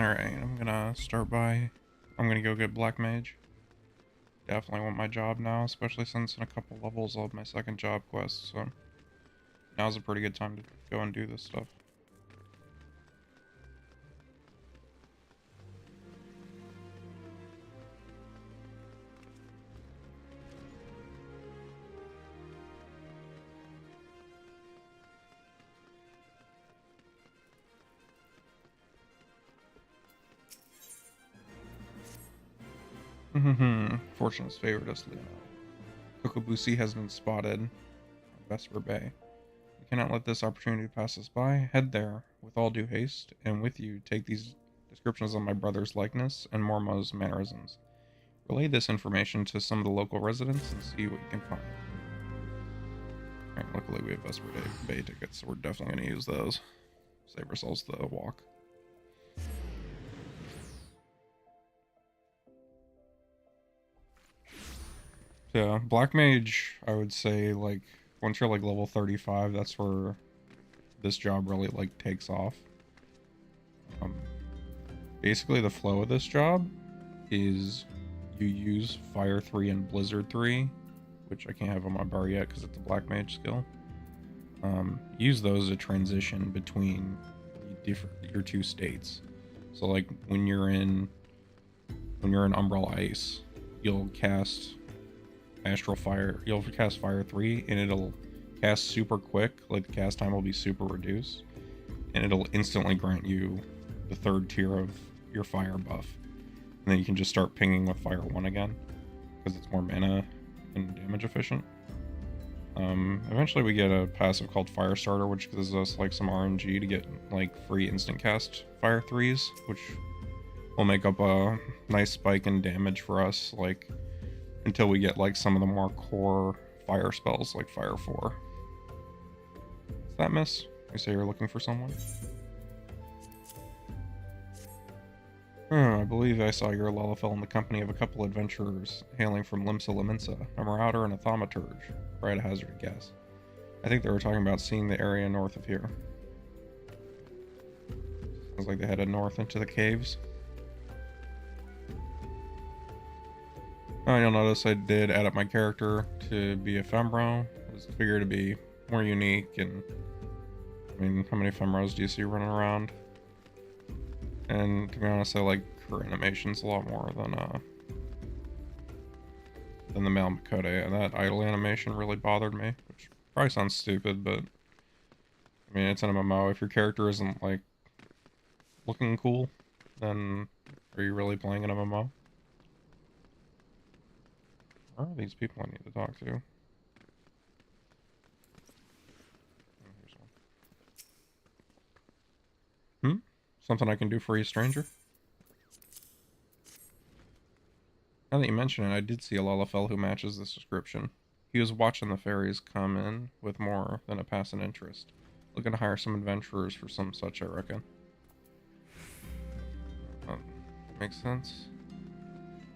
Alright, I'm gonna go get Black Mage. Definitely want my job now, especially since in a couple levels I'll have my second job quest, so now's a pretty good time to go and do this stuff. Fortune's favored us, Leo. Kokobusi has been spotted on Vesper Bay. We cannot let this opportunity pass us by. Head there with all due haste, and with you take these descriptions of my brother's likeness and Mormo's mannerisms. Relay this information to some of the local residents and see what you can find. Alright, luckily we have Vesper Bay tickets, so we're definitely going to use those. Save ourselves the walk. Yeah, Black Mage, I would say, like, once you're, like, level 35, that's where this job really, like, takes off. Basically, the flow of this job is you use Fire 3 and Blizzard 3, which I can't have on my bar yet because it's a Black Mage skill. Use those to transition between your two states. So, like, when you're in Umbral Ice, you'll cast Astral Fire, you'll cast Fire 3 and it'll cast super quick, like the cast time will be super reduced, and it'll instantly grant you the third tier of your fire buff. And then you can just start pinging with Fire 1 again, because it's more mana and damage efficient. Eventually we get a passive called Firestarter, which gives us like some RNG to get like free instant cast Fire 3s, which will make up a nice spike in damage for us, like until we get like some of the more core fire spells like Fire 4. Is that miss? You say you're looking for someone? I believe I saw your Lalafell in the company of a couple adventurers hailing from Limsa Laminsa, a marauder and a thaumaturge, or I had a hazardous guess. I think they were talking about seeing the area north of here. Sounds like they headed north into the caves. You'll notice I did add up my character to be Ephemero. I was figured to be more unique, and I mean, how many Ephemeros do you see running around? And to be honest, I like her animations a lot more than the male Makode, and that idle animation really bothered me, which probably sounds stupid, but I mean, it's an MMO. If your character isn't like looking cool, then are you really playing an MMO? Where are these people I need to talk to? Oh, here's one. Something I can do for you, stranger? Now that you mention it, I did see a Lalafell who matches this description. He was watching the fairies come in with more than a passing interest. Looking to hire some adventurers for some such, I reckon. Makes sense.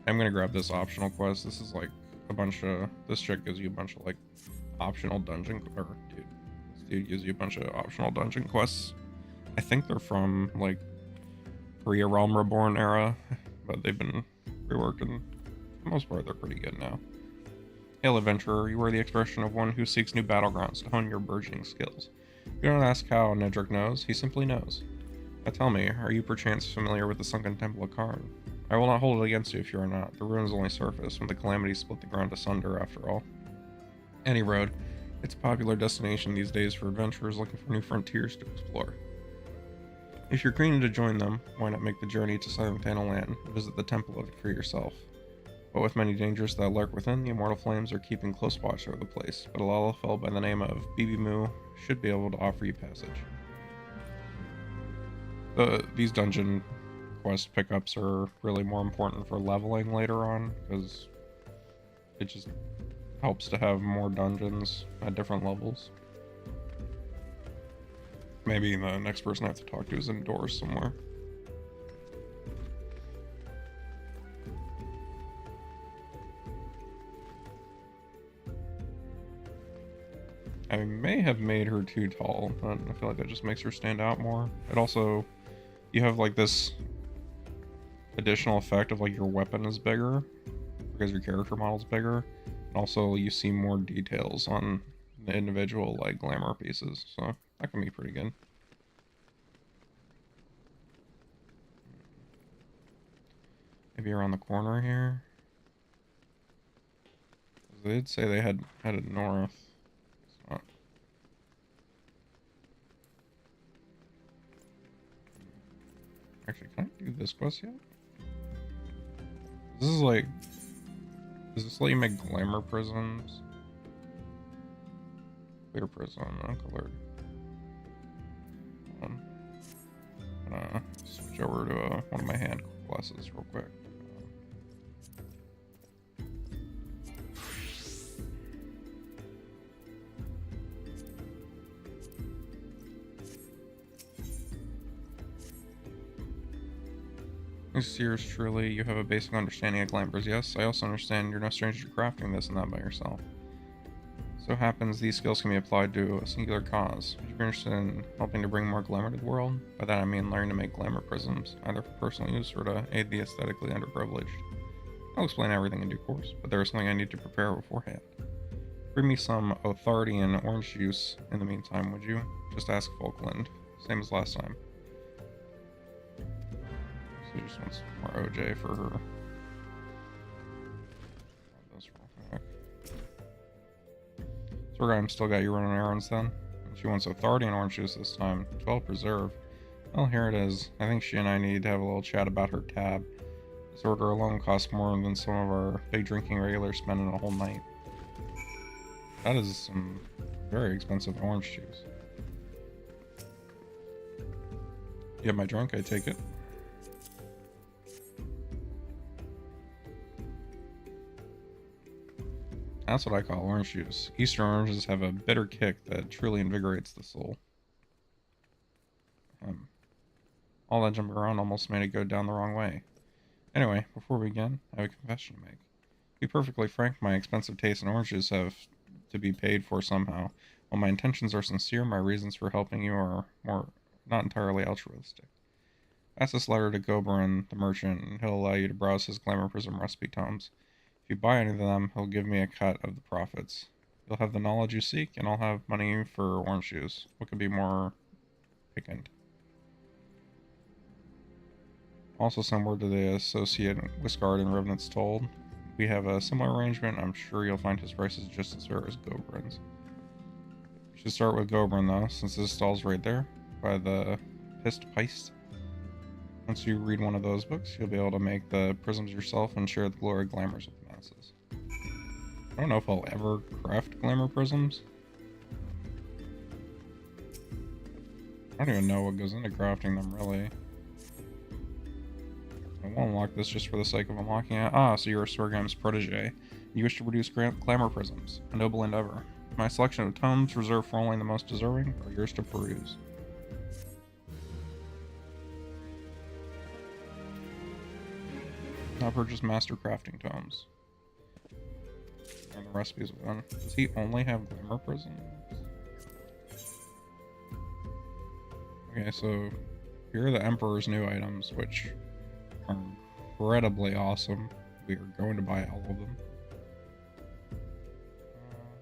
I'm gonna grab this optional quest. This is like a bunch of, this chick gives you a bunch of like optional dungeon, or this dude gives you a bunch of optional dungeon quests. I think they're from like Korea Realm Reborn era, but they've been reworked, and for the most part they're pretty good now. Hail adventurer, you are the expression of one who seeks new battlegrounds to hone your burgeoning skills. You don't ask how Nedrick knows, he simply knows. Now tell me, are you perchance familiar with the sunken temple of Karn? I will not hold it against you if you are not. The ruins only surface when the calamity split the ground asunder, after all. Any road, it's a popular destination these days for adventurers looking for new frontiers to explore. If you're keen to join them, why not make the journey to Southern Thanalan and visit the Temple of it for yourself? But with many dangers that lurk within, the Immortal Flames are keeping close watch over the place, but a Lalafell by the name of Bibimu should be able to offer you passage. These dungeon quest pickups are really more important for leveling later on, because it just helps to have more dungeons at different levels. Maybe the next person I have to talk to is indoors somewhere. I may have made her too tall, but I feel like that just makes her stand out more. It also, you have like this additional effect of like your weapon is bigger because your character model is bigger, and also you see more details on the individual like glamour pieces, so that can be pretty good. Maybe around the corner here. They did say they had headed north. It's not. Actually, can I do this quest yet? This is like, does this let you make glamour prisms? Clear prism, uncolored. I'm gonna switch over to one of my hand classes real quick. Yours truly, you have a basic understanding of glamours. Yes, I also understand you're no stranger to crafting this and that by yourself. So happens these skills can be applied to a singular cause. Would you be interested in helping to bring more glamour to the world? By that I mean learning to make glamour prisms, either for personal use or to aid the aesthetically underprivileged. I'll explain everything in due course, but there is something I need to prepare beforehand. Bring me some authority and orange juice in the meantime, would you? Just ask Falkland. Same as last time. So just wants more OJ for her. I'm still got you running errands then. She wants authority and orange juice this time. 12 preserve. Well, here it is. I think she and I need to have a little chat about her tab. This order alone costs more than some of our big drinking regulars spend in a whole night. That is some very expensive orange juice. You have my drink, I take it. That's what I call orange juice. Eastern oranges have a bitter kick that truly invigorates the soul. All that jumping around almost made it go down the wrong way. Anyway, before we begin, I have a confession to make. To be perfectly frank, my expensive taste in oranges have to be paid for somehow. While my intentions are sincere, my reasons for helping you are not entirely altruistic. Pass this letter to Goberin, the merchant, and he'll allow you to browse his Glamour Prism recipe tomes. If you buy any of them, he'll give me a cut of the profits. You'll have the knowledge you seek, and I'll have money for orange juice. What could be more piquant? Also send word to the associate Wisgard and Revenant's told. We have a similar arrangement. I'm sure you'll find his prices just as fair as Goberin's. You should start with Goberin though, since this stall's right there by the Pissed Heist. Once you read one of those books, you'll be able to make the prisms yourself and share the glory glamours with the masses. I don't know if I'll ever craft glamour prisms. I don't even know what goes into crafting them, really. I won't unlock this just for the sake of unlocking it. Ah, so you're a Swergam's protege. You wish to produce glamour prisms. A noble endeavor. My selection of tomes, reserved for only the most deserving, are yours to peruse. Now purchase master crafting tomes. And the recipes within. Does he only have glamour prisms? Okay, so here are the Emperor's new items, which are incredibly awesome. We are going to buy all of them.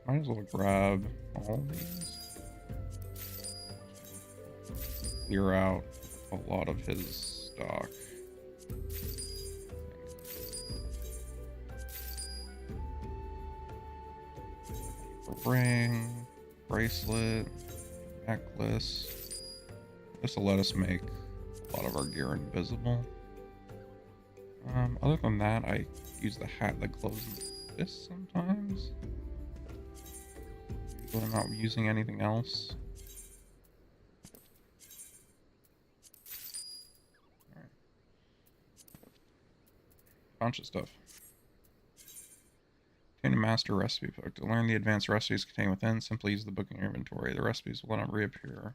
Might as well grab all of these. Clear out a lot of his stock. Ring, bracelet, necklace. This will let us make a lot of our gear invisible. Other than that, I use the hat that closes this sometimes. Usually I'm not using anything else. Alright. Bunch of stuff. Obtain a master recipe book. To learn the advanced recipes contained within, simply use the book in your inventory. The recipes will not reappear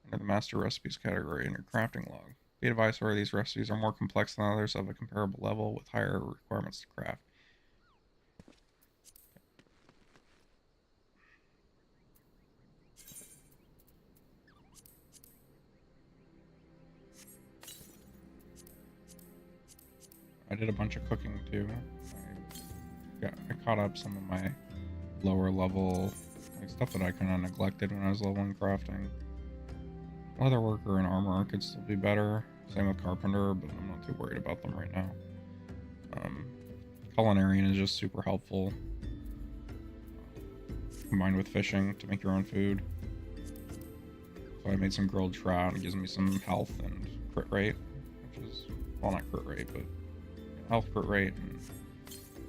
under the master recipes category in your crafting log. Be advised, where these recipes are more complex than others of a comparable level with higher requirements to craft. I did a bunch of cooking too. I caught up some of my lower level like stuff that I kind of neglected when I was leveling crafting. Leatherworker and armor could still be better. Same with carpenter, but I'm not too worried about them right now. Culinarian is just super helpful. Combined with fishing to make your own food. So I made some grilled trout. It gives me some health and crit rate, which is, well, not crit rate, but health, crit rate,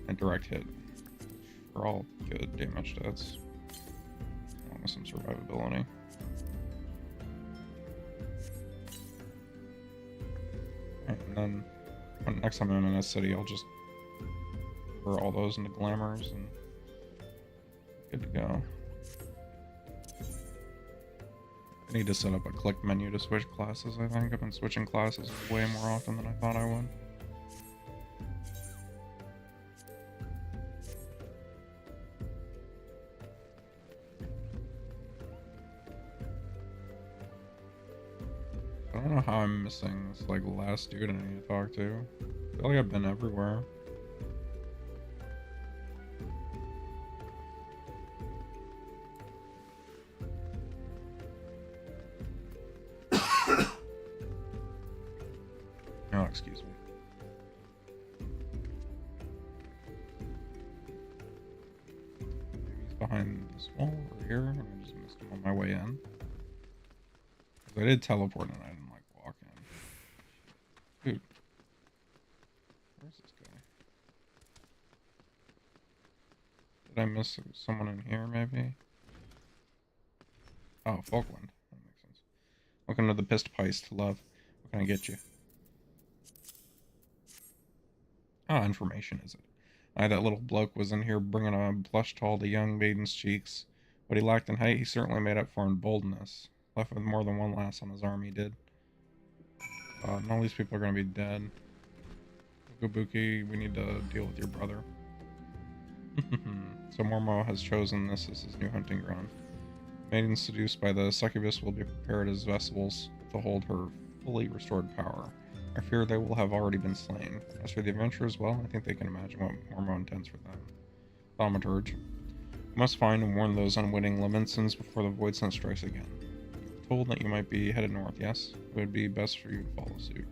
and direct hit, which are all good damage stats, along with some survivability. And then next time I'm in a city, I'll just pour all those into glamours and good to go. I need to set up a click menu to switch classes, I think. I've been switching classes way more often than I thought I would. I don't know how I'm missing this, like, last dude I need to talk to. I feel like I've been everywhere. Oh, excuse me. Maybe he's behind this wall over here, and I just missed him on my way in. Because I did teleport and I didn't, like, walk in. Dude. Where's this guy? Did I miss someone in here, maybe? Oh, Falkland. That makes sense. Welcome to the Pissed Peist, love. What can I get you? Ah, information, is it? Aye, that little bloke was in here bringing a blush to all the young maiden's cheeks. What he lacked in height, he certainly made up for in boldness. Left with more than one lass on his arm, he did. And all these people are going to be dead. Buki, we need to deal with your brother. So Mormo has chosen this as his new hunting ground. Maidens seduced by the succubus will be prepared as vessels to hold her fully restored power. I fear they will have already been slain. As for the adventurers, well, I think they can imagine what Mormo intends for them. Thaumaturge. We must find and warn those unwitting Laminsons before the Void Sun strikes again. Told that you might be headed north, yes? It would be best for you to follow suit.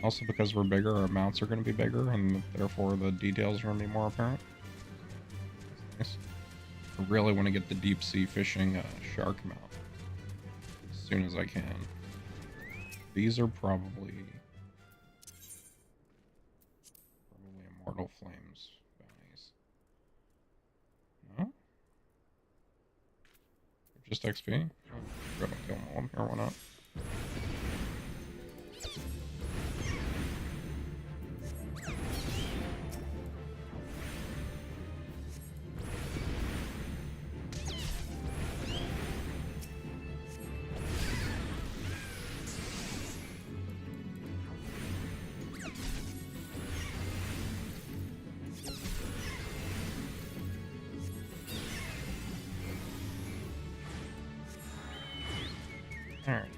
Also, because we're bigger, our mounts are going to be bigger, and therefore the details are going to be more apparent. That's nice. I really want to get the deep sea fishing shark mount as soon as I can. These are probably Immortal Flames bounties. No? Just XP? Oh, gotta kill them all here, why not? Alright.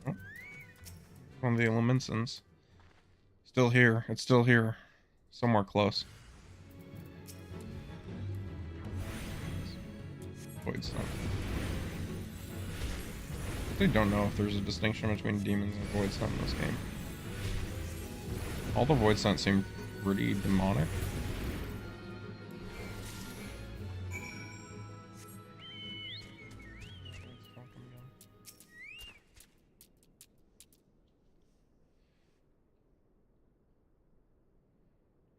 Oh. One of the Elementins. Still here. It's still here. Somewhere close. Void Sun. They don't know if there's a distinction between demons and Void Sun in this game. All the Void Sun seem pretty demonic.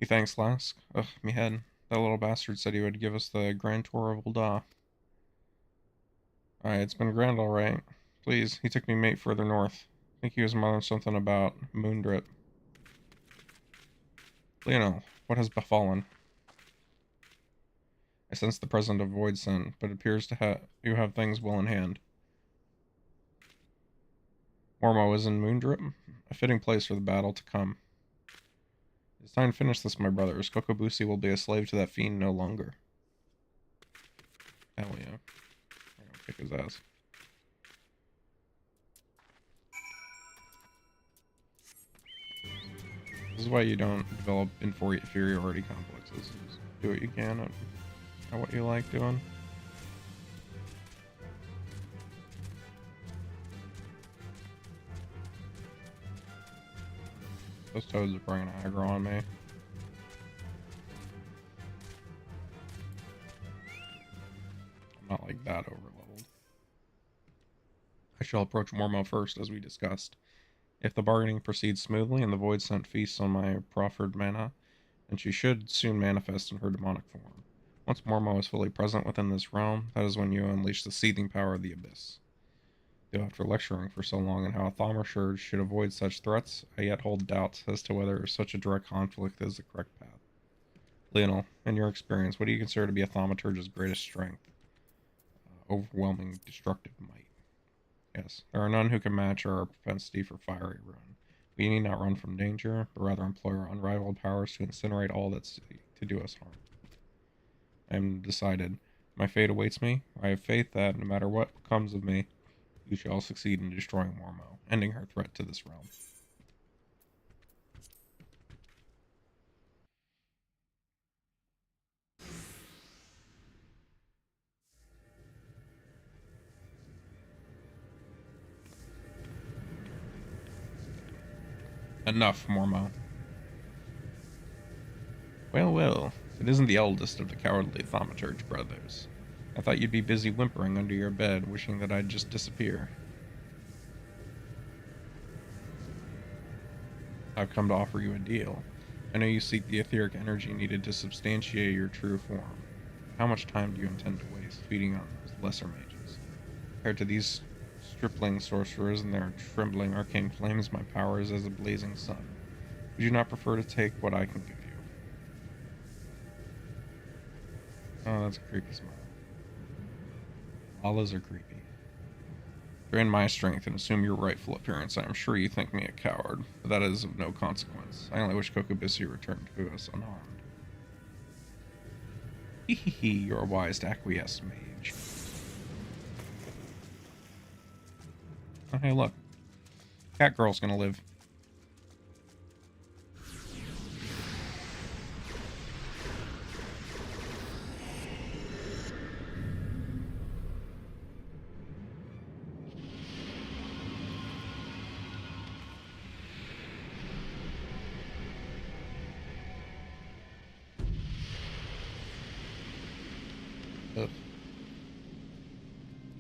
Thanks, Lask. Ugh, me head. That little bastard said he would give us the grand tour of Ul'dah. Alright, it's been grand, alright. Please, he took me mate further north. I think he was muttering something about Moondrip. Leonel, what has befallen? I sense the presence of Void Sun, but it appears to you have things well in hand. Mormo is in Moondrip? A fitting place for the battle to come. It's time to finish this, my brothers. Kokobusi will be a slave to that fiend no longer. Hell yeah. I don't kick his ass. This is why you don't develop inferiority complexes. Just do what you can at what you like doing. Those toads are bringing aggro on me. I'm not like that overleveled. I shall approach Mormo first, as we discussed. If the bargaining proceeds smoothly and the Void Scent feasts on my proffered mana, then she should soon manifest in her demonic form. Once Mormo is fully present within this realm, that is when you unleash the seething power of the Abyss. Though after lecturing for so long on how a Thaumaturge should avoid such threats, I yet hold doubts as to whether such a direct conflict is the correct path. Lionel, in your experience, what do you consider to be a Thaumaturge's greatest strength? Overwhelming destructive might. Yes, there are none who can match our propensity for fiery ruin. We need not run from danger, but rather employ our unrivaled powers to incinerate all that's to do us harm. I am decided. My fate awaits me. I have faith that, no matter what comes of me, you shall succeed in destroying Mormo, ending her threat to this realm. Enough, Mormo. Well, well, it isn't the eldest of the cowardly Thaumaturge brothers. I thought you'd be busy whimpering under your bed, wishing that I'd just disappear. I've come to offer you a deal. I know you seek the etheric energy needed to substantiate your true form. How much time do you intend to waste feeding on those lesser mages? Compared to these stripling sorcerers and their trembling arcane flames, my power is as a blazing sun. Would you not prefer to take what I can give you? Oh, that's a creepy smile. Allahs are creepy. Drain my strength and assume your rightful appearance. I am sure you think me a coward, but that is of no consequence. I only wish Kokubisi returned to us unharmed. Hee, you're wise to acquiesce, mage. Oh, hey, look. Cat girl's gonna live.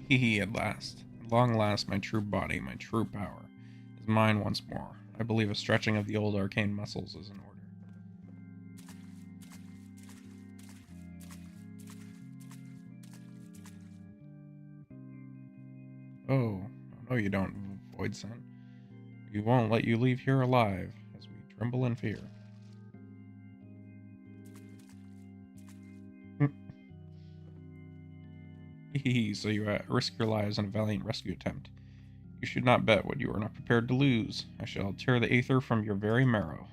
Hee, at last. At long last, my true body, my true power, is mine once more. I believe a stretching of the old arcane muscles is in order. Oh, no you don't, Void Scent. We won't let you leave here alive, as we tremble in fear. Hee, so you risk your lives in a valiant rescue attempt. You should not bet what you are not prepared to lose. I shall tear the aether from your very marrow.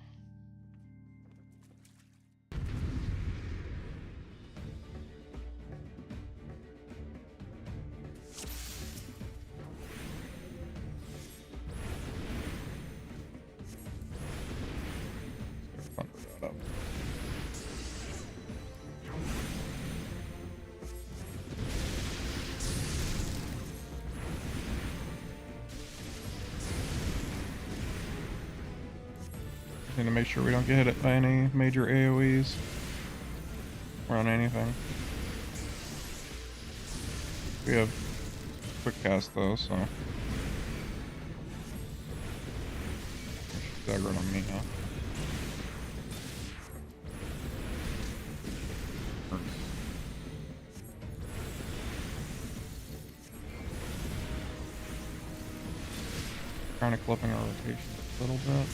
Need to make sure we don't get hit by any major AoEs or on anything. We have quick cast though, so she's aggroed on me now. Kind of clipping our rotation a little bit.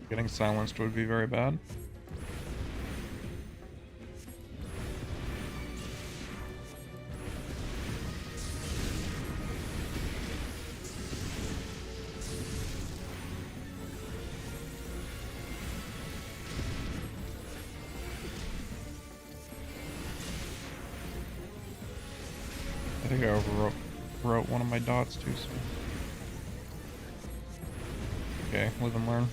Getting silenced would be very bad. think I overwrote one of my dots too soon. Okay, live and learn.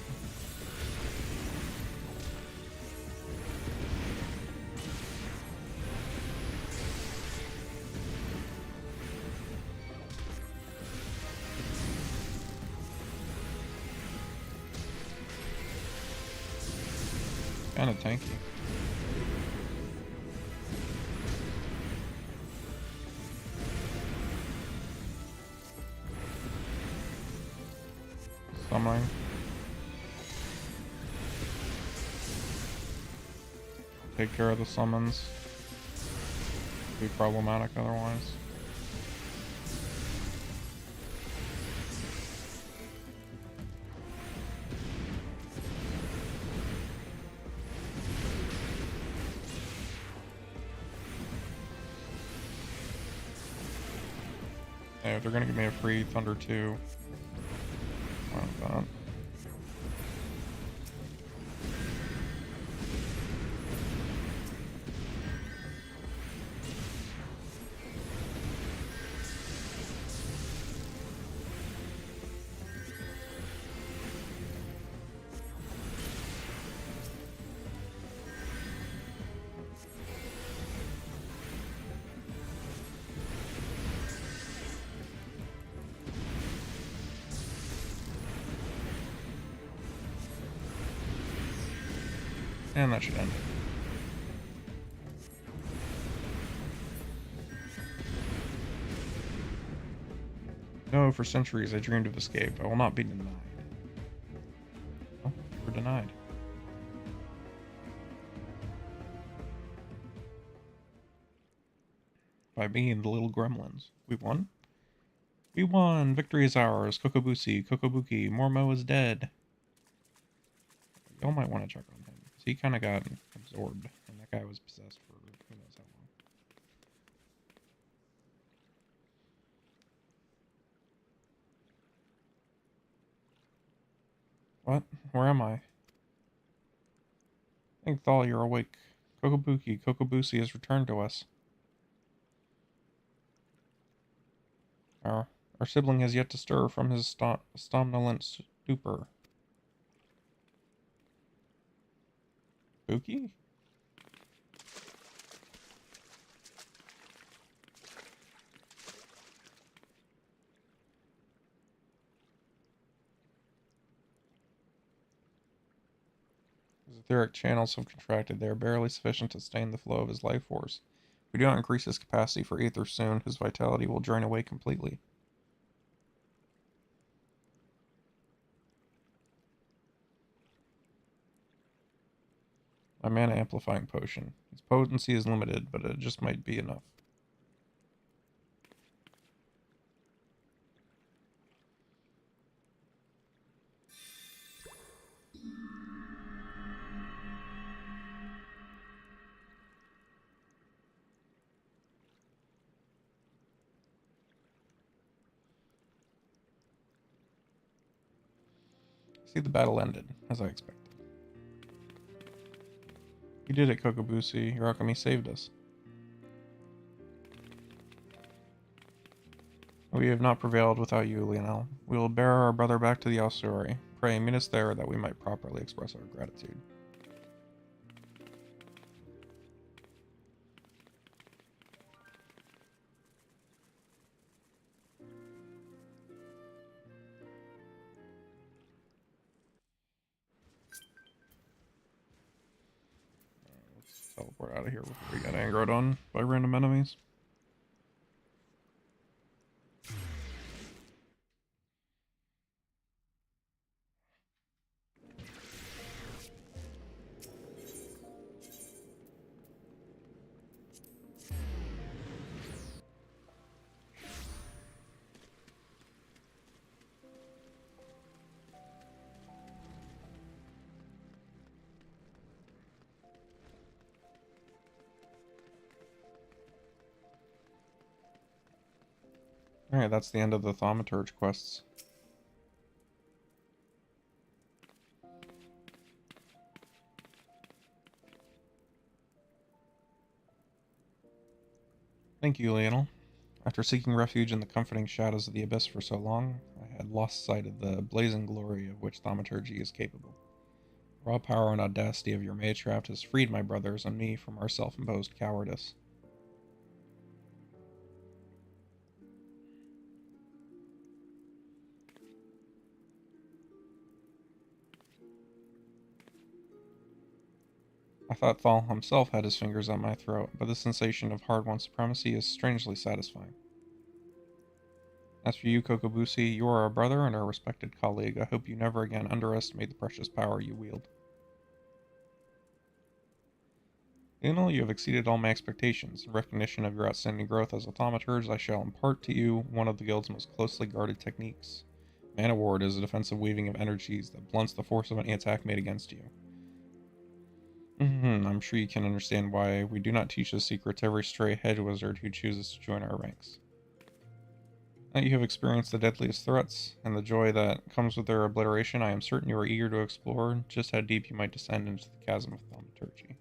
Kind of tanky. Summoning. Take care of the summons. Be problematic otherwise. Yeah, if they're gonna give me a free Thunder 2. Why not? And that should end it. No, for centuries I dreamed of escape. I will not be denied. Oh, we're denied. By me and the little gremlins. We won? We won! Victory is ours! Kokobushi, Kokobuki, Mormo is dead. Y'all might want to check on him, because he kind of got absorbed, and that guy was possessed for who knows how long. What? Where am I? Thank Thal, you're awake. Kokobushi has returned to us. Our sibling has yet to stir from his somnolent stupor. Buki? His etheric channels have contracted. They are barely sufficient to sustain the flow of his life force. If we do not increase his capacity for ether soon, his vitality will drain away completely. My mana amplifying potion. Its potency is limited, but it just might be enough. See, the battle ended, as I expected. You did it, Kokobushi. Your alchemy saved us. We have not prevailed without you, Lionel. We will bear our brother back to the Ossuary. Pray, meet us there that we might properly express our gratitude. Let's teleport out of here before we get angered on by random enemies. Alright, that's the end of the Thaumaturge quests. Thank you, Lionel. After seeking refuge in the comforting shadows of the abyss for so long, I had lost sight of the blazing glory of which thaumaturgy is capable. The raw power and audacity of your magecraft has freed my brothers and me from our self-imposed cowardice. I thought Thal himself had his fingers on my throat, but the sensation of hard-won supremacy is strangely satisfying. As for you, Kokobusi, you are our brother and our respected colleague. I hope you never again underestimate the precious power you wield. Lionel, you have exceeded all my expectations. In recognition of your outstanding growth as a thaumaturge, I shall impart to you one of the guild's most closely guarded techniques. Mana Ward is a defensive weaving of energies that blunts the force of any attack made against you. I'm sure you can understand why we do not teach this secret to every stray hedge wizard who chooses to join our ranks. Now you have experienced the deadliest threats, and the joy that comes with their obliteration, I am certain you are eager to explore just how deep you might descend into the chasm of thaumaturgy.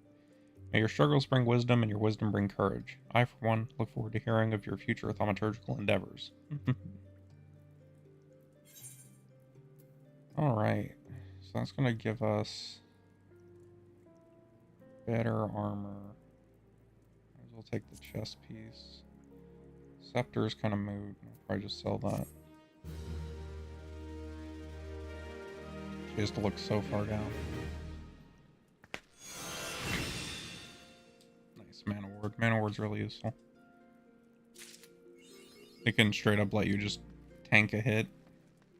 May your struggles bring wisdom, and your wisdom bring courage. I, for one, look forward to hearing of your future thaumaturgical endeavors. Alright, so that's going to give us better armor. Might as well take the chest piece. Scepter is kind of moot. I'll probably just sell that. She has to look so far down. Nice Mana Ward. Mana Ward's really useful. It can straight up let you just tank a hit,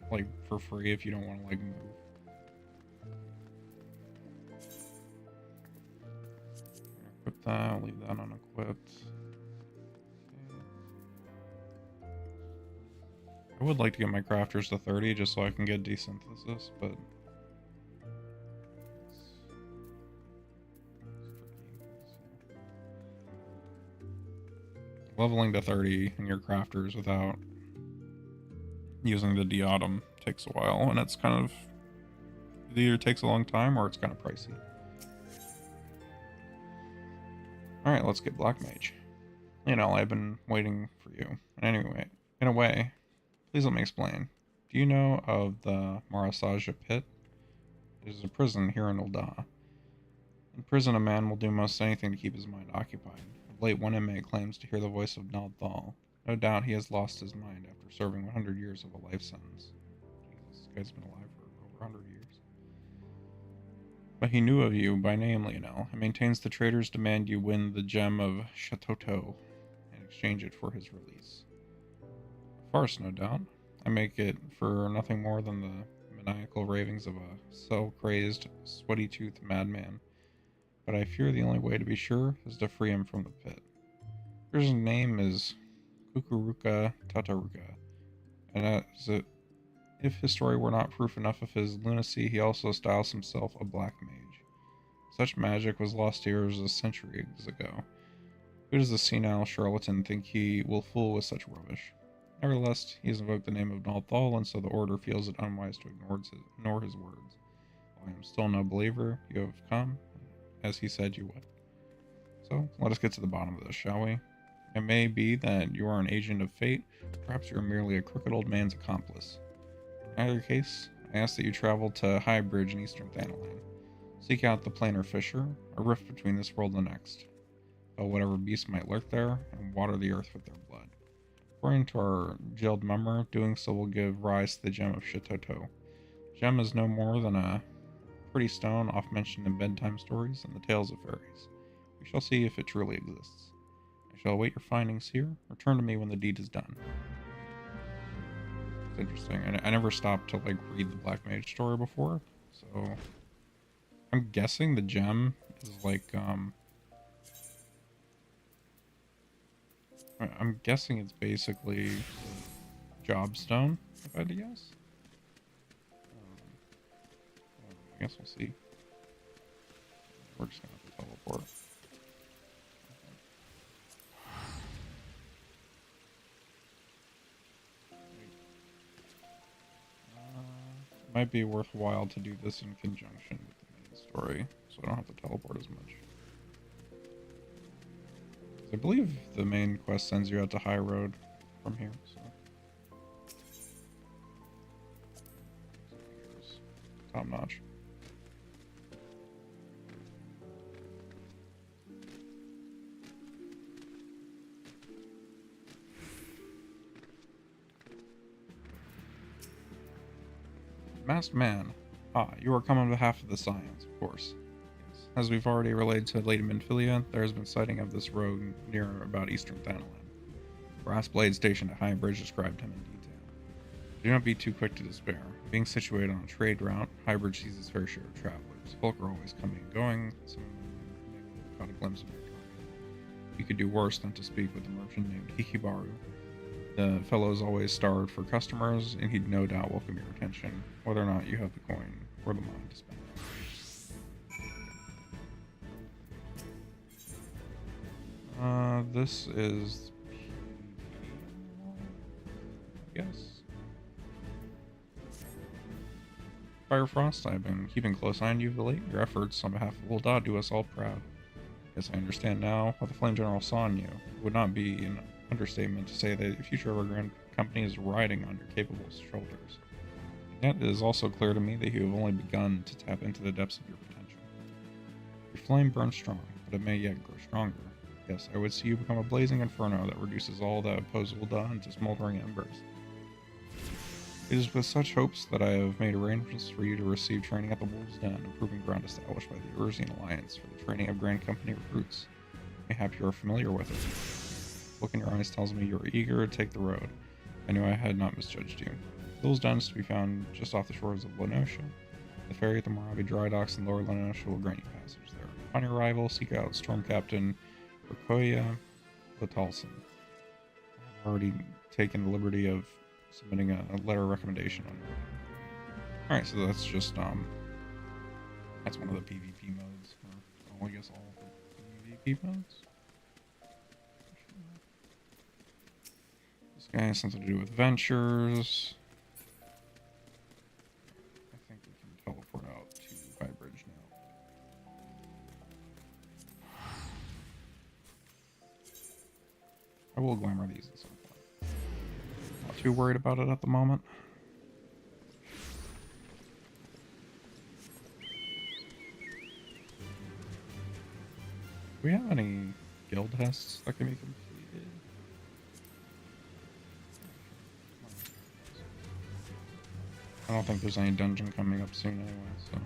like, for free if you don't want to, like, move. Equip that, leave that unequipped. I would like to get my crafters to 30 just so I can get desynthesis, but it's tricky. Leveling to 30 in your crafters without using the Diadem takes a while, and it's kind of, it either takes a long time or it's kind of pricey. Alright, let's get Black Mage. You know, I've been waiting for you. Anyway, in a way, please let me explain. Do you know of the Marasaja Pit? It is a prison here in Ul'dah. In prison, a man will do most anything to keep his mind occupied. Of late, one inmate claims to hear the voice of Nald Thal. No doubt he has lost his mind after serving 100 years of a life sentence. Jesus, this guy's been alive for over 100 years. But he knew of you by name, Lionel, and maintains the traitors demand you win the gem of Shatoto and exchange it for his release. A farce, no doubt. I make it for nothing more than the maniacal ravings of a cell-crazed, sweaty-toothed madman. But I fear the only way to be sure is to free him from the pit. His name is Kukuruka Tataruka, and as if his story were not proof enough of his lunacy, he also styles himself a black mage. Such magic was lost to Eorzea centuries ago. Who does the senile charlatan think he will fool with such rubbish? Nevertheless, he has invoked the name of Nald Thal, and so the Order feels it unwise to ignore his words. While I am still no believer, you have come, as he said you would. So, let us get to the bottom of this, shall we? It may be that you are an agent of fate, perhaps you are merely a crooked old man's accomplice. In either case, I ask that you travel to High Bridge in eastern Thanalan. Seek out the planar fissure, a rift between this world and the next. Kill whatever beasts might lurk there, and water the earth with their blood. According to our jailed member, doing so will give rise to the gem of Shitoto. Gem is no more than a pretty stone oft mentioned in bedtime stories and the tales of fairies. We shall see if it truly exists. I shall await your findings here. Return to me when the deed is done. It's interesting. I never stopped to like read the Black Mage story before, so I'm guessing the gem is like I'm guessing it's basically Jobstone, if I had to guess. I guess we'll see. We're just gonna have to teleport. It might be worthwhile to do this in conjunction with the main story, so I don't have to teleport as much. I believe the main quest sends you out to High Road. from here, so. Here's top notch. Masked man. Ah, you are come on behalf of the Scions, of course. Yes. As we've already relayed to Lady Minfilia, there has been sighting of this rogue near about eastern Thanalan. Brass blade stationed at High Bridge described him in detail. Do not be too quick to despair. Being situated on a trade route, High Bridge sees its fair share of travelers. Folk are always coming and going. Some of them may well have caught a glimpse of your target. You could do worse than to speak with a merchant named Hikibaru. The fellow is always starved for customers, and he'd no doubt welcome your attention, whether or not you have the coin or the mind to spend it. This is I guess. Firefrost, I've been keeping close eye on you of late. Your efforts on behalf of Ul'dah do us all proud. Yes, I understand now what the Flame General saw in you. It would not be an understatement to say that the future of our grand company is riding on your capable shoulders. Yet it is also clear to me that you have only begun to tap into the depths of your potential. Your flame burns strong, but it may yet grow stronger. Yes, I would see you become a blazing inferno that reduces all that oppose Ul'dah into smoldering embers. It is with such hopes that I have made arrangements for you to receive training at the Wolves' Den, a proving ground established by the Eorzea Alliance for the training of Grand Company recruits. Mayhap you are familiar with it. The look in your eyes tells me you are eager to take the road. I knew I had not misjudged you. The Wolves' Den is to be found just off the shores of Lenosha. The ferry at the Moravi dry docks in Lower Lenosha will grant you passage there. Upon your arrival, seek out Storm Captain Rakoya Latalson. I have already taken the liberty of submitting a letter of recommendation on your. Alright, so that's just that's one of the PvP modes, or I guess all of the PvP modes. This guy has something to do with ventures. I think we can teleport out to High Bridge now. I will glamour these at some point. Not too worried about it at the moment. Do we have any guild tests that can be completed? I don't think there's any dungeon coming up soon anyway, so.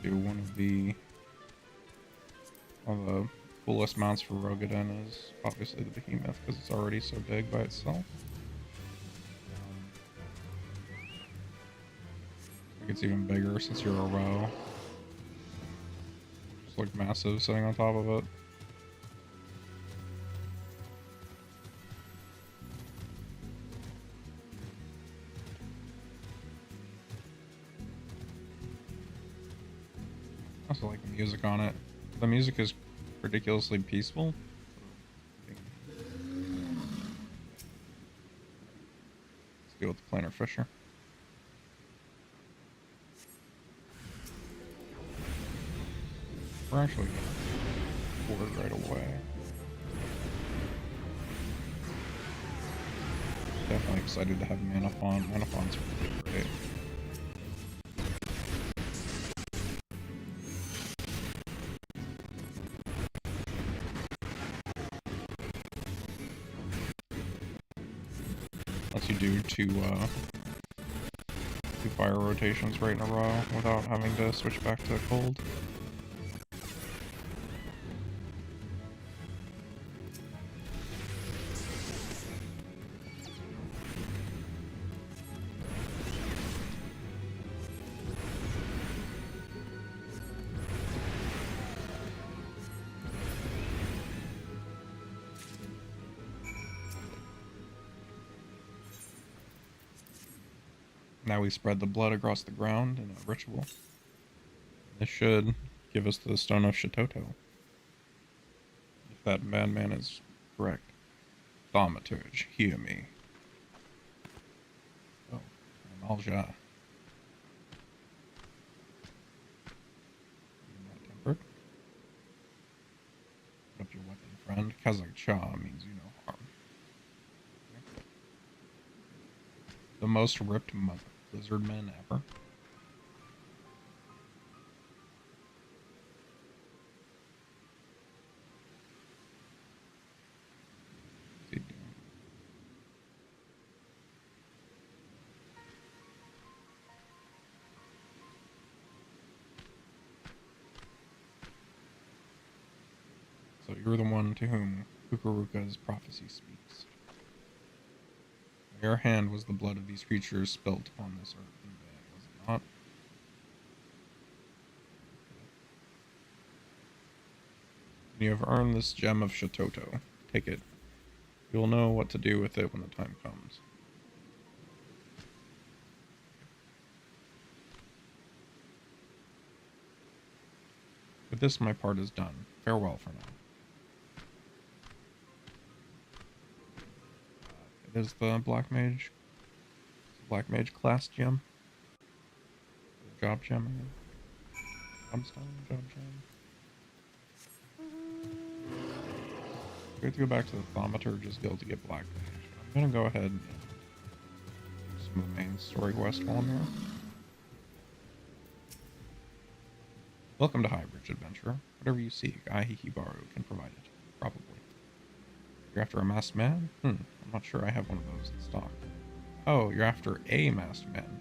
Do one of the coolest mounts for Rogaden is obviously the Behemoth, because it's already so big by itself. I think it's even bigger since you're a row. Just look massive sitting on top of it. I also like the music on it. The music is ridiculously peaceful. Let's deal with the planar fisher. We're actually gonna board right away. Definitely excited to have Mana Font. Mana Font's really great. Lets you do two fire rotations right in a row without having to switch back to cold. Now we spread the blood across the ground in a ritual. This should give us the Stone of Shitoto. If that madman is correct. Thaumaturge, hear me. Oh, Malja. up your weapon, friend. Kazakh Cha means you no harm. The most ripped lizard men ever. What's he doing? So you're the one to whom Kukuruka's prophecy speaks. Your hand was the blood of these creatures spilt upon this earth in vain, was it not? You have earned this gem of Shatoto. Take it. You'll know what to do with it when the time comes. With this, my part is done. Farewell for now. It is the Black Mage. Black Mage class gem. Job gem. Job gem. We have to go back to the Thaumaturge's Guild to get Black Mage. I'm gonna go ahead and do some of the main story quest while I'm here. Welcome to Highbridge, adventurer. Whatever you seek, I, Hikibaru, can provide it. Probably. You're after a masked man? I'm not sure I have one of those in stock. Oh, you're after a masked man.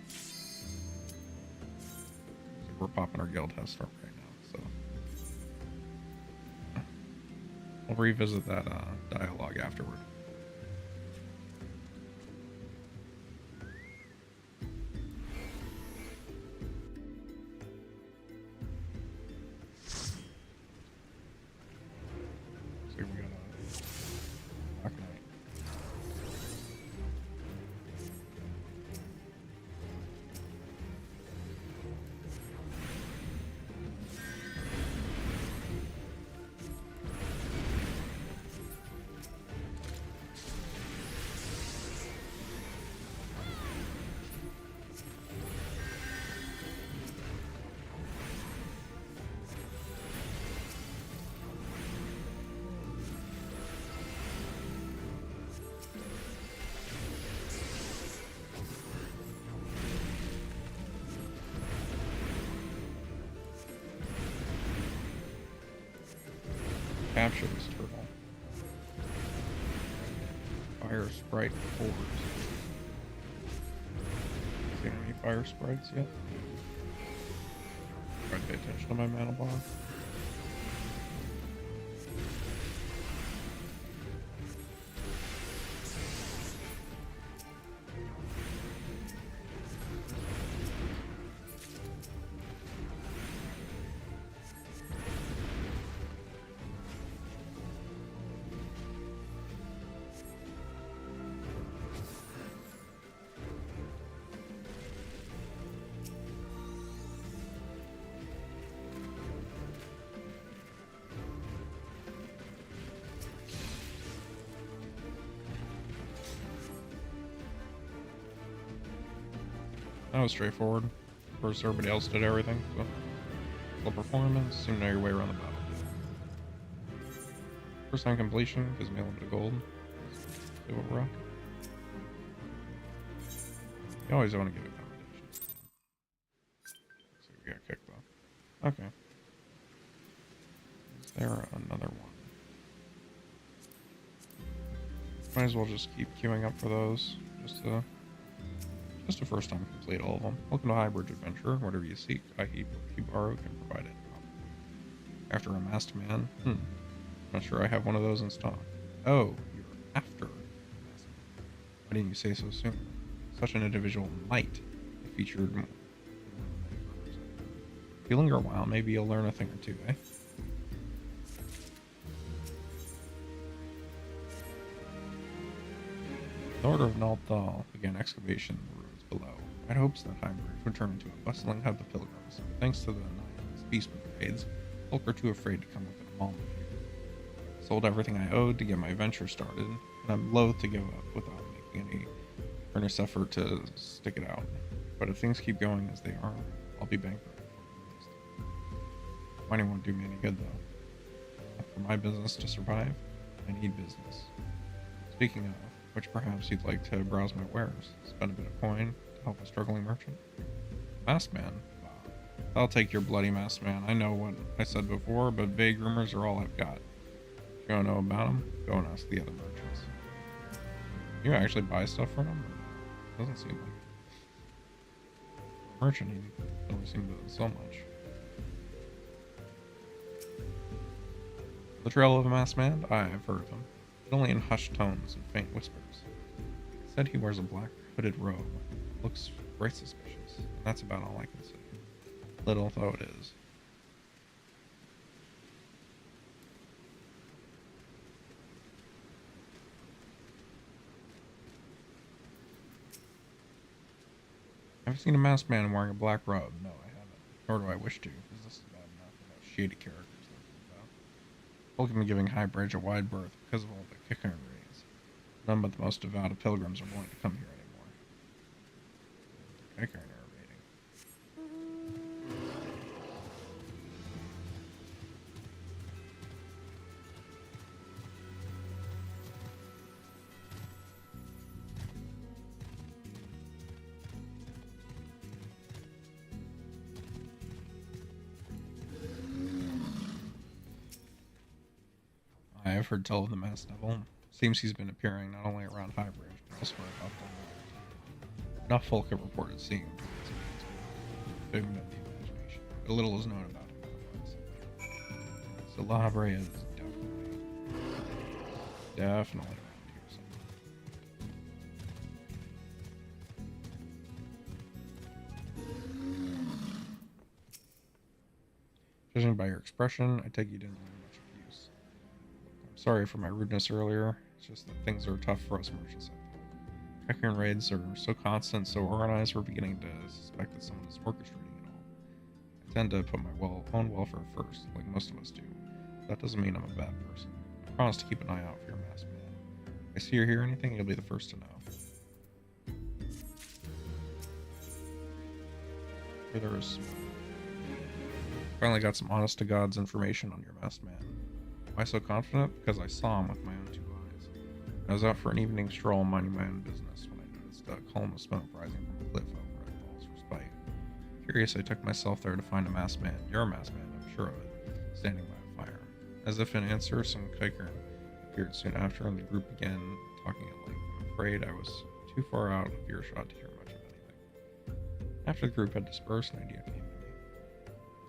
We're popping our guild house start right now, so I'll revisit that dialogue afterward. So we got a Black Knight. Capture this turtle. Fire sprite fours. See any fire sprites yet? Try to pay attention to my mana bar. That was straightforward. First, everybody else did everything. So, full performance. Soon know your way around the battle. First time completion gives me a little bit of gold. See what we're rocking. You always want to give accommodations. So we got kicked off. Okay. Is there another one? Might as well just keep queuing up for those. Just a first time complete all of them. Welcome to Highbridge Adventure. Whatever you seek, I, Hikibaru, can provide it. After a masked man? Not sure I have one of those in stock. Oh, you're after a masked man. Why didn't you say so soon? Such an individual might be featured more. If you linger a while, maybe you'll learn a thing or two, eh? The Order of Nalthal began excavation in the ruins below. I had hopes that Highbridge would turn into a bustling hub of pilgrims, but thanks to the Nihil's peace brigades, folk are too afraid to come within a mile of here. Sold everything I owed to get my venture started, and I'm loath to give up without making any earnest effort to stick it out. But if things keep going as they are, I'll be bankrupt. Mining won't do me any good, though. For my business to survive, I need business. Speaking of, which perhaps you'd like to browse my wares, spend a bit of coin to help a struggling merchant? Masked man? Wow. I'll take your bloody masked man. I know what I said before, but vague rumors are all I've got. If you don't know about him, go and ask the other merchants. You actually buy stuff from him? Doesn't seem like it. Merchant, he doesn't seem to sell much. The trail of a masked man? I've heard of him, but only in hushed tones and faint whispers. He said he wears a black hooded robe. Looks right suspicious, and that's about all I can say. Little though it is. Have you seen a masked man wearing a black robe? No, I haven't. Nor do I wish to, because this is bad enough without shady characters lurking about. Tolkien giving Highbridge a wide berth because of all the kicker and raids. None but the most devout of pilgrims are willing to come here anymore. Kicker and raiding. I have heard tell of the Masked Devil. Seems he's been appearing not only around Highbridge, but elsewhere about the world. Enough folk have reported seeing him. Figment of the imagination. But little is known about him otherwise. So La Habrea is definitely around here somewhere. Judging by your expression, I take you didn't learn much of use. I'm sorry for my rudeness earlier. It's just that things are tough for us merchants. Kicker and raids are so constant, so organized, we're beginning to suspect that someone is orchestrating it all. I tend to put my own welfare first, like most of us do. That doesn't mean I'm a bad person. I promise to keep an eye out for your masked man. If I see or hear anything, you'll be the first to know. Here there is smoke. Finally got some honest to God's information on your masked man. Why so confident? Because I saw him with my own 2 eyes. I was out for an evening stroll minding my own business when I noticed a column of smoke rising from a cliff over at Falls for Spite. Curious, I took myself there to find a masked man, your masked man, I'm sure of it, standing by a fire. As if in answer, some Kiker appeared soon after, and the group began talking at length. I'm afraid I was too far out of earshot to hear much of anything. After the group had dispersed, an idea came to me.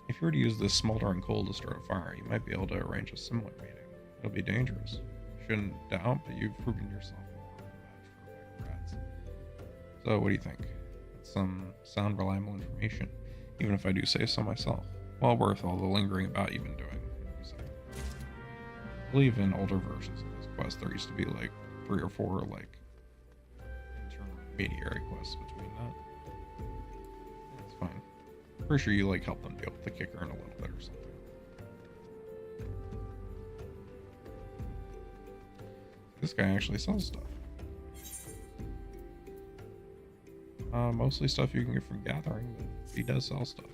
If you were to use this smoldering coal to start a fire, you might be able to arrange a similar meeting. It'll be dangerous. Shouldn't doubt, but you've proven yourself more than a match for rats. So, what do you think? It's some sound, reliable information, even if I do say so myself. Well worth all the lingering about you've been doing. I believe in older versions of this quest, there used to be like 3 or 4 like intermediary quests between that. That's fine. Pretty sure you like help them deal with the kicker in a little bit or something. This guy actually sells stuff. Mostly stuff you can get from gathering, but he does sell stuff.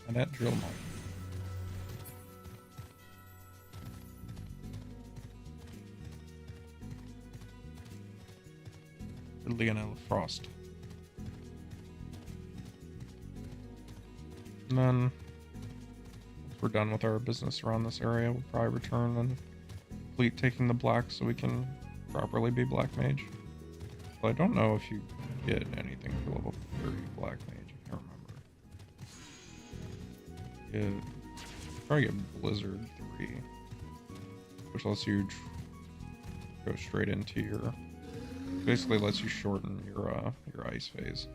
And that drill mine. Leonella Frost. And then, once we're done with our business around this area, we'll probably return and complete taking the black so we can properly be Black Mage. But I don't know if you get anything for level 30 Black Mage, I can't remember. Probably get Blizzard 3, which lets you go straight into your... basically lets you shorten your ice phase.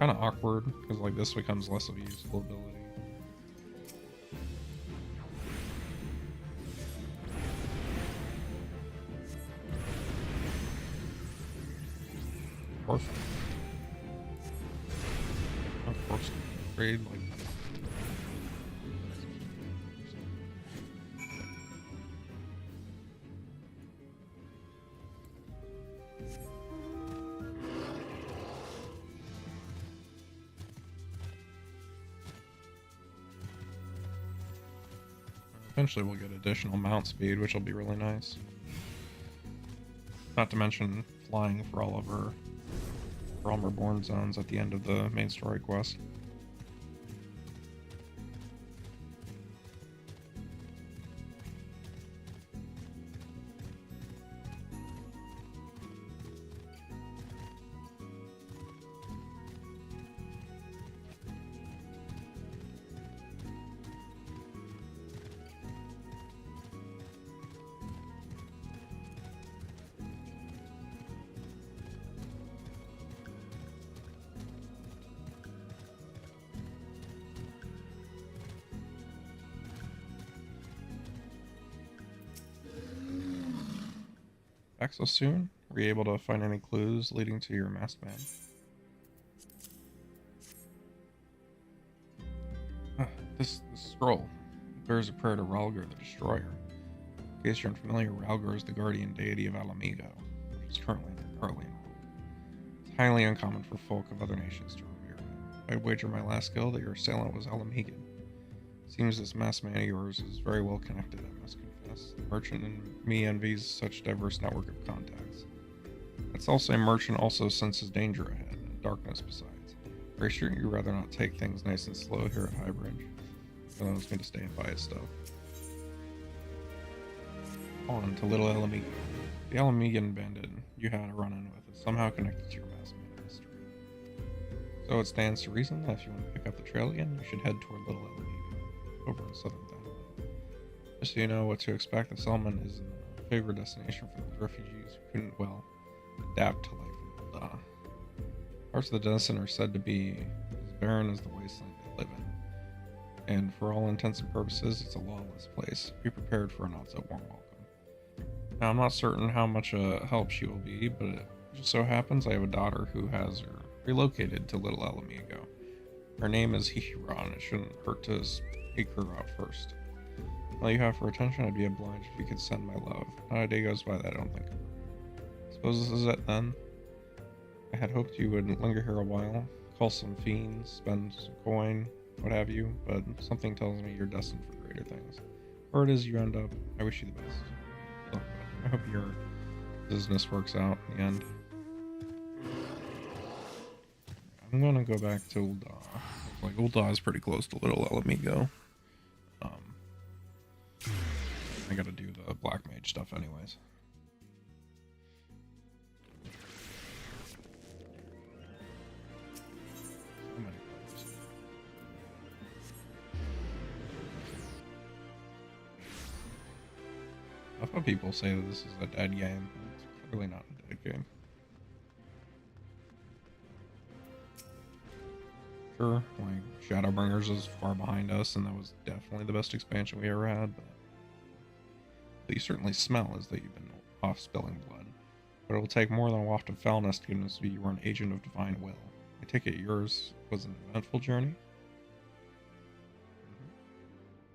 Kind of awkward because like this becomes less of a useful ability. Perfect. Of course, trade like. Eventually we'll get additional mount speed, which will be really nice. Not to mention flying for all of our Realm Reborn zones at the end of the main story quest. Back so soon? Were you able to find any clues leading to your masked man? This scroll bears a prayer to Ralgor the Destroyer. In case you're unfamiliar, Ralgor is the guardian deity of Alamigo, which is currently in the Guardian role. It's highly uncommon for folk of other nations to revere him. I'd wager my last skill that your assailant was Alamigan. Seems this masked man of yours is very well connected, I must confess. The merchant in me envies such diverse network of contacts. Let's also say merchant also senses danger ahead, and darkness besides. Very sure you'd rather not take things nice and slow here at Highbridge. So it's going to stay and buy his stuff. On to Little Alamigan. The Alamigan bandit you had a run-in with is somehow connected to your masked man mystery. So it stands to reason that if you want to pick up the trail again, you should head toward Little Alamigan, over in southern Thailand. Just so you know what to expect, the settlement is a favorite destination for those refugees who couldn't, well, adapt to life in Ul'dah. Parts of the desert are said to be as barren as the wasteland they live in. And for all intents and purposes, it's a lawless place. Be prepared for a not-so-warm welcome. Now, I'm not certain how much help she will be, but it just so happens I have a daughter who has her relocated to Little Alamigo. Her name is Hihira, and it shouldn't hurt to speak her out first. While you have her attention, I'd be obliged if you could send my love. Not a day goes by that I don't think of her. Suppose this is it, then? I had hoped you would linger here a while, call some fiends, spend some coin, what have you, but something tells me you're destined for greater things. Where it is you end up, I wish you the best. Look, I hope your business works out in the end. I'm gonna go back to Ul'dah. Like, Ul'dah is pretty close to Little Alamigo. I gotta do the Black Mage stuff anyways. I've heard people say that this is a dead game. It's clearly not a dead game. Sure, like, Shadowbringers is far behind us, and that was definitely the best expansion we ever had, but what you certainly smell is that you've been off spilling blood. But it will take more than a waft of foulness to convince me you are an agent of divine will. I take it yours was an eventful journey?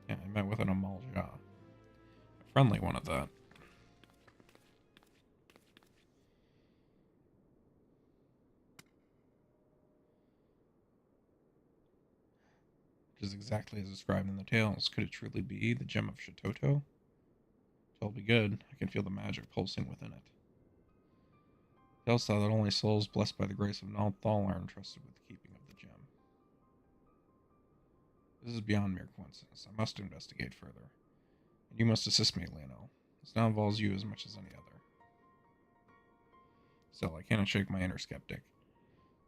Yeah, I met with an Amalja. A friendly one at that. Which is exactly as described in the tales. Could it truly be the gem of Shitoto? It'll be good. I can feel the magic pulsing within it. Tales that only souls blessed by the grace of Nalthal are entrusted with the keeping of the gem. This is beyond mere coincidence. I must investigate further. And you must assist me, Lionel. This now involves you as much as any other. Still, I cannot shake my inner skeptic.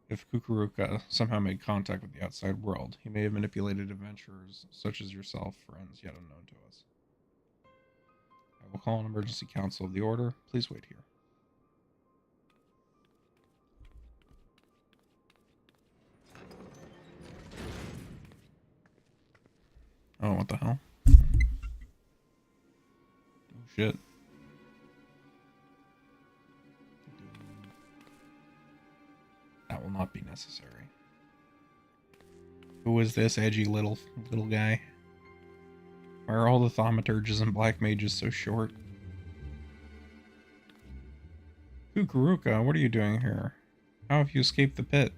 If Kukuruka somehow made contact with the outside world, he may have manipulated adventurers such as yourself for ends yet unknown to us. I will call an emergency council of the Order. Please wait here. Oh, what the hell? Oh, shit. That will not be necessary. Who is this edgy little guy? Why are all the thaumaturges and black mages so short? Kukuruka, what are you doing here? How have you escaped the pit?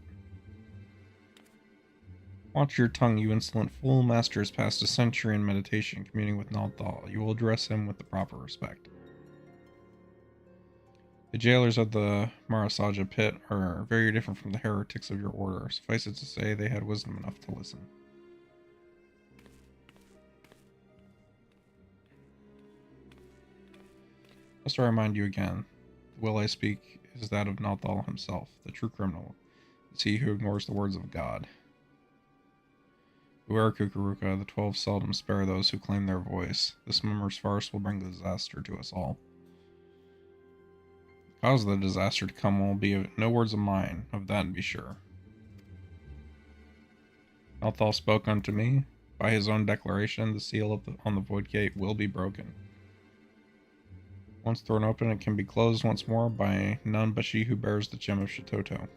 Watch your tongue, you insolent fool. Master has passed a century in meditation, communing with Nalthal. You will address him with the proper respect. The jailers of the Marasaja pit are very different from the heretics of your order. Suffice it to say, they had wisdom enough to listen. Must I remind you again, the will I speak is that of Nalthal himself, the true criminal. It's he who ignores the words of God. Beware, Kukuruka, the 12 seldom spare those who claim their voice. This member's farce will bring disaster to us all. The cause of the disaster to come will be no words of mine, of that be sure. Nalthal spoke unto me. By his own declaration, the seal on the void gate will be broken. Once thrown open, it can be closed once more by none but she who bears the gem of Shitoto.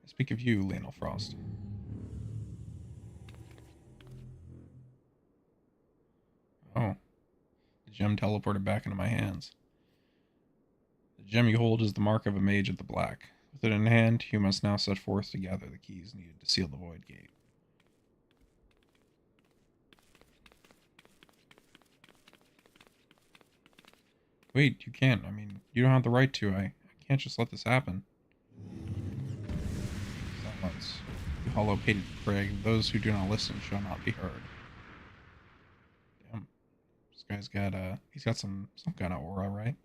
I speak of you, Lionel Frost. Oh, the gem teleported back into my hands. The gem you hold is the mark of a mage of the black. With it in hand, you must now set forth to gather the keys needed to seal the void gate. Wait, you can't. I mean, you don't have the right to. I can't just let this happen. Silence. You hollow-pated prig. Those who do not listen shall not be heard. Damn. This guy's got, he's got some kind of aura, right?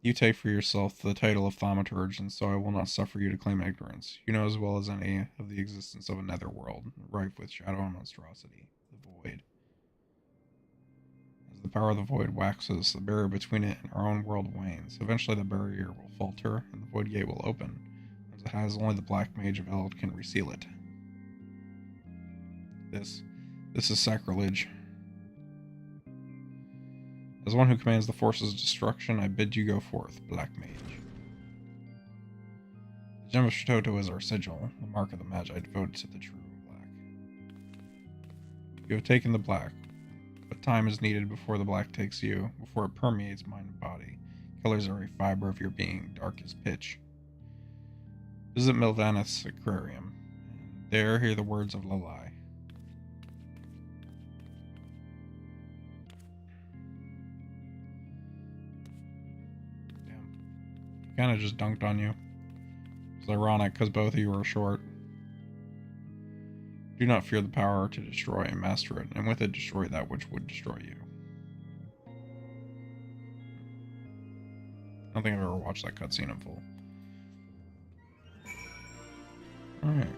You take for yourself the title of thaumaturge, and so I will not suffer you to claim ignorance. You know as well as any of the existence of a netherworld, rife with shadow and monstrosity, the void. As the power of the void waxes, the barrier between it and our own world wanes. Eventually the barrier will falter, and the void gate will open, as it has only the black mage of Eld can reseal it. This is sacrilege. As one who commands the forces of destruction, I bid you go forth, Black Mage. The gem of Shitoto is our sigil, the mark of the Magi devoted to the true black. You have taken the black, but time is needed before the black takes you, before it permeates mind and body, colors every fiber of your being, dark as pitch. Visit Milvaneth's aquarium, and there hear the words of Lalai. Kind of just dunked on you. It's ironic because both of you are short. Do not fear the power to destroy and master it, and with it destroy that which would destroy you. I don't think I've ever watched that cutscene in full. Alright.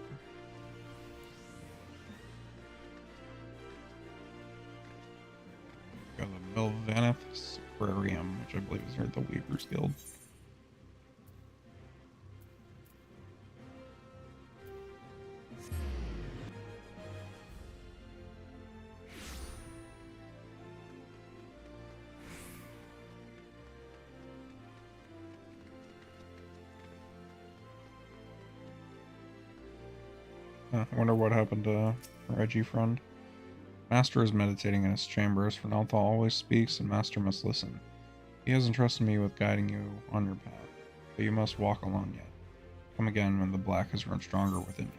Got the Milvaneth's Aquarium, which I believe is here at the Weaver's Guild. I wonder what happened to Reggie friend. Master is meditating in his chambers, for Nalthal always speaks and Master must listen. He has entrusted me with guiding you on your path, but you must walk alone yet. Come again when the black has grown stronger within you.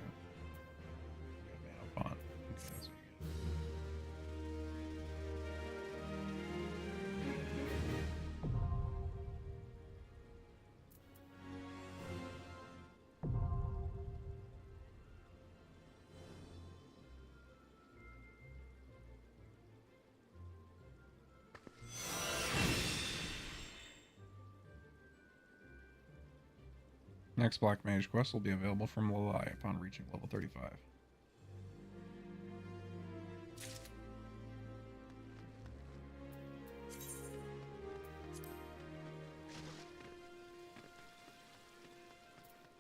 Next Black Mage quest will be available from Lalai upon reaching level 35.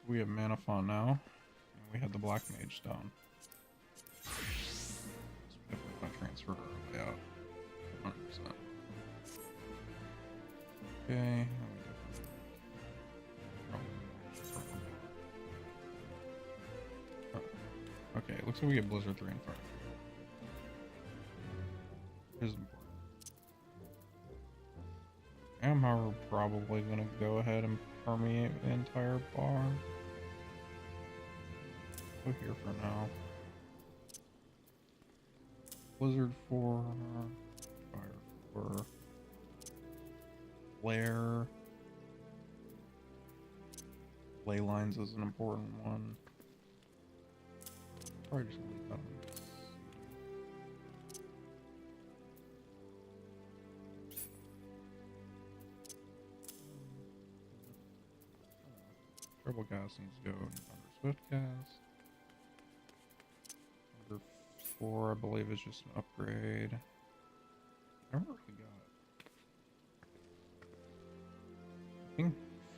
We have Mana Font now, and we have the Black Mage Stone. So we definitely want to transfer our way out. 100%. Okay. Okay, it looks like we get Blizzard 3 and 5. This is important. probably gonna go ahead and permeate the entire bar. Go here for now. Blizzard 4, Fire 4, Flare. Ley lines is an important one. Probably just gonna leave that on. Triple gas needs to go under swift gas. Number 4, I believe, is just an upgrade. I never really got. I think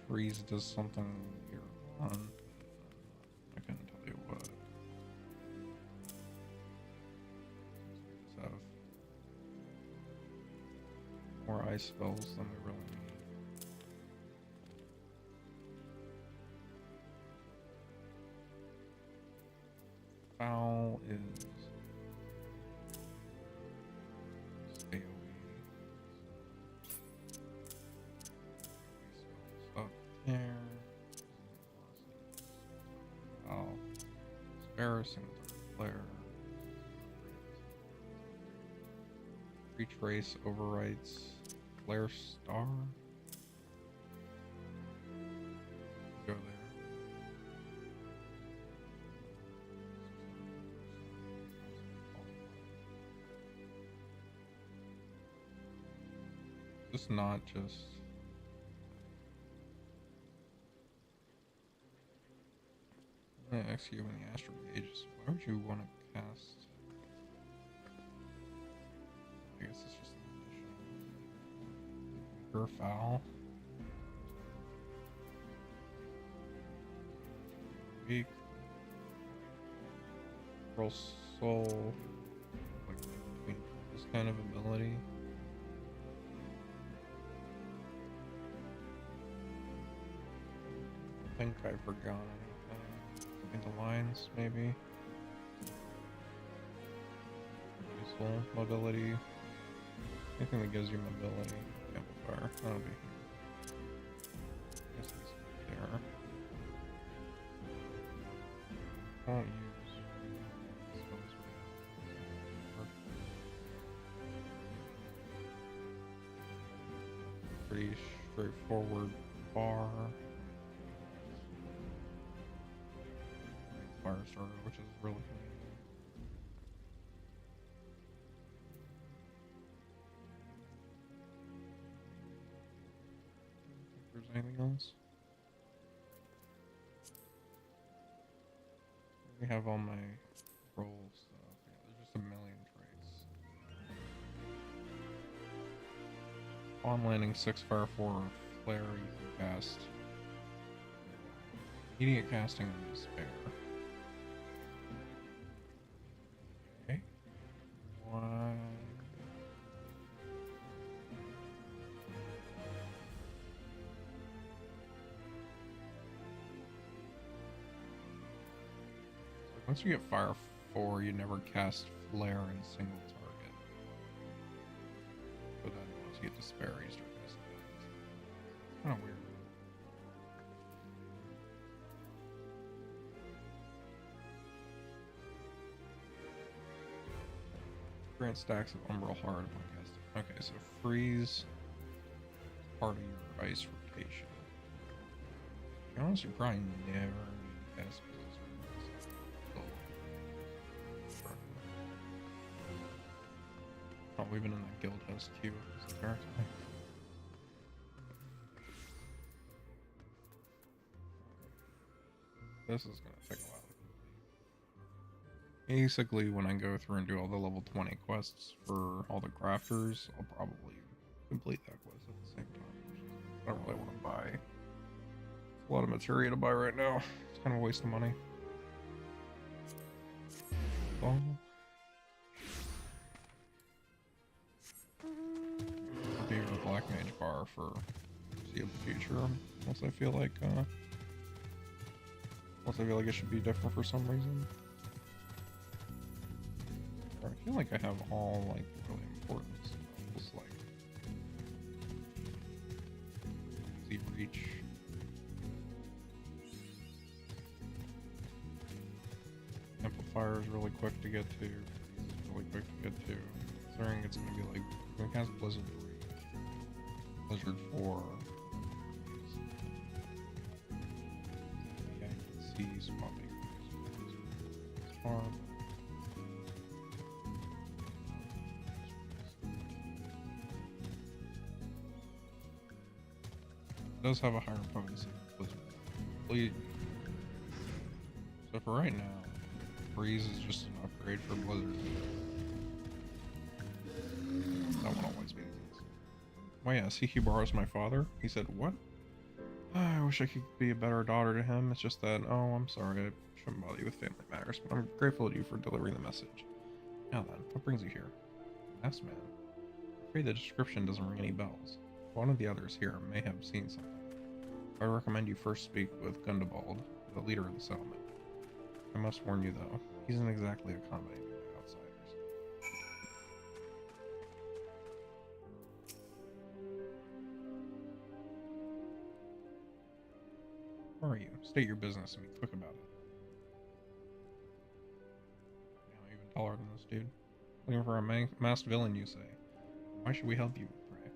freeze does something here on. I couldn't tell you what. Just have more ice spells than we really need. Foul is AoE. Up there. Foul. Spare single flare. Retrace overwrites flare star. Go there. It's not just execute in the astral ages. Why would you want to cast? I guess it's just an additional. Pure foul. Weak. Roll soul. Like this kind of ability. I think I forgot anything. Into lines, maybe. Useful mobility. Anything that gives you mobility. Amplifier. That'll be here. I guess it's there. Won't use. Pretty straightforward bar. Fire starter, which is really convenient. If there's anything else, we have all my roll stuff. Yeah, there's just a million traits. On landing 6 fire 4 flare, you can cast immediate casting and despair. Once you get fire 4, you never cast flare in single target. But then once you get despair, you start casting it. It's kind of weird. Grant stacks of umbral heart upon casting. Okay, so freeze part of your ice rotation. To be honest, you probably never need to cast freeze. Oh, we've been in that guild house queue this entire time. This is gonna take a while. Basically, when I go through and do all the level 20 quests for all the crafters, I'll probably complete that quest at the same time. I don't really want to buy. It's a lot of materia to buy right now. It's kind of a waste of money. Oh. Be a black mage bar for foreseeable future. Once I feel like it should be different for some reason. I feel like I have all like really important stuff. Just like fire is really quick to get to. Freeze is really quick to get to. Considering it's gonna be like, we can cast Blizzard 3, Blizzard 4. Yeah, you can see swapping as far. It does have a higher potency than Blizzard. Bleed. So for right now, Freeze is just an upgrade for Blizzard. That one always means this. Oh yeah, CQ borrows my father. He said, what? I wish I could be a better daughter to him. It's just that, oh, I'm sorry, I shouldn't bother you with family matters, but I'm grateful to you for delivering the message. Now then, what brings you here? Yes, man. I'm afraid the description doesn't ring any bells. One of the others here may have seen something. I recommend you first speak with Gundabald, the leader of the settlement. I must warn you though, he isn't exactly accommodating to outsiders. Who are you? State your business and be quick about it. Now even taller than this dude. Looking for a masked villain, you say. Why should we help you, pray?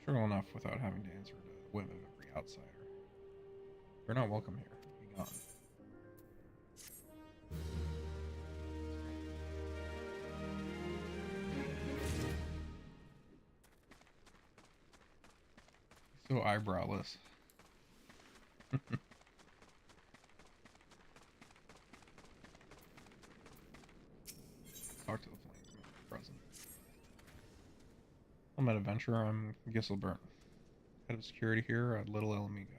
Struggle enough without having to answer to the whim of every outsider. You're not welcome here. Be gone. So eyebrowless. Talk to the flames, present. I'm an adventurer. I'm Gisselbert, head of security here at Little El Amigo.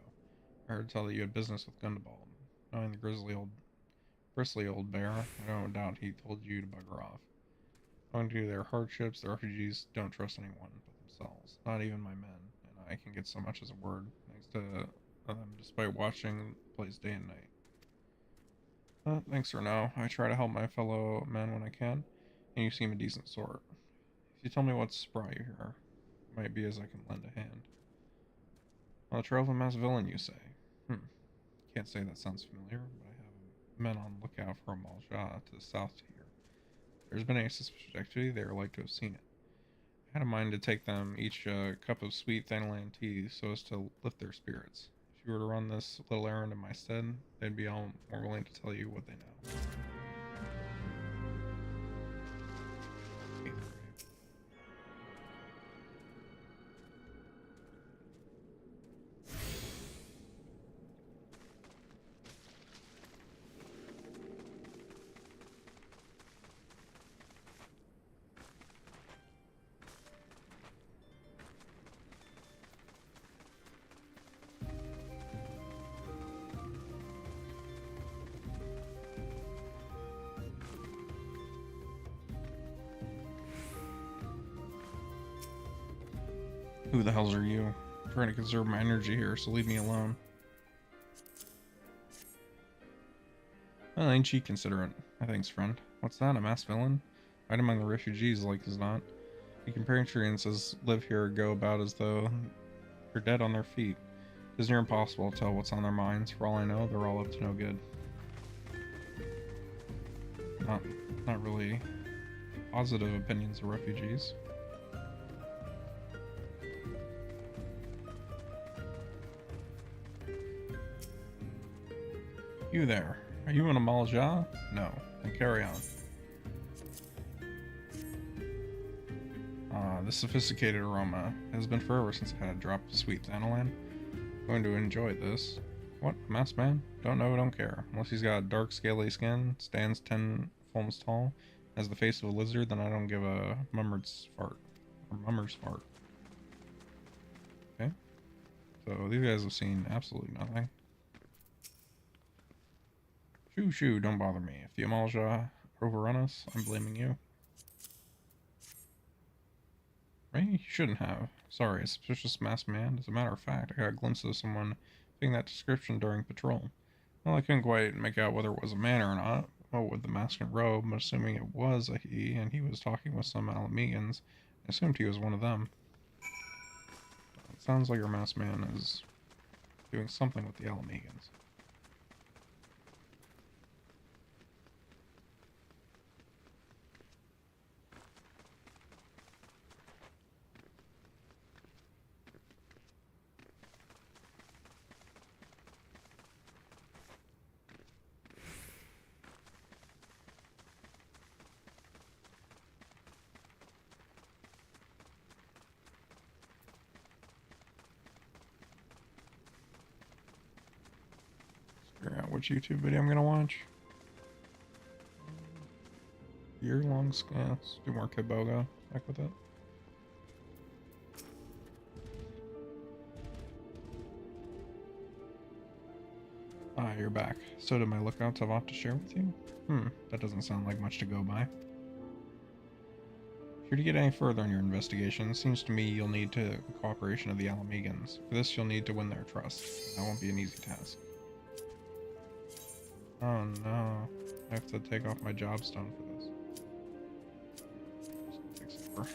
I heard tell that you had business with Gundabald. Knowing the bristly old bear, I don't doubt he told you to bugger off. Owing to their hardships, the refugees don't trust anyone but themselves, not even my men, and I can get so much as a word, thanks to them, despite watching the place day and night. Thanks for now. I try to help my fellow men when I can, and you seem a decent sort. If you tell me what's brought you here, it might be as I can lend a hand. On the trail of a masked villain, you say? Can't say that sounds familiar, but I have men on lookout for a Malja to the south here. If there's been any suspicious activity, they are like to have seen it. I had a mind to take them each a cup of sweet Thanalan tea so as to lift their spirits. If you were to run this little errand in my stead, they'd be all more willing to tell you what they know. Who the hells are you? I'm trying to conserve my energy here, so leave me alone. Well, ain't you considerate? Thanks, friend. What's that, a masked villain? Right among the refugees, like as not. The compatriots live here go about as though they're dead on their feet. It's near impossible to tell what's on their minds. For all I know, they're all up to no good. Not really positive opinions of refugees. You there. Are you in a Malja? No. Then carry on. This sophisticated aroma has been forever since I had a drop of sweet Thanalan. Going to enjoy this. What? A masked man? Don't know, don't care. Unless he's got dark, scaly skin, stands 10 fulms tall, has the face of a lizard, then I don't give a mummer's fart. Or mummer's fart. Okay. So these guys have seen absolutely nothing. Shoo shoo, don't bother me. If the Amalja overrun us, I'm blaming you. Right? You shouldn't have. Sorry, a suspicious masked man. As a matter of fact, I got a glimpse of someone fitting that description during patrol. Well, I couldn't quite make out whether it was a man or not. Well, with the mask and robe, but assuming it was a he, and he was talking with some Alamegans, I assumed he was one of them. It sounds like your masked man is doing something with the Alamegans. which YouTube video I'm gonna watch. Year-long scans. Do more Kiboga. Back with it. Ah, you're back. So did my lookouts have aught to share with you? That doesn't sound like much to go by. If you're to get any further in your investigation, it seems to me you'll need the cooperation of the Alamegans. For this, you'll need to win their trust. That won't be an easy task. Oh no. I have to take off my job stone for this. Just fix it for...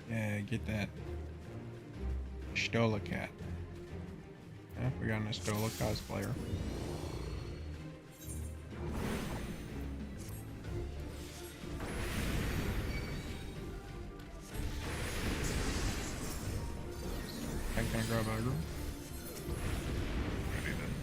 Yeah, get that Stola cat. Yeah, we got an Stola cosplayer. I'm gonna grab aggro. Ready then.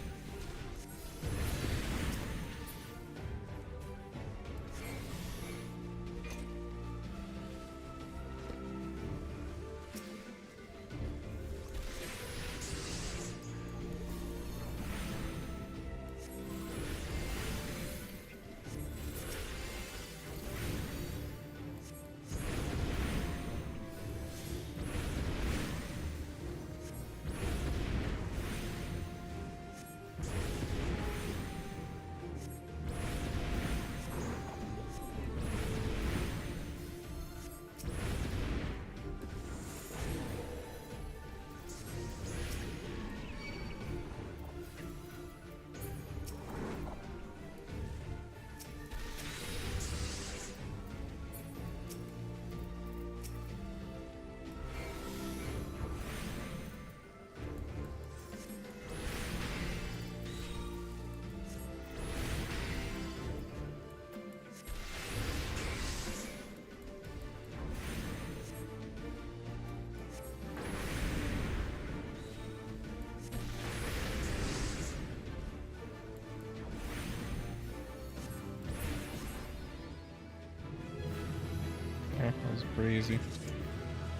Yeah, that was pretty easy. I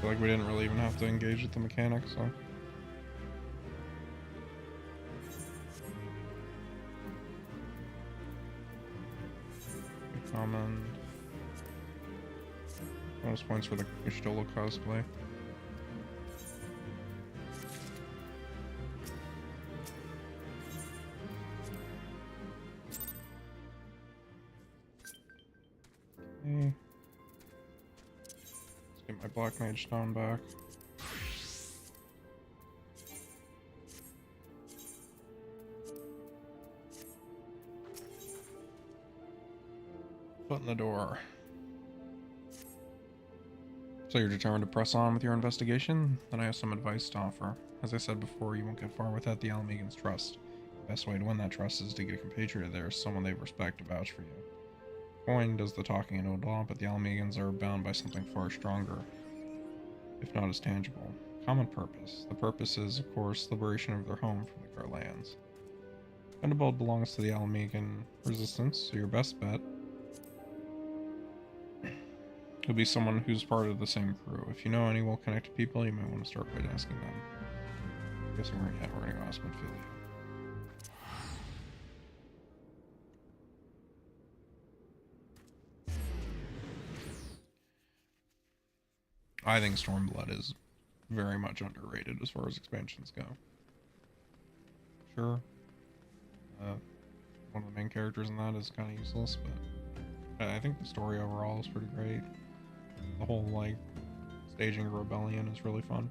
feel like we didn't really even have to engage with the mechanics, so. Common. Bonus points for the Stola cosplay. Okay. Let's get my Black Mage Stone back. Foot in the door. So you're determined to press on with your investigation? Then I have some advice to offer. As I said before, you won't get far without the Alamegans' trust. The best way to win that trust is to get a compatriot of theirs, someone they respect to vouch for you. Coin does the talking in Odal, but the Alamegans are bound by something far stronger, if not as tangible. Common purpose. The purpose is, of course, liberation of their home from the Garlands. Thunderbolt belongs to the Alamegan resistance, so your best bet will be someone who's part of the same crew. If you know any well-connected people, you might want to start by asking them. I guess we're gonna go ask Midfield. I think Stormblood is very much underrated as far as expansions go. Sure. One of the main characters in that is kind of useless, but I think the story overall is pretty great. The whole, like, staging a rebellion is really fun.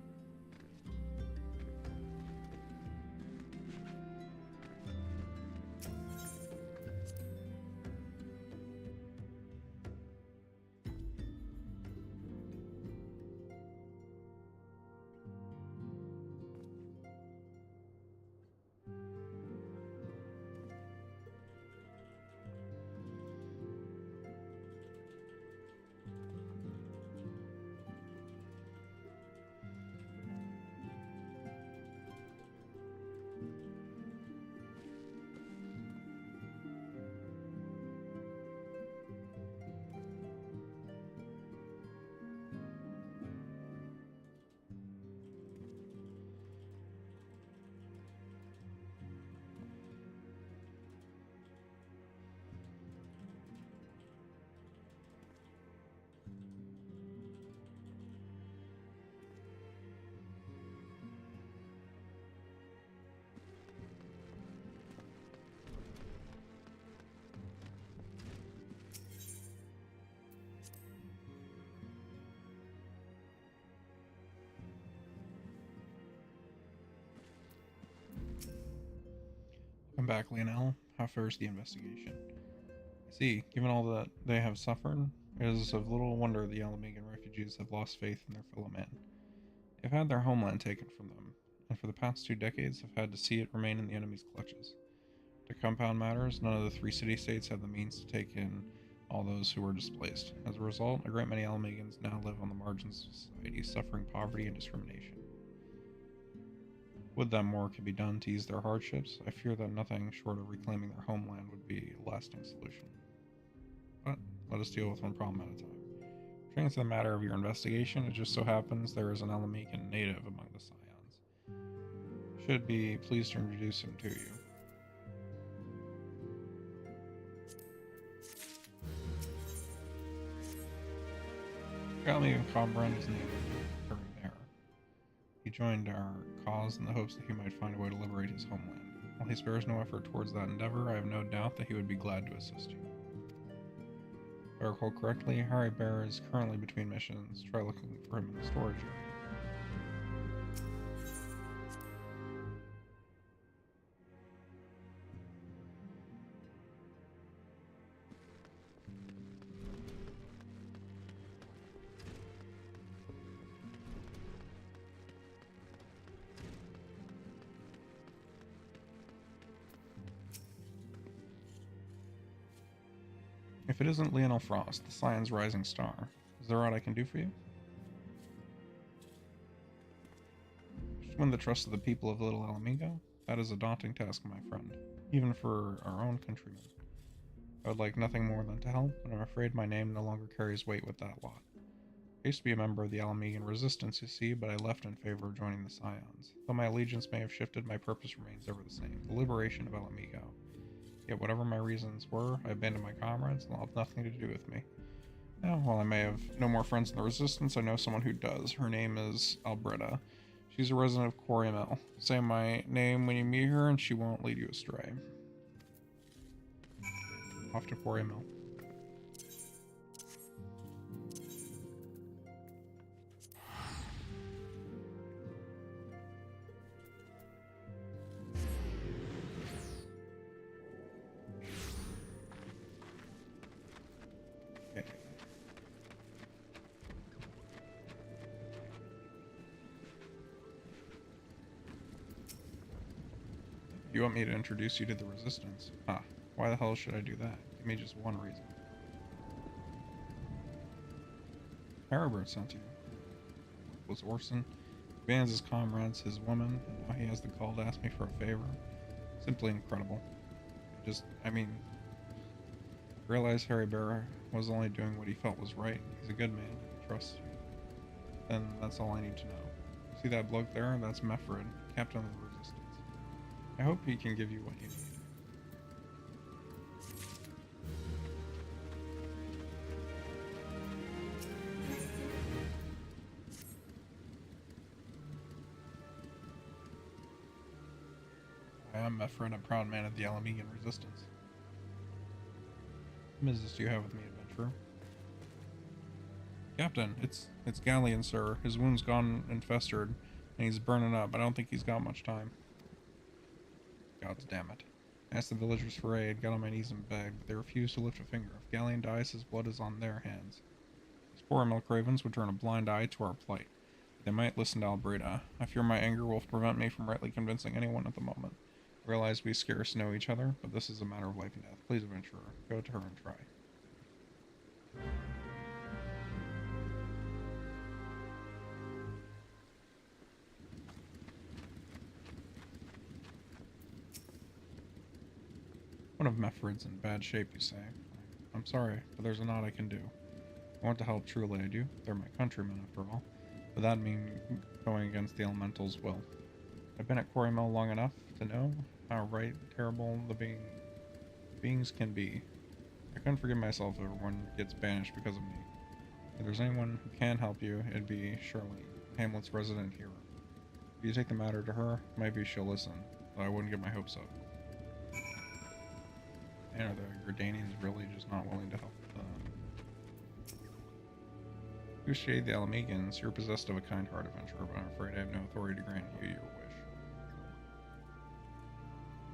back, Lionel. How fares the investigation? I see. Given all that they have suffered, it is of little wonder the Alamegan refugees have lost faith in their fellow man. They've had their homeland taken from them, and for the past 2 decades have had to see it remain in the enemy's clutches. To compound matters, none of the 3 city-states have the means to take in all those who were displaced. As a result, a great many Alamegans now live on the margins of society, suffering poverty and discrimination. Would that more could be done to ease their hardships, I fear that nothing short of reclaiming their homeland would be a lasting solution. But let us deal with one problem at a time. Turning to the matter of your investigation, it just so happens there is an Alamegan native among the Scions. Should be pleased to introduce him to you. Alamegan comrade is named Eorzea. He joined our cause in the hopes that he might find a way to liberate his homeland. While he spares no effort towards that endeavor, I have no doubt that he would be glad to assist you. If I recall correctly, Harry Bear is currently between missions. Try looking for him in the storage area. If it isn't Lionel Frost, the Scion's rising star, is there aught I can do for you? Just win the trust of the people of Little Alamigo? That is a daunting task, my friend, even for our own countrymen. I would like nothing more than to help, but I'm afraid my name no longer carries weight with that lot. I used to be a member of the Alamegan resistance, you see, but I left in favor of joining the Scions. Though my allegiance may have shifted, my purpose remains ever the same, the liberation of Alamigo. Yet whatever my reasons were, I abandoned my comrades, and they'll have nothing to do with me. Now, while I may have no more friends in the Resistance, I know someone who does. Her name is Alberta. She's a resident of Coriamel. Say my name when you meet her, and she won't lead you astray. Off to Coriamel. You want me to introduce you to the Resistance? Ah, why the hell should I do that? Give me just one reason. Haribert sent you. Was Orson. He bans his comrades, his woman, and now he has the gall to ask me for a favor. Simply incredible. Realize Harry Bear was only doing what he felt was right. He's a good man. He trusts you. Then that's all I need to know. See that bloke there? That's Mefred, captain of the Resistance. I hope he can give you what you need. I am Mefred, a proud man of the Alamegan Resistance. What business do you have with me, adventurer? Captain, it's Galleon, sir. His wound's gone and festered, and he's burning up. I don't think he's got much time. Gods damn it. I asked the villagers for aid, got on my knees and begged, but they refused to lift a finger. If Galleon dies, his blood is on their hands. These poor milk ravens would turn a blind eye to our plight. They might listen to Albreda. I fear my anger will prevent me from rightly convincing anyone at the moment. I realize we scarce know each other, but this is a matter of life and death. Please, adventurer, go to her and try. One of Mefred's in bad shape, you say. I'm sorry, but there's a lot I can do. I want to help, truly I do. They're my countrymen, after all. But that means going against the elemental's will. I've been at Coriamel long enough to know how terrible the beings can be. I couldn't forgive myself if everyone gets banished because of me. If there's anyone who can help you, it'd be Shirley, Hamlet's resident hero. If you take the matter to her, maybe she'll listen, though I wouldn't get my hopes up. And are the Gridanians really just not willing to help? You shade the Alamegans, you're possessed of a kind heart, adventurer, but I'm afraid I have no authority to grant you your wish.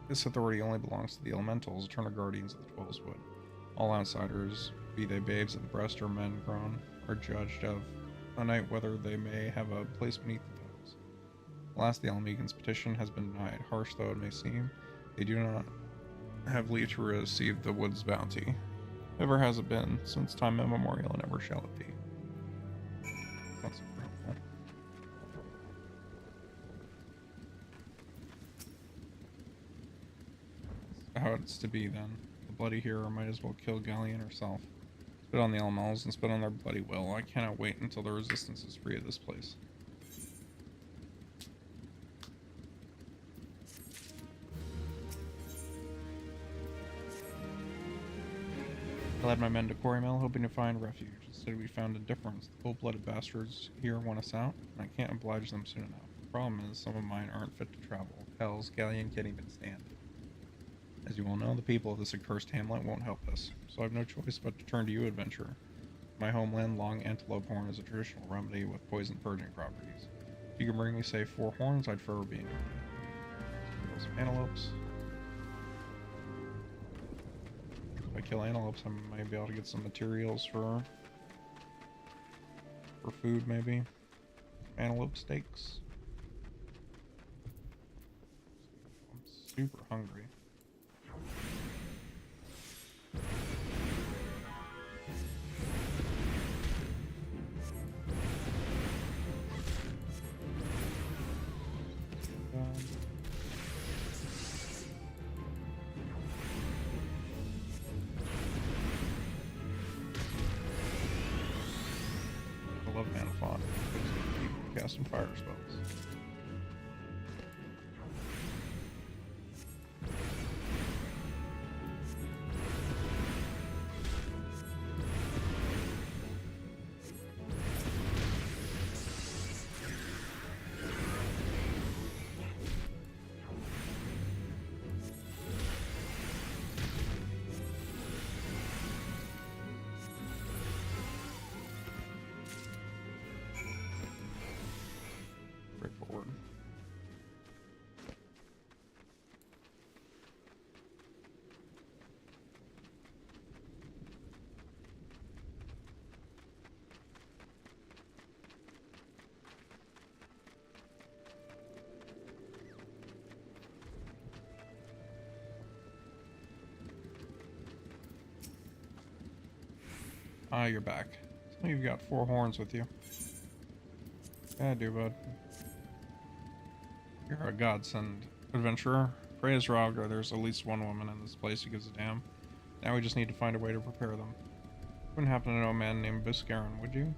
This authority only belongs to the elementals, eternal guardians of the 12's Wood. All outsiders, be they babes at the breast or men grown, are judged of a night whether they may have a place beneath the petals. Alas, the Almegan's petition has been denied. Harsh though it may seem, they do not have leave to receive the wood's bounty. Ever has it been, since time immemorial, and ever shall it be. That's super helpful. How it's to be then. The bloody hero might as well kill Galleon herself. Spit on the elementals and spit on their bloody will. I cannot wait until the resistance is free of this place. I led my men to Quarry Mill, hoping to find refuge. Instead, we found indifference. The cold-blooded bastards here want us out, and I can't oblige them soon enough. The problem is, some of mine aren't fit to travel. Hell's Galleon can't even stand. As you all know, the people of this accursed hamlet won't help us, so I have no choice but to turn to you, adventurer. My homeland, long antelope horn is a traditional remedy with poison purging properties. If you can bring me, say, 4 horns, I'd forever be in your debt. Kill some antelopes. If I kill antelopes, I might be able to get some materials for food, maybe. Antelope steaks. I'm super hungry. I love mana font. Keep casting fire spells. Straightforward. Ah, you're back. So you've got 4 horns with you. Yeah, I do, bud. You're a godsend, adventurer. Praise Raga, there's at least one woman in this place who gives a damn. Now we just need to find a way to prepare them. Wouldn't happen to know a man named Buscaron, would you?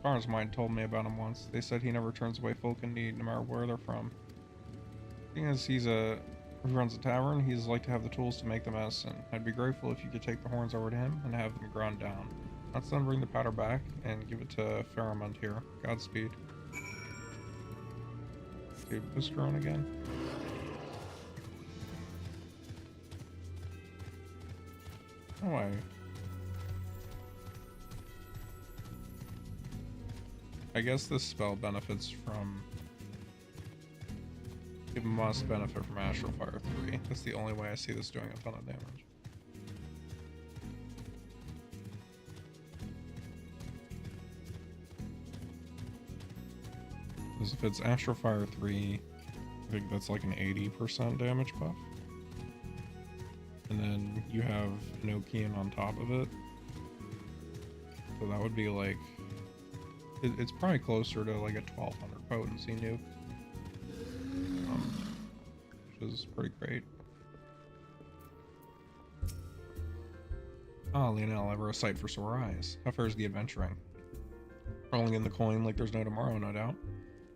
Farmers mine told me about him once. They said he never turns away folk in need, no matter where they're from. Seeing as he runs a tavern, he's like to have the tools to make the medicine. I'd be grateful if you could take the horns over to him and have them ground down. Let's then bring the powder back and give it to Faramund here. Godspeed. Dude, Buscaron again. Oh, I guess this spell benefits from... It must benefit from Astral Fire 3. That's the only way I see this doing a ton of damage. Because if it's Astral Fire 3, I think that's like an 80% damage buff. And then you have Nokian on top of it. So that would be like... It's probably closer to like a 1200 potency nuke. Which is pretty great. Ah, Lionel, ever a sight for sore eyes. How fares the adventuring? Rolling in the coin like there's no tomorrow, no doubt.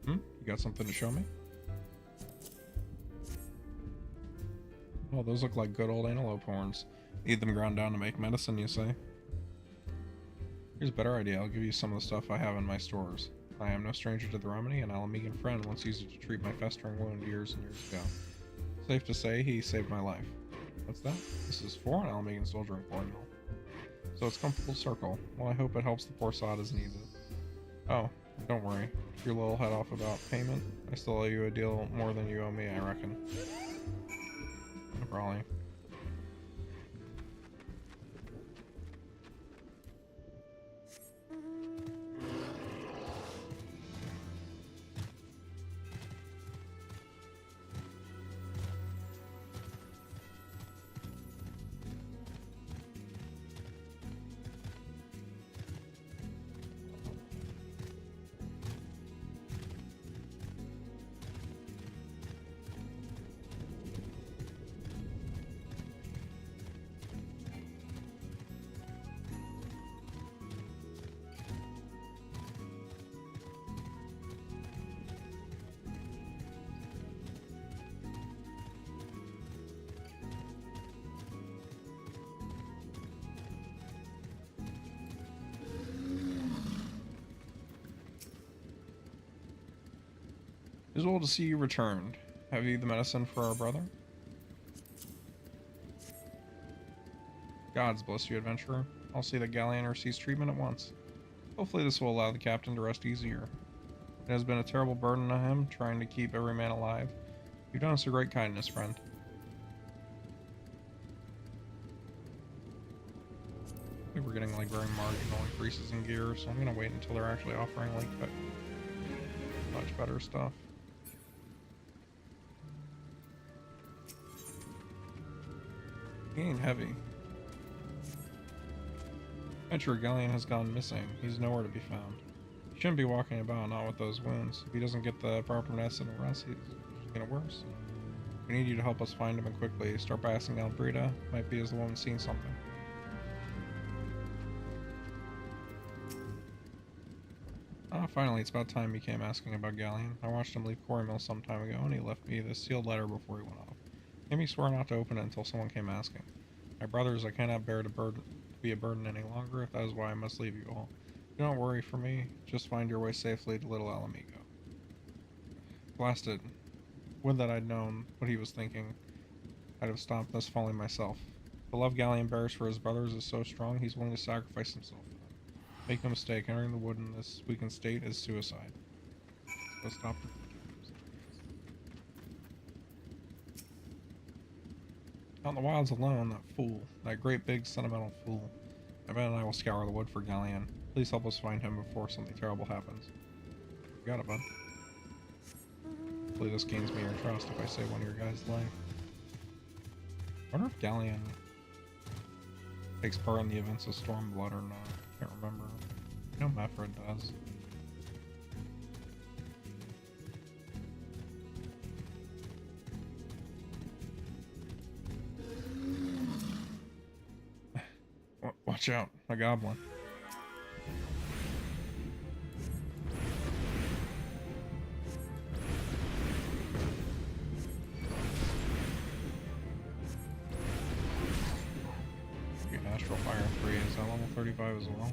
You got something to show me? Oh, those look like good old antelope horns. Need them ground down to make medicine, you say? Here's a better idea. I'll give you some of the stuff I have in my stores. I am no stranger to the remedy, and Alamegan friend once used it to treat my festering wound years and years ago. Safe to say, he saved my life. What's that? This is for an Alamegan soldier in Quarry Mill. So it's come full circle. Well, I hope it helps the poor sod as needed. Oh, don't worry. Keep your little head off about payment. I still owe you a deal more than you owe me, I reckon. probably. It is well to see you returned. Have you the medicine for our brother? Gods bless you, adventurer. I'll see that Galleon receives treatment at once. Hopefully this will allow the captain to rest easier. It has been a terrible burden on him, trying to keep every man alive. You've done us a great kindness, friend. We were getting like very marginal increases in gear, so I'm gonna wait until they're actually offering like much better stuff. He ain't heavy. Adventurer Galleon has gone missing. He's nowhere to be found. He shouldn't be walking about, not with those wounds. If he doesn't get the proper medicine and rest, he's getting worse. We need you to help us find him and quickly. Start by asking Albrita. Might be as the woman seeing something. Ah, finally, it's about time he came asking about Galleon. I watched him leave Quarry Mill some time ago, and he left me this sealed letter before he went off. Made me swear not to open it until someone came asking. My brothers, I cannot bear to be a burden any longer, if that is why I must leave you all. Do not worry for me, just find your way safely to Little Alamigo. Blasted. Would that I'd known what he was thinking. I'd have stopped this folly myself. The love Galleon bears for his brothers is so strong, he's willing to sacrifice himself for them. Make no mistake, entering the wood in this weakened state is suicide. So stop the... Out in the wilds alone, that fool. That great big sentimental fool. I bet and I will scour the wood for Galleon. Please help us find him before something terrible happens. You got it, bud. Hopefully this gains me your trust if I save one of your guys' life. I wonder if Galleon takes part in the events of Stormblood or not. I can't remember. I know Mefred does. Watch out, a goblin. Astral Fire 3, is that level 35 as well?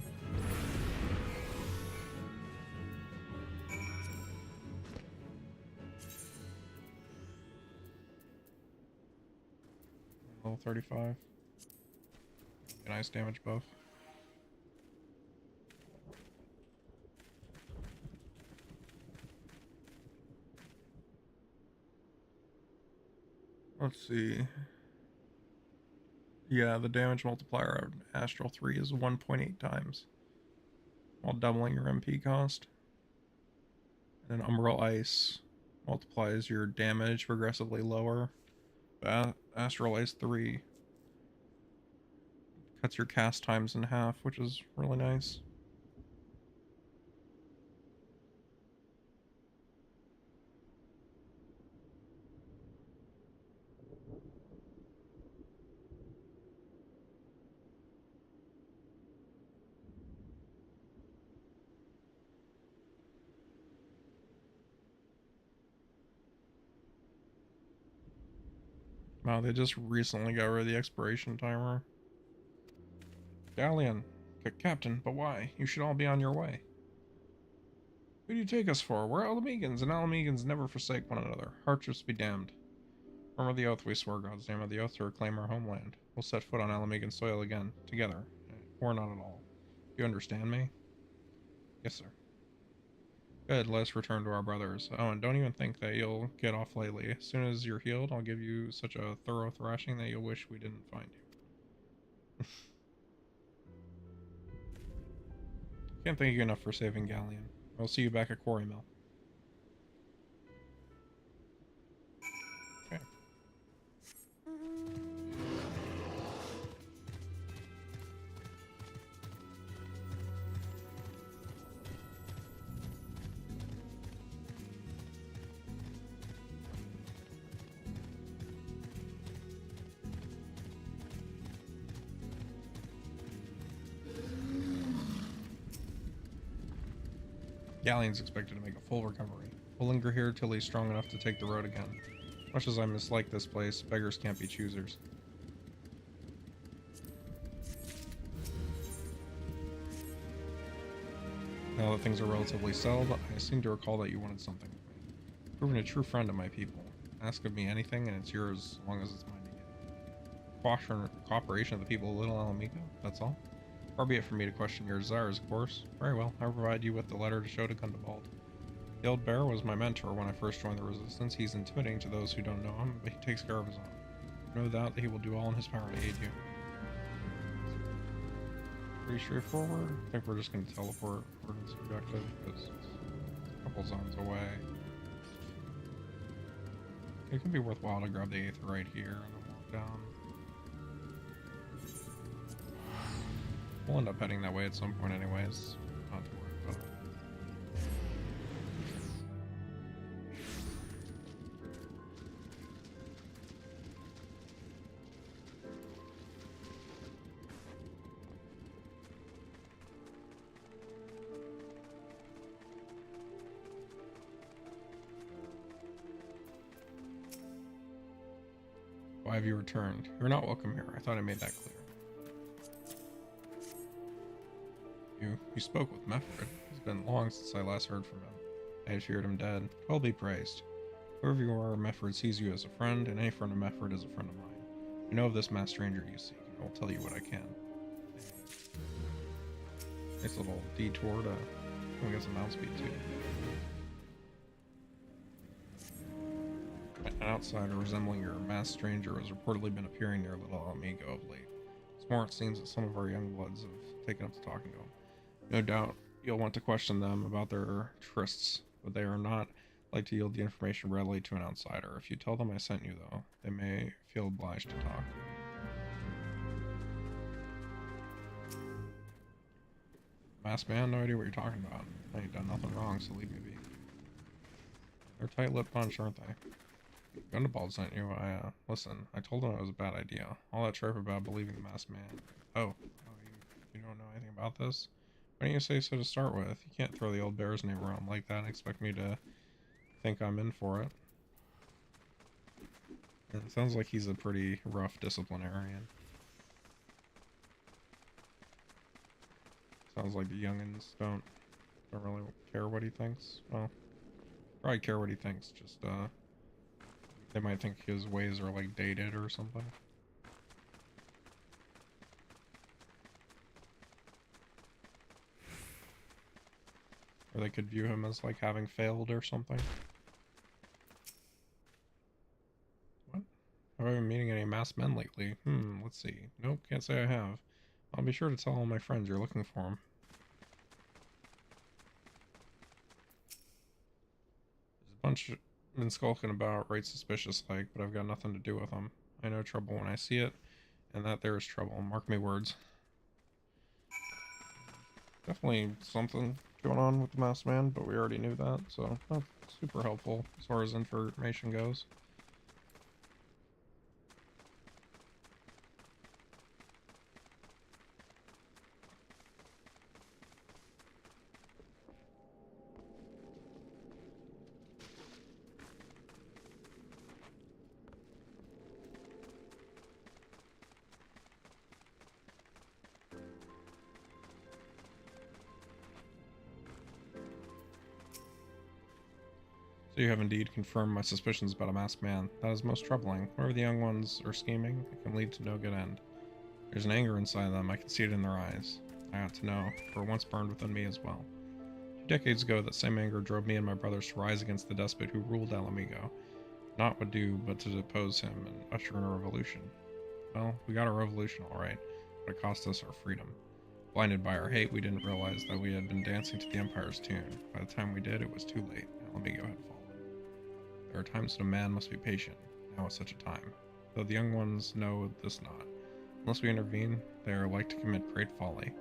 Level 35. A nice damage buff. Let's see. Yeah, the damage multiplier of Astral 3 is 1.8 times, while doubling your MP cost. And Umbral Ice multiplies your damage progressively lower. Astral Ice 3 cuts your cast times in half, which is really nice. Wow, they just recently got rid of the expiration timer. Galleon, Captain, but why? You should all be on your way. Who do you take us for? We're Alamegans, and Alamegans never forsake one another. Hardships be damned. Remember the oath we swore, goddamn the oath to reclaim our homeland. We'll set foot on Alamegan soil again, together, or not at all. You understand me? Yes, sir. Good, let's return to our brothers. Oh, and don't even think that you'll get off lightly. As soon as you're healed, I'll give you such a thorough thrashing that you'll wish we didn't find you. Can't thank you enough for saving Galleon. I'll see you back at Quarry Mill. Okay. Galleon's expected to make a full recovery. We'll linger here till he's strong enough to take the road again. Much as I mislike this place, beggars can't be choosers. Now that things are relatively settled, I seem to recall that you wanted something of me. Proving a true friend of my people. Ask of me anything, and it's yours as long as it's mine to give. Cooperation of the people of Little Alamigo, that's all. Far be it for me to question your desires, of course. Very well, I'll provide you with the letter to show to Gundabald. The old bear was my mentor when I first joined the Resistance. He's intimidating to those who don't know him, but he takes care of his own. No doubt that he will do all in his power to aid you. Pretty straightforward. I think we're just going to teleport toward this objective because it's a couple zones away. It could be worthwhile to grab the 8th right here and then walk down. We'll end up heading that way at some point anyways. Not to worry about it. Why have you returned? You're not welcome here. I thought I made that clear. You spoke with Meffred. It's been long since I last heard from him. I had feared him dead. Well be praised. Whoever you are, Meffred sees you as a friend, and any friend of Meffred is a friend of mine. I know of this masked stranger you seek, and I will tell you what I can. Nice little detour to get some mount speed too. An outsider resembling your masked stranger has reportedly been appearing near Little Alamigo of late. It's more it seems that some of our young bloods have taken up to talking to him. No doubt you'll want to question them about their trysts, but they are not like to yield the information readily to an outsider. If you tell them I sent you, though, they may feel obliged to talk. Masked man, no idea what you're talking about. I ain't done nothing wrong, so leave me be. They're a tight-lipped bunch, aren't they? Gundabald sent you. Listen, I told him it was a bad idea. All that tripe about believing the masked man. You don't know anything about this? Why didn't you say so to start with? You can't throw the old bear's name around like that and expect me to think I'm in for it. And it sounds like he's a pretty rough disciplinarian. Sounds like the youngins don't really care what he thinks. Well, probably care what he thinks, just they might think his ways are like dated or something. Or they could view him as like having failed or something. What? Have I been meeting any masked men lately? Let's see. Nope, can't say I have. I'll be sure to tell all my friends you're looking for them. There's a bunch been skulking about right suspicious like, but I've got nothing to do with them. I know trouble when I see it, and that there is trouble. Mark me words. Definitely something going on with the masked man, but we already knew that, so that's super helpful as far as information goes. So you have indeed confirmed my suspicions about a masked man. That is most troubling. Wherever the young ones are scheming, it can lead to no good end. There's an anger inside them, I can see it in their eyes. I ought to know, for it once burned within me as well. 2 decades ago, that same anger drove me and my brothers to rise against the despot who ruled Alamigo. Not would do but to depose him and usher in a revolution. Well, we got a revolution all right, but it cost us our freedom. Blinded by our hate, we didn't realize that we had been dancing to the Empire's tune. By the time we did, it was too late. Alamigo had fallen. There are times that a man must be patient. Now is such a time. Though the young ones know this not. Unless we intervene, they are like to commit great folly.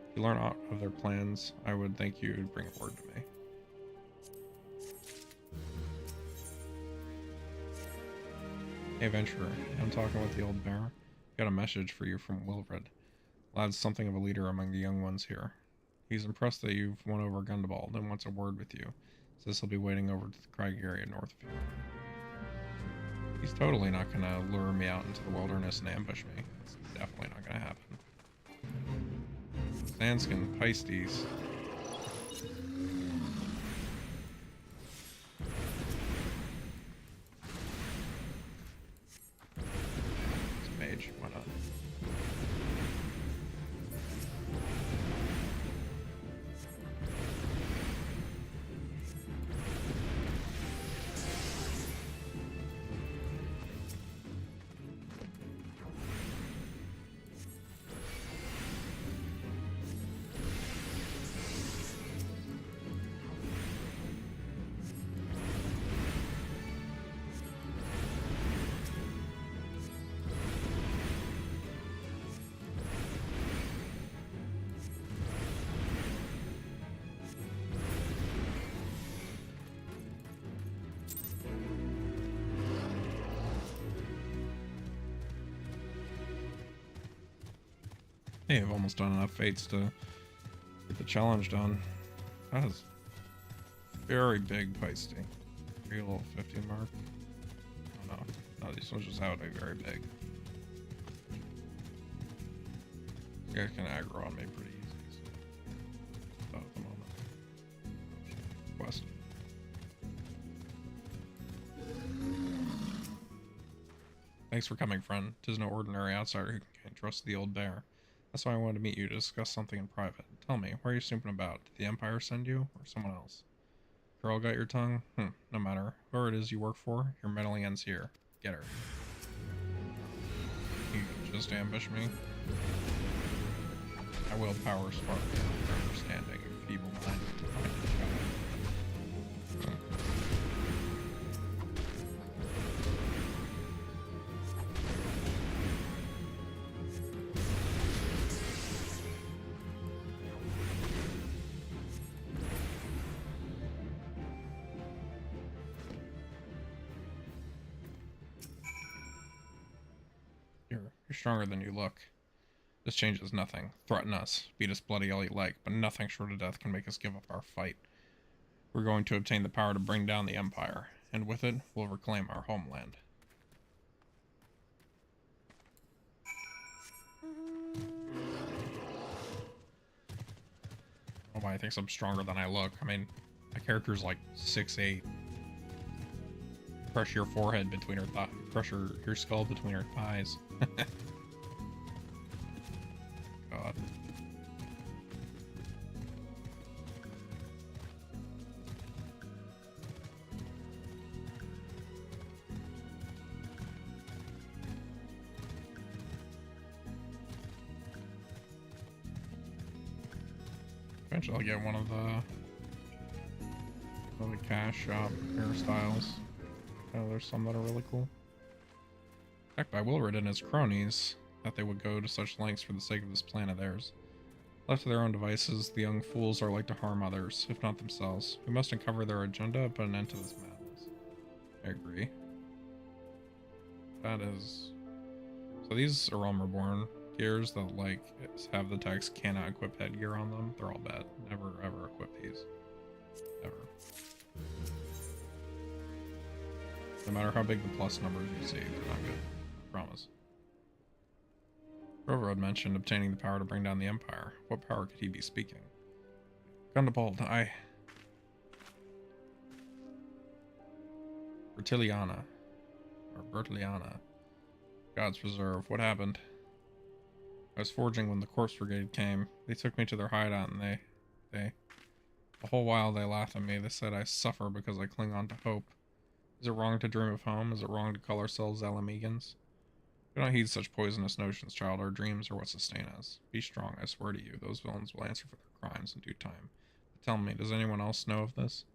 If you learn aught of their plans, I would thank you to bring a word to me. Hey, adventurer, I'm talking with the old bear. Got a message for you from Wilred. Lad's something of a leader among the young ones here. He's impressed that you've won over Gundabald and wants a word with you. Says he'll be waiting over to the Crag area north of you. He's totally not gonna lure me out into the wilderness and ambush me. It's definitely not gonna happen. Sandskin, Pisces. It's a mage, why not? Hey, I've almost done enough fates to get the challenge done. That is very big feisty. Maybe a little 50 mark. Oh no. No, these ones just have to be very big. You guys can aggro on me pretty easy. So at the moment. Quest. Thanks for coming, friend. 'Tis no ordinary outsider who can trust the old bear. That's why I wanted to meet you to discuss something in private. Tell me, why are you snooping about? Did the Empire send you, or someone else? Girl got your tongue? No matter. Whoever it is you work for, your meddling ends here. Get her. You can just ambush me? My willpower spark for understanding, feeble-minded. You're stronger than you look. This changes nothing. Threaten us, beat us bloody all you like, but nothing short of death can make us give up our fight. We're going to obtain the power to bring down the Empire, and with it, we'll reclaim our homeland. Nobody thinks I'm stronger than I look. I mean, my character's like 6'8". Crush your forehead between her thighs. Crush your skull between her thighs. God. Eventually I'll get one of the cash shop hairstyles. Oh, there's some that are really cool. Backed by Wilred and his cronies, that they would go to such lengths for the sake of this plan of theirs. Left to their own devices, the young fools are like to harm others, if not themselves. We must uncover their agenda and put an end to this madness. I agree. That is... So these are all Reborn gears that, like, have the text cannot equip headgear on them. They're all bad. Never, ever equip these. Ever. No matter how big the plus numbers you see, they're not good. I promise. Rover had mentioned obtaining the power to bring down the Empire. What power could he be speaking? Gundabald, Bertiliana. God's preserve. What happened? I was forging when the Corpse Brigade came. They took me to their hideout and they... The whole while they laughed at me. They said I suffer because I cling on to hope. Is it wrong to dream of home? Is it wrong to call ourselves Alamegans? We don't heed such poisonous notions, child. Our dreams are what sustain us. Be strong, I swear to you. Those villains will answer for their crimes in due time. But tell me, does anyone else know of this?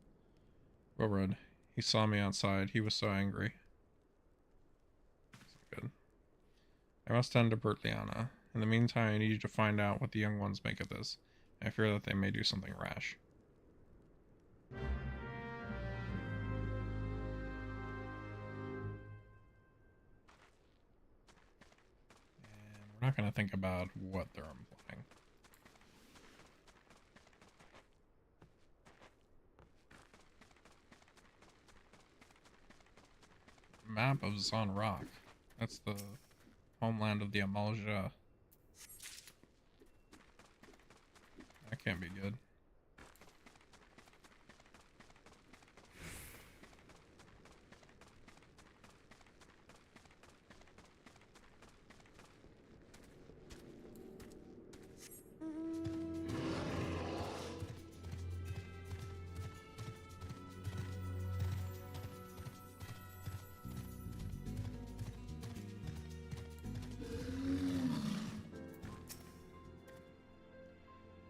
Wilred. He saw me outside. He was so angry. That's good. I must tend to Bertliana. In the meantime, I need you to find out what the young ones make of this. I fear that they may do something rash. And we're not going to think about what they're implying. Map of Zon Rock. That's the homeland of the Eorzea. That can't be good.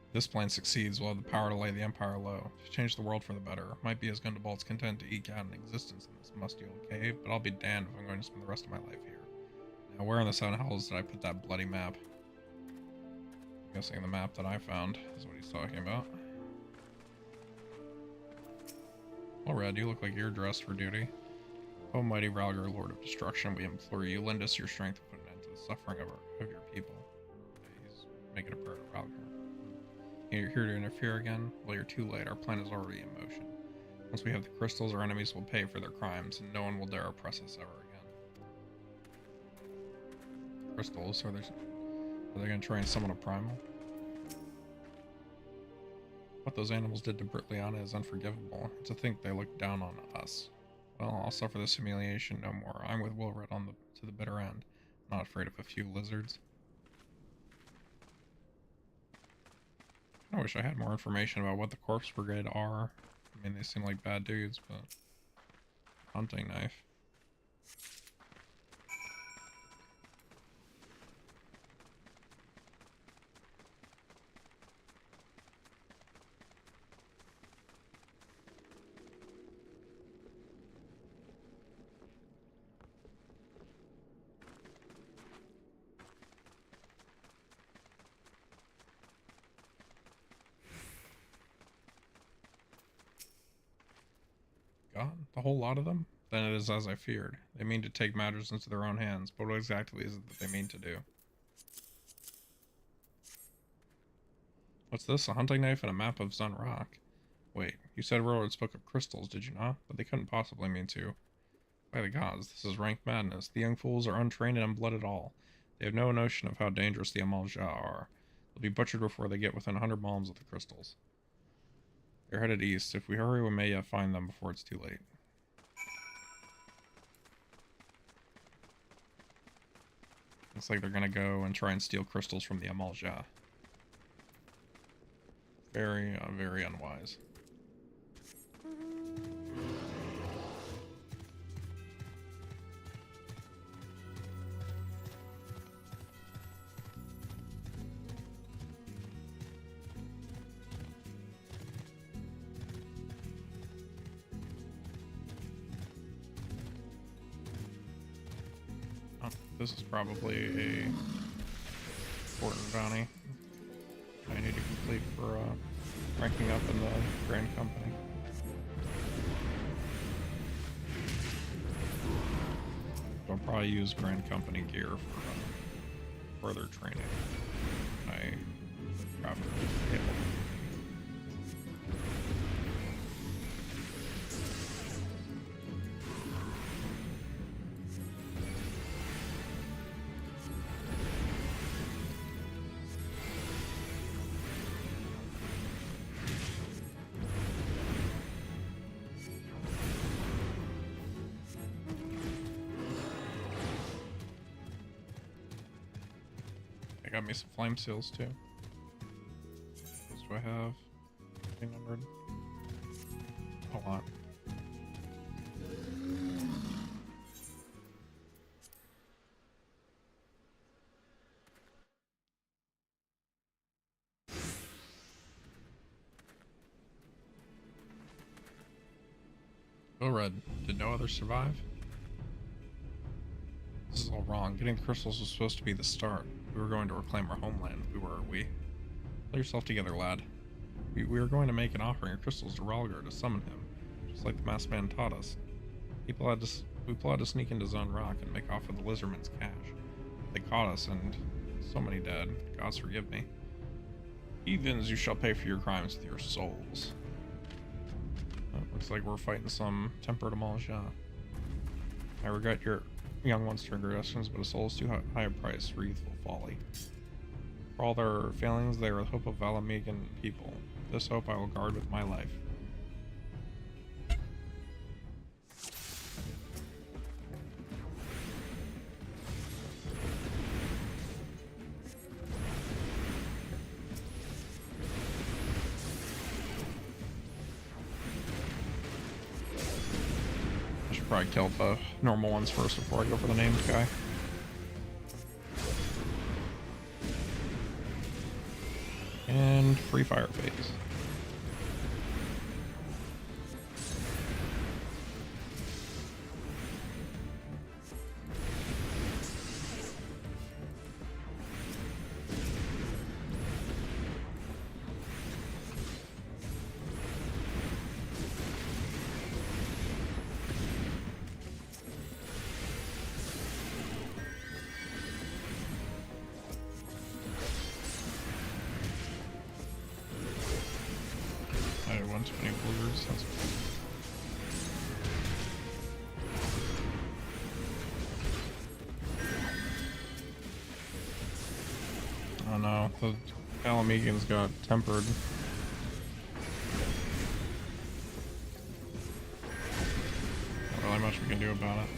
If this plan succeeds, we'll have the power to lay the Empire low, to change the world for the better. Might be as Gundabald's content to eke out an existence in this musty old cave, but I'll be damned if I'm going to spend the rest of my life here. Now, where in the seven hells did I put that bloody map? I'm guessing the map that I found is what he's talking about. Well, Red, you look like you're dressed for duty. O mighty Ralgar, Lord of Destruction, we implore you, lend us your strength to put an end to the suffering of your people. Okay, he's making a prayer to Ralgar. You're here to interfere again? Well, you're too late. Our plan is already in motion. Once we have the crystals, our enemies will pay for their crimes, and no one will dare oppress us ever again. Crystals? Are they going to try and summon a primal? What those animals did to Bertliana is unforgivable. To think they look down on us. Well, I'll suffer this humiliation no more. I'm with Wilred to the bitter end. I'm not afraid of a few lizards. I wish I had more information about what the Corpse Brigade are. I mean, they seem like bad dudes, but... Hunting knife. God, the whole lot of them? Then it is as I feared. They mean to take matters into their own hands, but what exactly is it that they mean to do? What's this? A hunting knife and a map of Zon Rock? Wait, you said Wilred spoke of crystals, did you not? But they couldn't possibly mean to. By the gods, this is rank madness. The young fools are untrained and unblooded all. They have no notion of how dangerous the Eorzea are. They'll be butchered before they get within 100 miles of the crystals. They're headed east. If we hurry, we may yet find them before it's too late. Looks like they're gonna go and try and steal crystals from the Eorzea. Very, very unwise. This is probably a important bounty I need to complete for ranking up in the Grand Company. I'll probably use Grand Company gear for further training. I craft it. I got me some flame seals too. What do I have? 300. a lot. Go red. Did no others survive? This is all wrong. Getting the crystals was supposed to be the start. We were going to reclaim our homeland. Weren't we? Pull yourself together, lad. We were going to make an offering of crystals to Ralgar to summon him, just like the masked man taught us. We plotted to sneak into Zone Rock and make off with the Lizardman's cash. They caught us, and so many dead. Gods forgive me. Heathens, you shall pay for your crimes with your souls. Looks like we're fighting some temper demolition. I regret your young ones' transgressions, but a soul is too high a price for youthful folly. For all their failings, they are the hope of Valamegan people. This hope I will guard with my life. Probably kill the normal ones first before I go for the named guy. And free fire phase. Too many blizzards. That's oh no, the Valamegan's got tempered. Not really much we can do about it.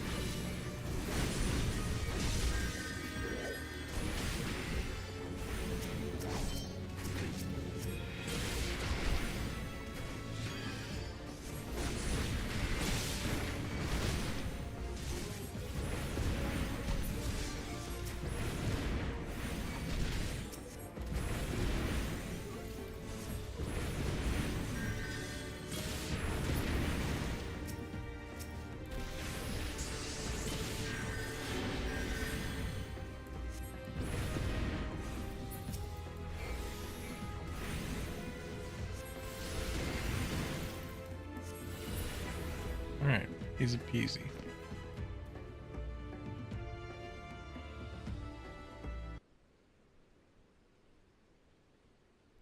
Alright, easy peasy.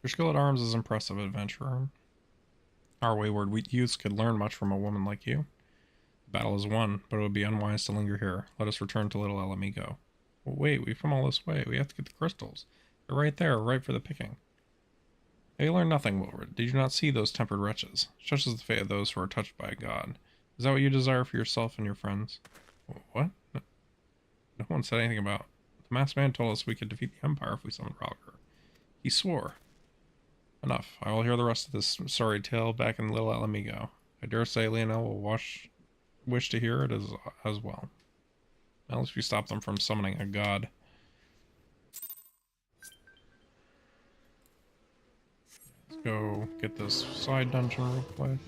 Your skill at arms is impressive, adventurer. Our wayward youths could learn much from a woman like you. The battle is won, but it would be unwise to linger here. Let us return to Little Alamigo. Well, wait, we've come all this way. We have to get the crystals. They're right there, right for the picking. Have you learned nothing, Wilfred? Did you not see those tempered wretches? Such is the fate of those who are touched by a god. Is that what you desire for yourself and your friends? What? No one said anything about... The masked man told us we could defeat the Empire if we summoned Ralgar. He swore. Enough. I will hear the rest of this sorry tale back in Little Alamigo. I dare say Lionel will wish to hear it as well. At least we stop them from summoning a god. Let's go get this side dungeon real quick.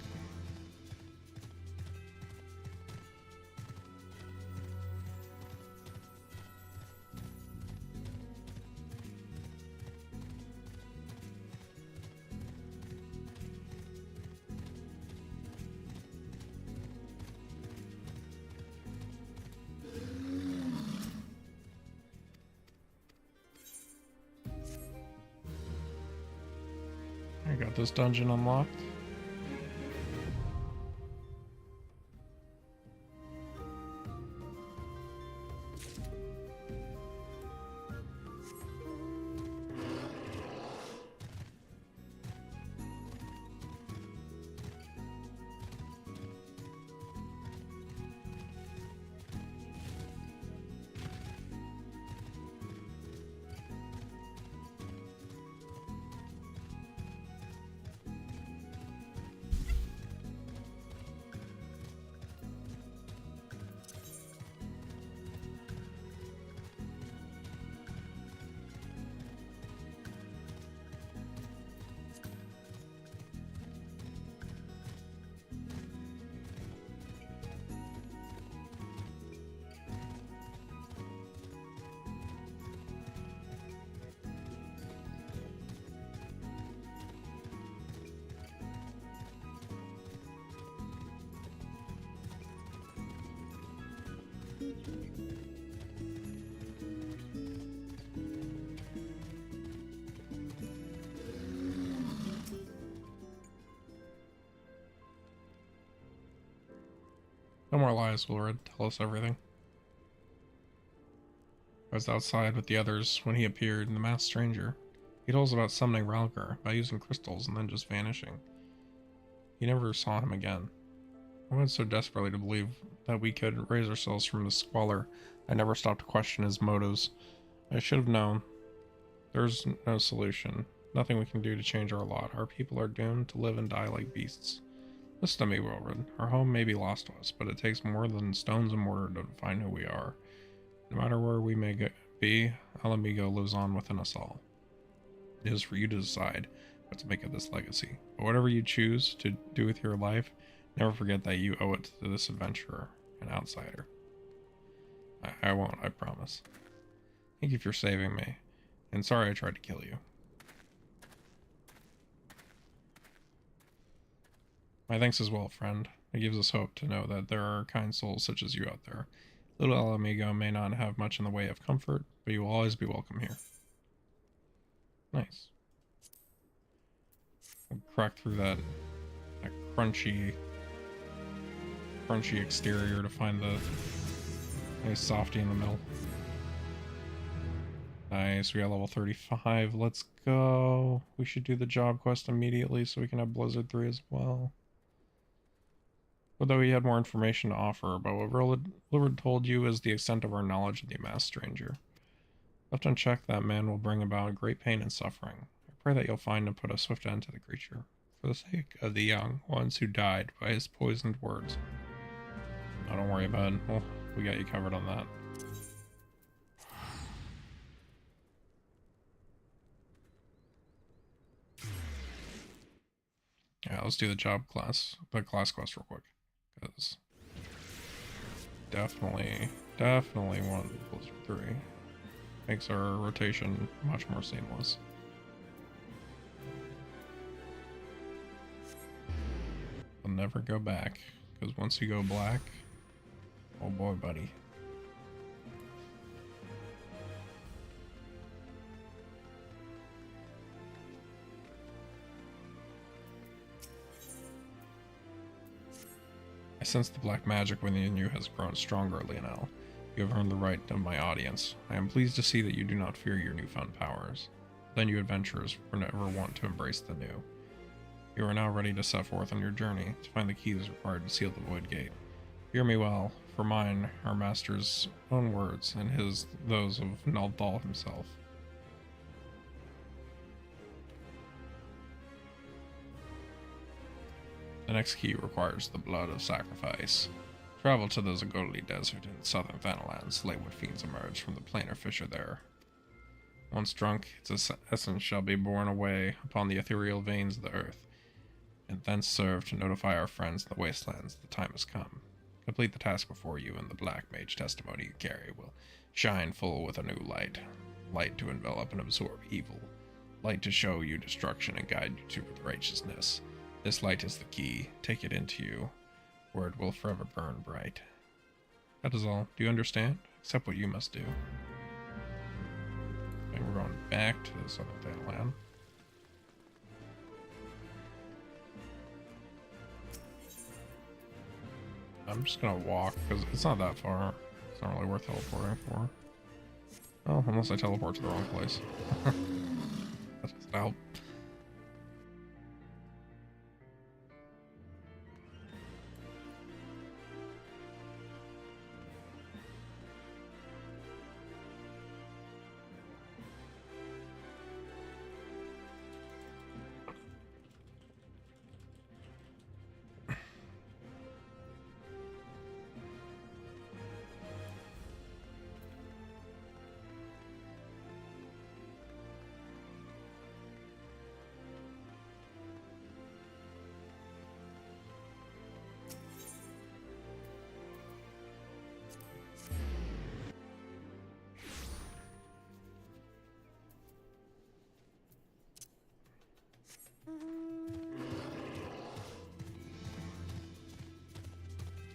I got this dungeon unlocked. No more lies, Wilred. Tell us everything. I was outside with the others when he appeared, the masked stranger. He told us about summoning Ralgar by using crystals and then just vanishing. He never saw him again. I wanted so desperately to believe that we could raise ourselves from the squalor. I never stopped to question his motives. I should have known. There's no solution. Nothing we can do to change our lot. Our people are doomed to live and die like beasts. Listen to me, Wilred. Our home may be lost to us, but it takes more than stones and mortar to define who we are. No matter where we may be, Alamigo lives on within us all. It is for you to decide what to make of this legacy. But whatever you choose to do with your life, never forget that you owe it to this adventurer, an outsider. I won't, I promise. Thank you for saving me, and sorry I tried to kill you. My thanks as well, friend. It gives us hope to know that there are kind souls such as you out there. Little El Amigo may not have much in the way of comfort, but you will always be welcome here. Nice. I'll crack through that crunchy exterior to find the nice softy in the middle. Nice, we got level 35. Let's go. We should do the job quest immediately so we can have Blizzard 3 as well. Although he had more information to offer about what Wilred told you is the extent of our knowledge of the masked stranger. Left unchecked, that man will bring about great pain and suffering. I pray that you'll find and put a swift end to the creature, for the sake of the young ones who died by his poisoned words. No, don't worry about it. Well, we got you covered on that. Yeah, let's do the class quest real quick. Because definitely want Blizzard 3. Makes our rotation much more seamless. I'll never go back, because once you go black, oh boy, buddy. I sense the black magic within you has grown stronger, Lionel. You have earned the right of my audience. I am pleased to see that you do not fear your newfound powers. Then you adventurers will never want to embrace the new. You are now ready to set forth on your journey to find the keys required to seal the Void Gate. Hear me well, for mine are Master's own words, and his those of Naldal himself. The next key requires the blood of sacrifice. Travel to the Zagoli Desert in southern Thanalan, slay what fiends emerge from the planar fissure there. Once drunk, its essence shall be borne away upon the ethereal veins of the earth, and thence serve to notify our friends in the wastelands the time has come. Complete the task before you, and the black mage testimony you carry will shine full with a new light. Light to envelop and absorb evil. Light to show you destruction and guide you to righteousness. This light is the key. Take it into you, where it will forever burn bright. That is all. Do you understand? Accept what you must do. And we're going back to the southern Thanalan. I'm just gonna walk, because it's not that far. It's not really worth teleporting for. Well, unless I teleport to the wrong place. That doesn't help.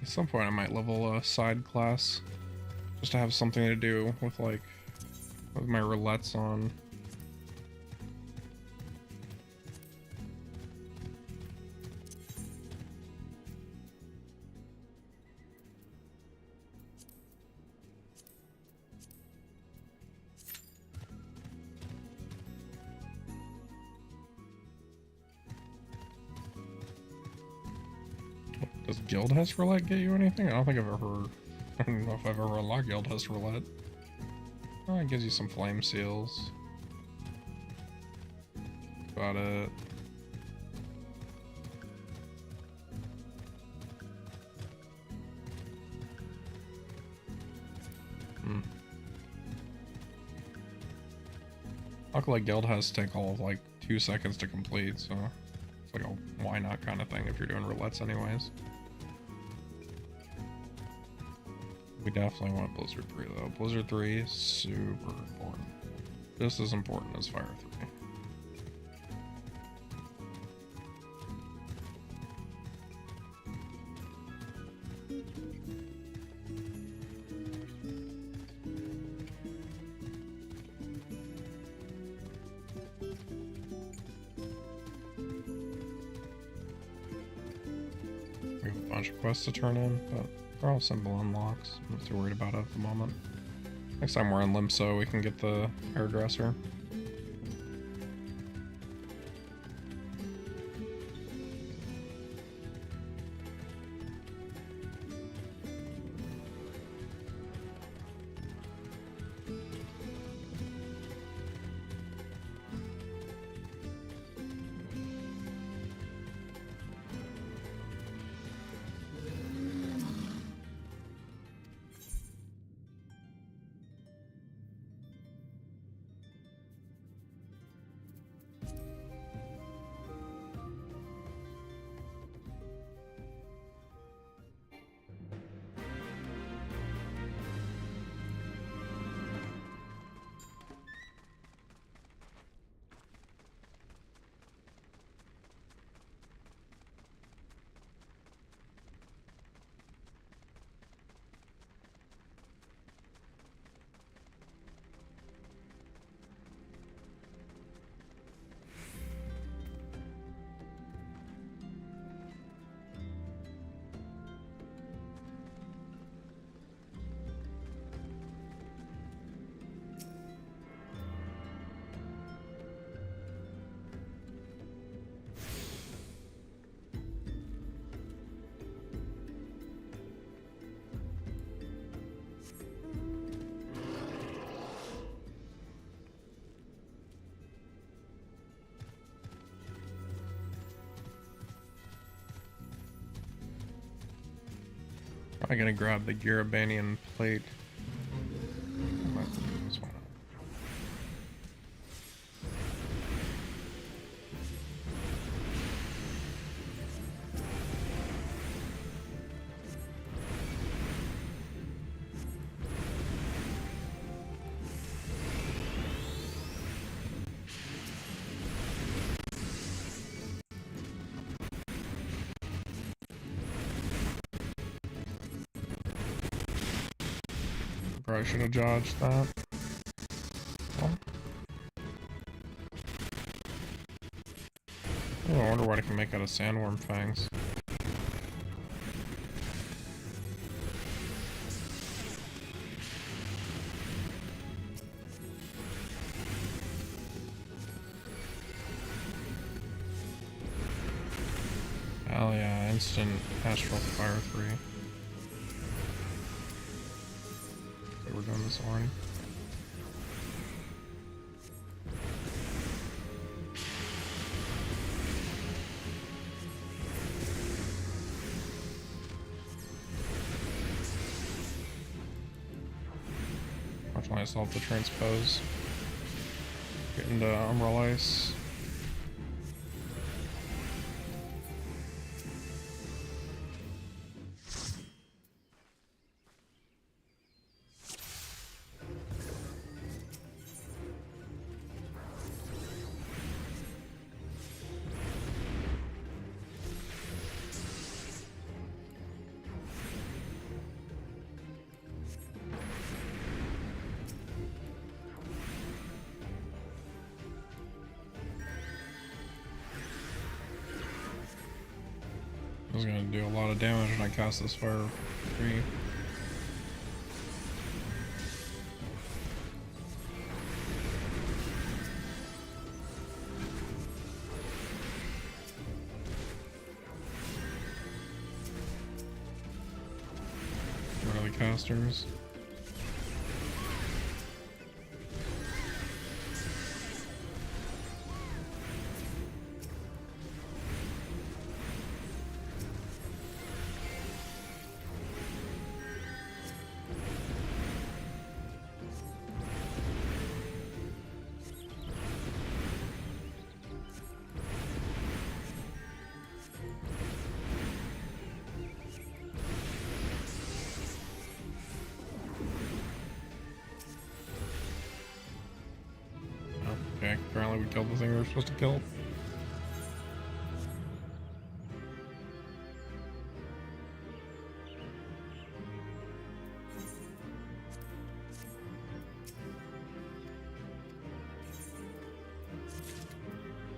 At some point I might level a side class Just to have something to do with like with my roulettes on. Does Guildhest Roulette get you anything? I don't think I've ever... I don't know if I've ever unlocked Guildhest Roulette. Oh, it gives you some flame seals. About it. Luckily, Guildhests take all of like 2 seconds to complete, so it's like a why not kind of thing if you're doing roulettes anyways. We definitely want Blizzard 3 though. Blizzard 3 is super important. Just as important as Fire 3. We have a bunch of quests to turn in, but they're all simple unlocks. I'm not too worried about it at the moment. Next time we're in Limso, we can get the hairdresser. I'm gonna grab the Garabanian plate. I might do this one. Probably should have dodged that. Oh. Oh, I wonder what I can make out of sandworm fangs. Hell yeah, instant Astral Fire 3. We're doing this already. Fortunately, I still have to transpose. Get into Umbral Ice. I was gonna do a lot of damage when I cast this fire tree. Early casters. Okay, apparently we killed the thing we were supposed to kill.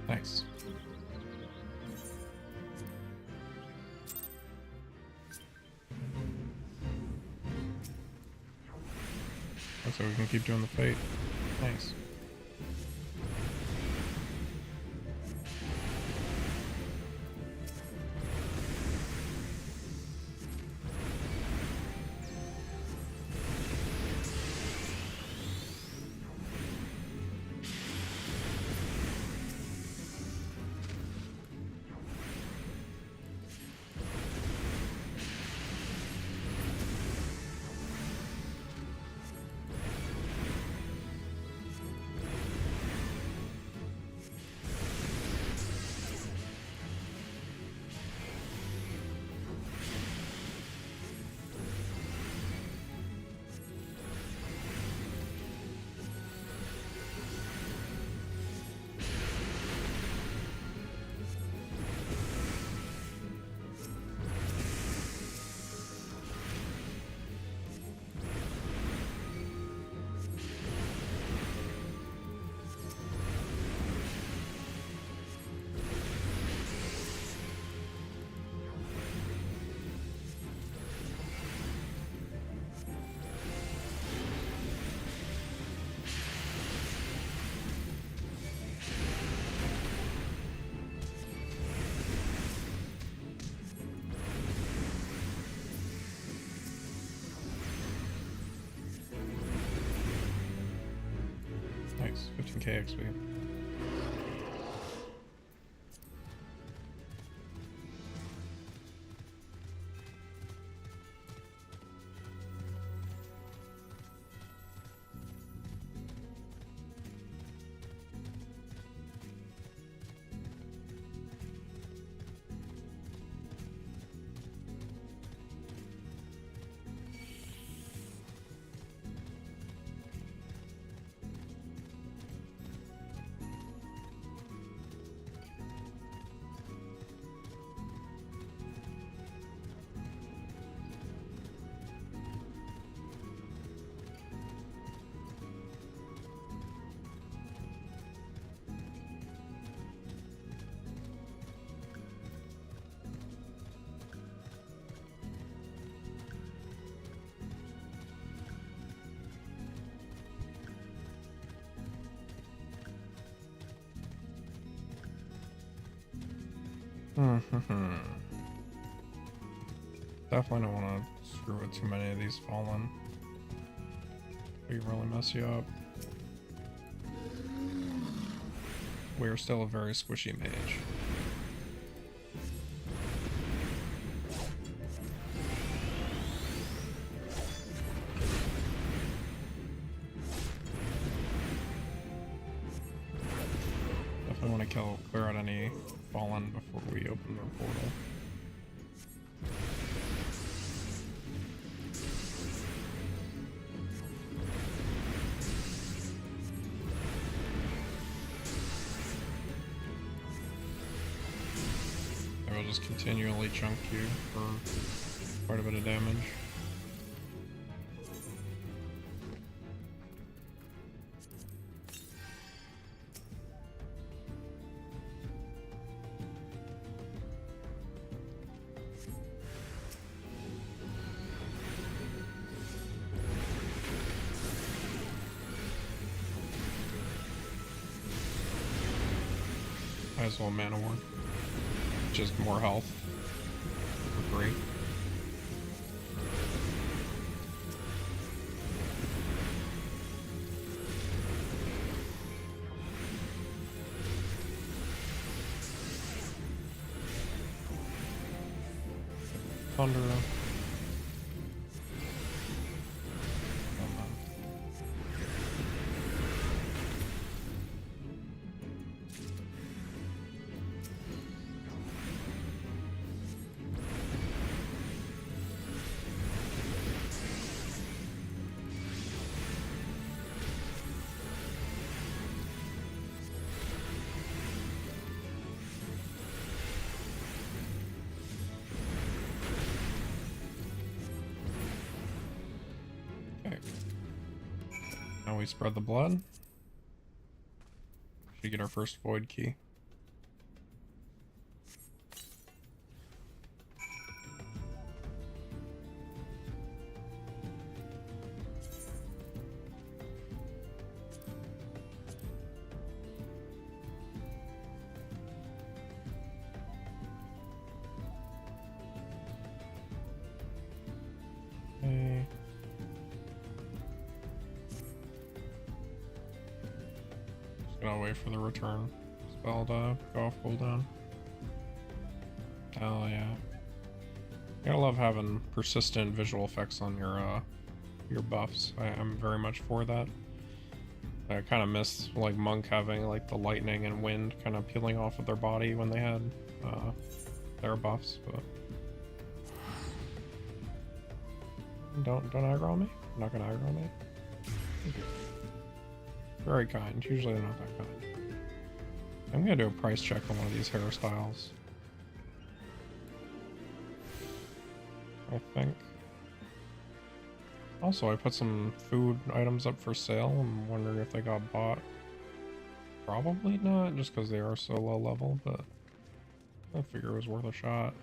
Nice. So we can keep doing the fate. Nice. Nice, 15k XP. Definitely don't want to screw with too many of these fallen. We really mess you up. We're still a very squishy mage. Definitely want to clear out any fallen before we open the portal. I will just continually chunk you for quite a bit of damage. Might as well mana ward. Just more health for free. Thunder. Okay. Now we spread the blood. Should get our first void key. Okay. Just gonna wait for the return spell to go off cooldown. Hell yeah. You gotta love having persistent visual effects on your buffs. I'm very much for that. I kind of miss like Monk having like the lightning and wind kind of peeling off of their body when they had their buffs, but don't aggro me. I'm not gonna aggro me. Very kind. Usually they're not that kind. I'm gonna do a price check on one of these hairstyles. I think. Also, I put some food items up for sale. I'm wondering if they got bought. Probably not, just because they are so low level, but I figure it was worth a shot.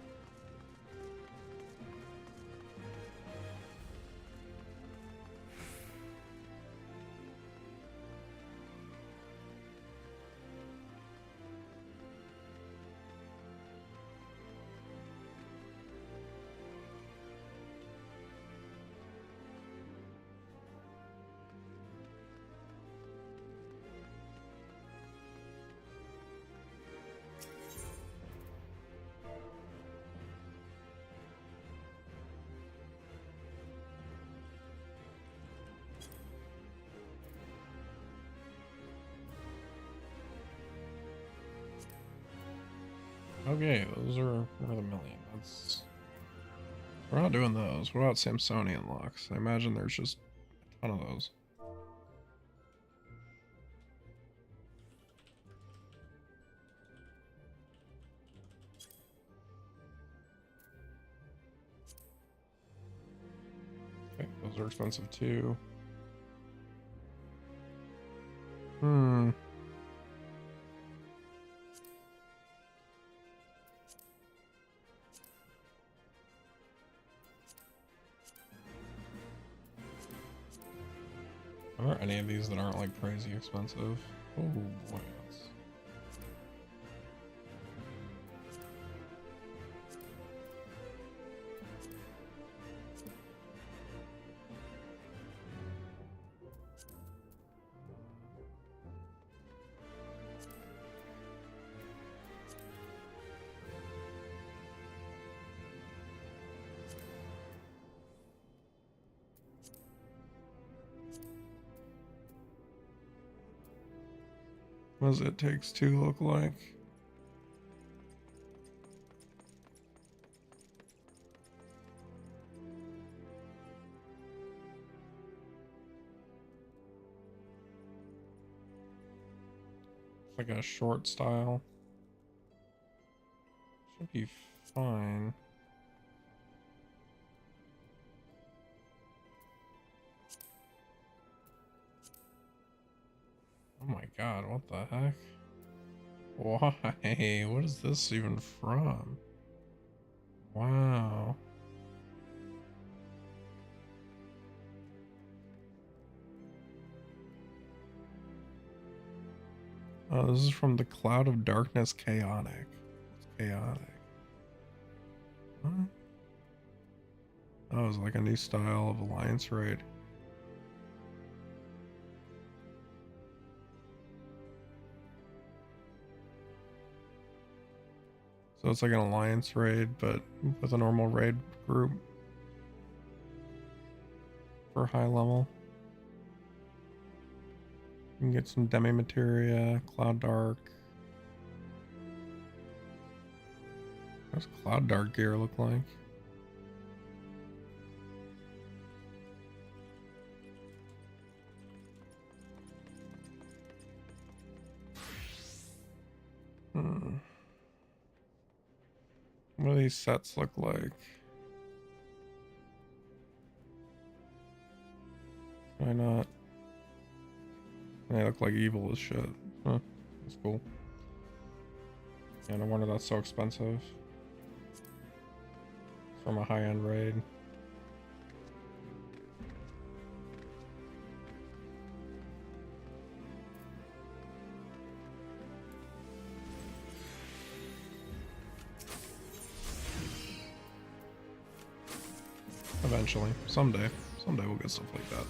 Okay, those are worth $1 million. We're not doing those. What about Samsonian locks? I imagine there's just a ton of those. Okay, those are expensive too. Are there any of these that aren't like crazy expensive? Oh boy, that's... What does It Takes Two look like? It's like a short style. Should be fine. Oh my god, what the heck? Why? What is this even from? Wow. This is from the Cloud of Darkness Chaotic. What's chaotic? What? Oh, it's like a new style of alliance raid. So it's like an alliance raid, but with a normal raid group for high level. You can get some demi materia, Cloud Dark. What's Cloud Dark gear look like? What do these sets look like? Why not? They look like evil as shit. Huh. That's cool. Yeah, no wonder that's so expensive. From a high-end raid. Eventually. Someday. Someday we'll get stuff like that.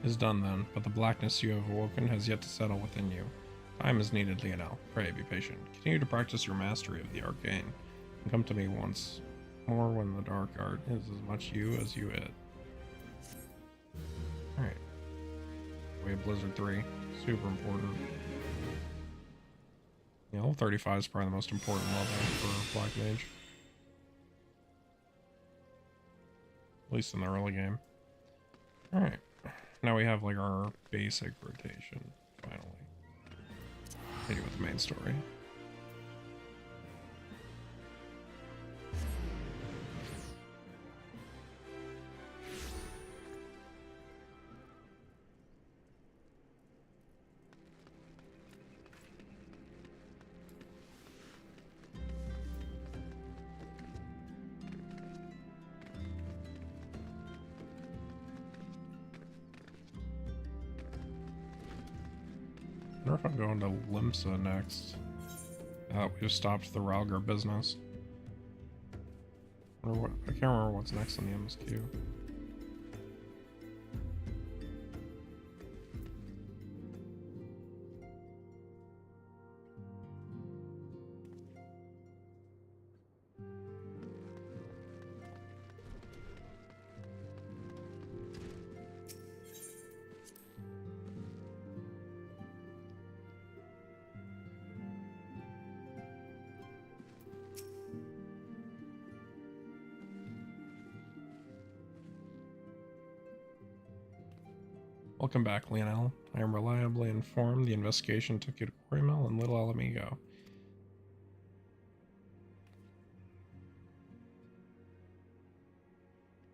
Is done then, but the blackness you have awoken has yet to settle within you. Time is needed, Lionel. Pray, be patient. Continue to practice your mastery of the arcane, and come to me once more when the dark art is as much you as you it. Alright. We have Blizzard 3. Super important. Yeah, level 35 is probably the most important level for Black Mage. At least in the early game. Alright. Now we have like our basic rotation, finally. Continue with the main story. I wonder if I'm going to Limsa next. We've stopped the Ralgar business. Or what? I can't remember what's next on the MSQ. Welcome back, Lionel. I am reliably informed the investigation took you to Quarrymill and Little Alamigo.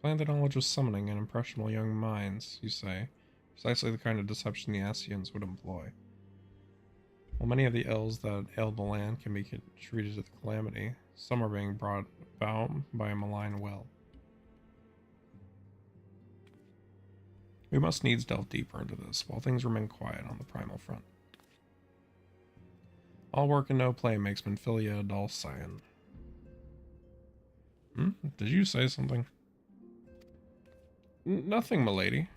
Planned the knowledge of summoning in impressionable young minds, you say. Precisely the kind of deception the Ascians would employ. While many of the ills that ail the land can be attributed to the calamity, some are being brought about by a malign will. We must needs delve deeper into this, while things remain quiet on the primal front. All work and no play makes Minfilia a dull scion. Did you say something? Nothing, milady.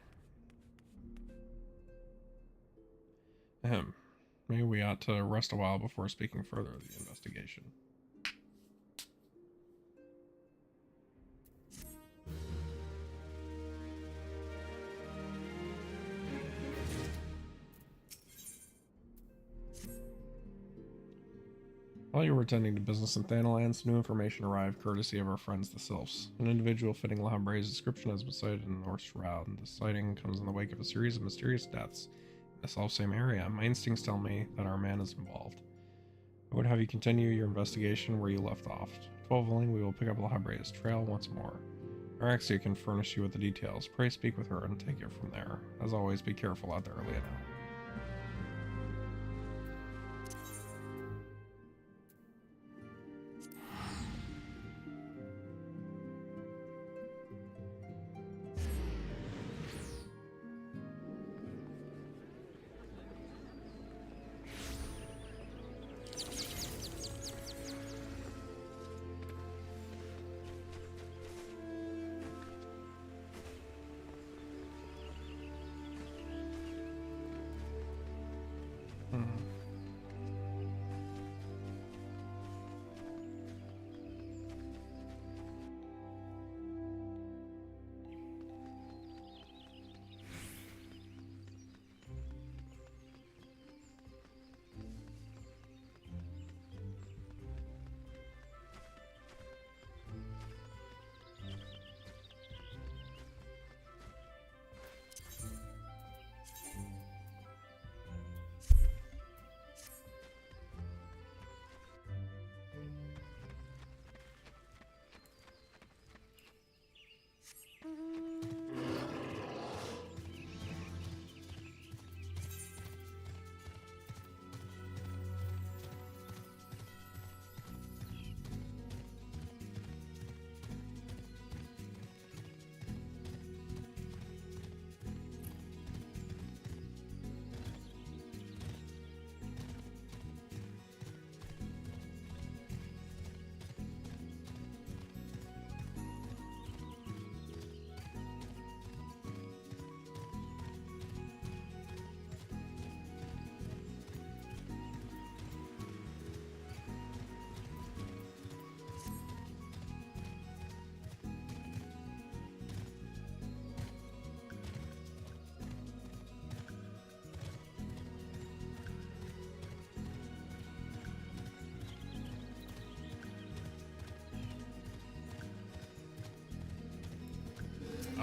Ahem. Maybe we ought to rest a while before speaking further of the investigation. While you were attending to business in Thanalands, new information arrived courtesy of our friends the Sylphs. An individual fitting Lahambre's description has been sighted in the North Shroud, and this sighting comes in the wake of a series of mysterious deaths in the self-same area. My instincts tell me that our man is involved. I would have you continue your investigation where you left off. 12 willing, we will pick up Lahambre's trail once more. Araxia can furnish you with the details. Pray speak with her and take it from there. As always, be careful out there, Lionel.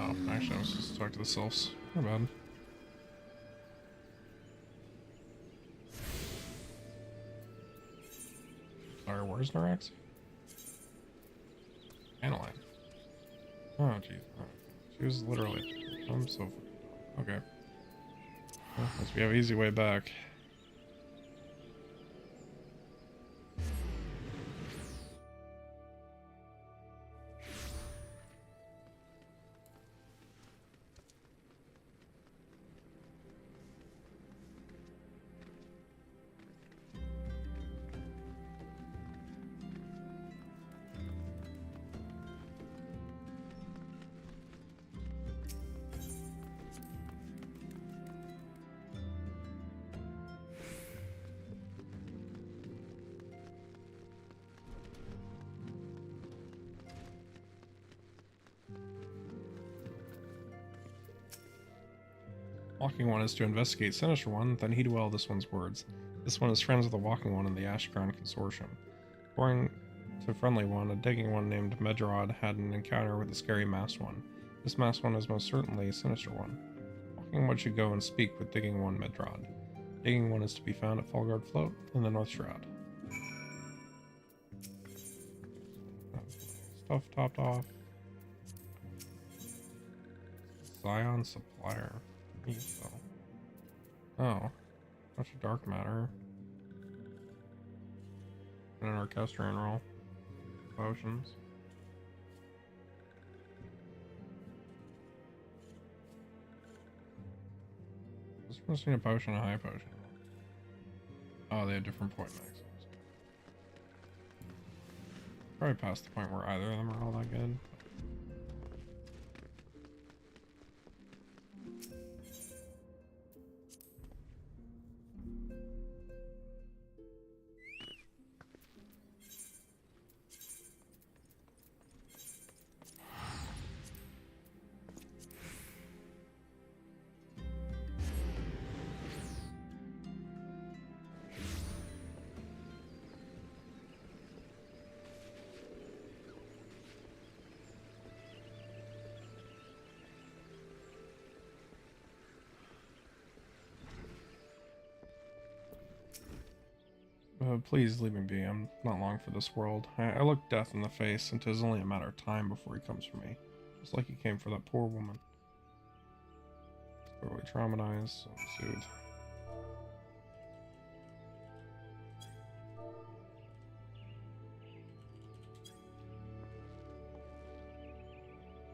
Oh, actually, I was supposed to talk to the sylphs. My bad. Sorry, where's Norax? Analine. Oh, jeez. Oh, she was literally... I'm so... Okay. Well, guess we have an easy way back. Walking One is to investigate Sinister One, then heed well this one's words. This one is friends with the Walking One in the Ash Crown Consortium. According to Friendly One, a digging one named Medrod had an encounter with the scary Masked One. This Masked One is most certainly a Sinister One. Walking One should go and speak with Digging One Medrod. Digging One is to be found at Fallguard Float in the North Shroud. Stuff topped off. Scion Supplier. Oh, bunch of dark matter. And an orchestrion roll. Potions. This one's need a potion, a high potion. Oh, they have different point maximums. Probably past the point where either of them are all that good. Please leave me be. I'm not long for this world. I look death in the face, and 'tis only a matter of time before he comes for me. Just like he came for that poor woman. Thoroughly traumatized, so soothed.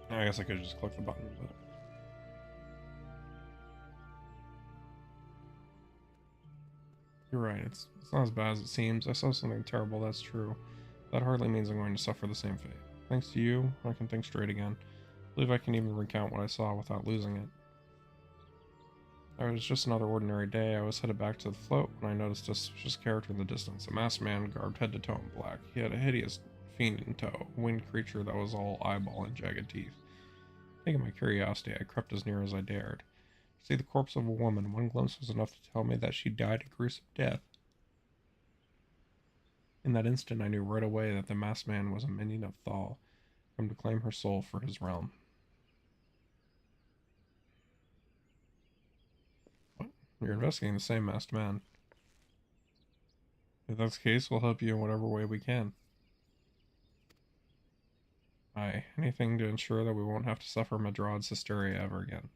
I guess I could just click the button, but... You're right, it's not as bad as it seems. I saw something terrible, that's true. That hardly means I'm going to suffer the same fate. Thanks to you, I can think straight again. I believe I can even recount what I saw without losing it. It was just another ordinary day. I was headed back to the float when I noticed a suspicious character in the distance. A masked man garbed head to toe in black. He had a hideous fiend in tow, a winged creature that was all eyeball and jagged teeth. Taking my curiosity, I crept as near as I dared. To see the corpse of a woman, one glimpse was enough to tell me that she died a gruesome death. In that instant, I knew right away that the masked man was a minion of Thal, come to claim her soul for his realm. What? You're investigating the same masked man. If that's the case, we'll help you in whatever way we can. Aye, anything to ensure that we won't have to suffer Medrod's hysteria ever again.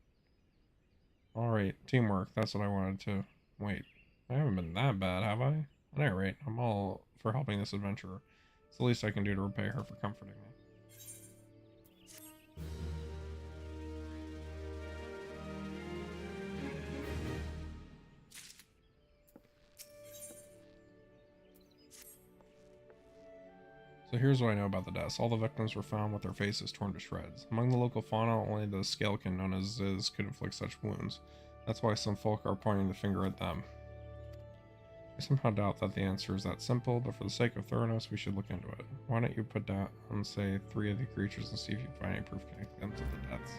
Alright, teamwork, that's what I wanted to... Wait, I haven't been that bad, have I? At any rate, I'm all for helping this adventurer. It's the least I can do to repay her for comforting me. So here's what I know about the deaths. All the victims were found with their faces torn to shreds. Among the local fauna, only the scalekin known as Ziz could inflict such wounds. That's why some folk are pointing the finger at them. I somehow doubt that the answer is that simple, but for the sake of thoroughness, we should look into it. Why don't you put down, say, 3 of the creatures and see if you find any proof connecting them to the deaths?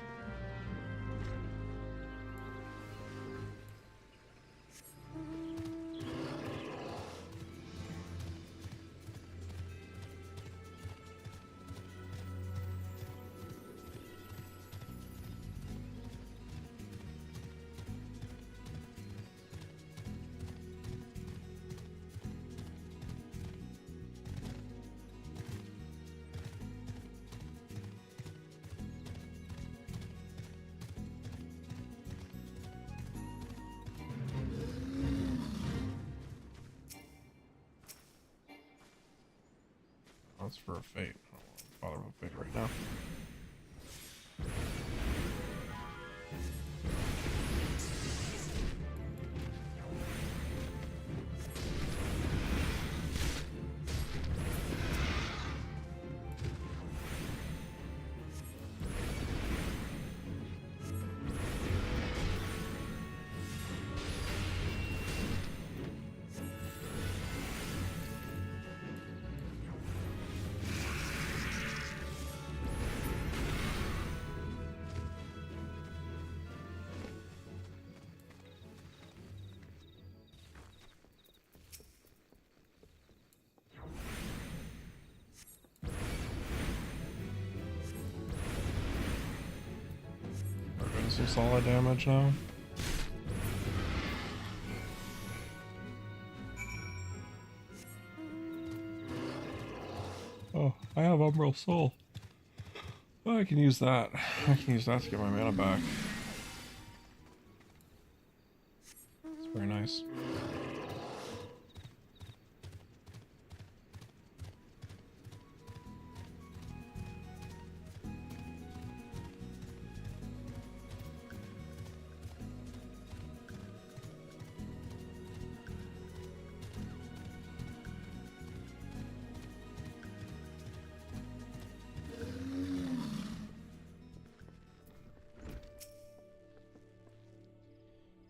That's for a fate. I don't want to bother with fate right now. Some solid damage now. Oh, I have Umbral Soul. Oh, I can use that. I can use that to get my mana back. It's very nice.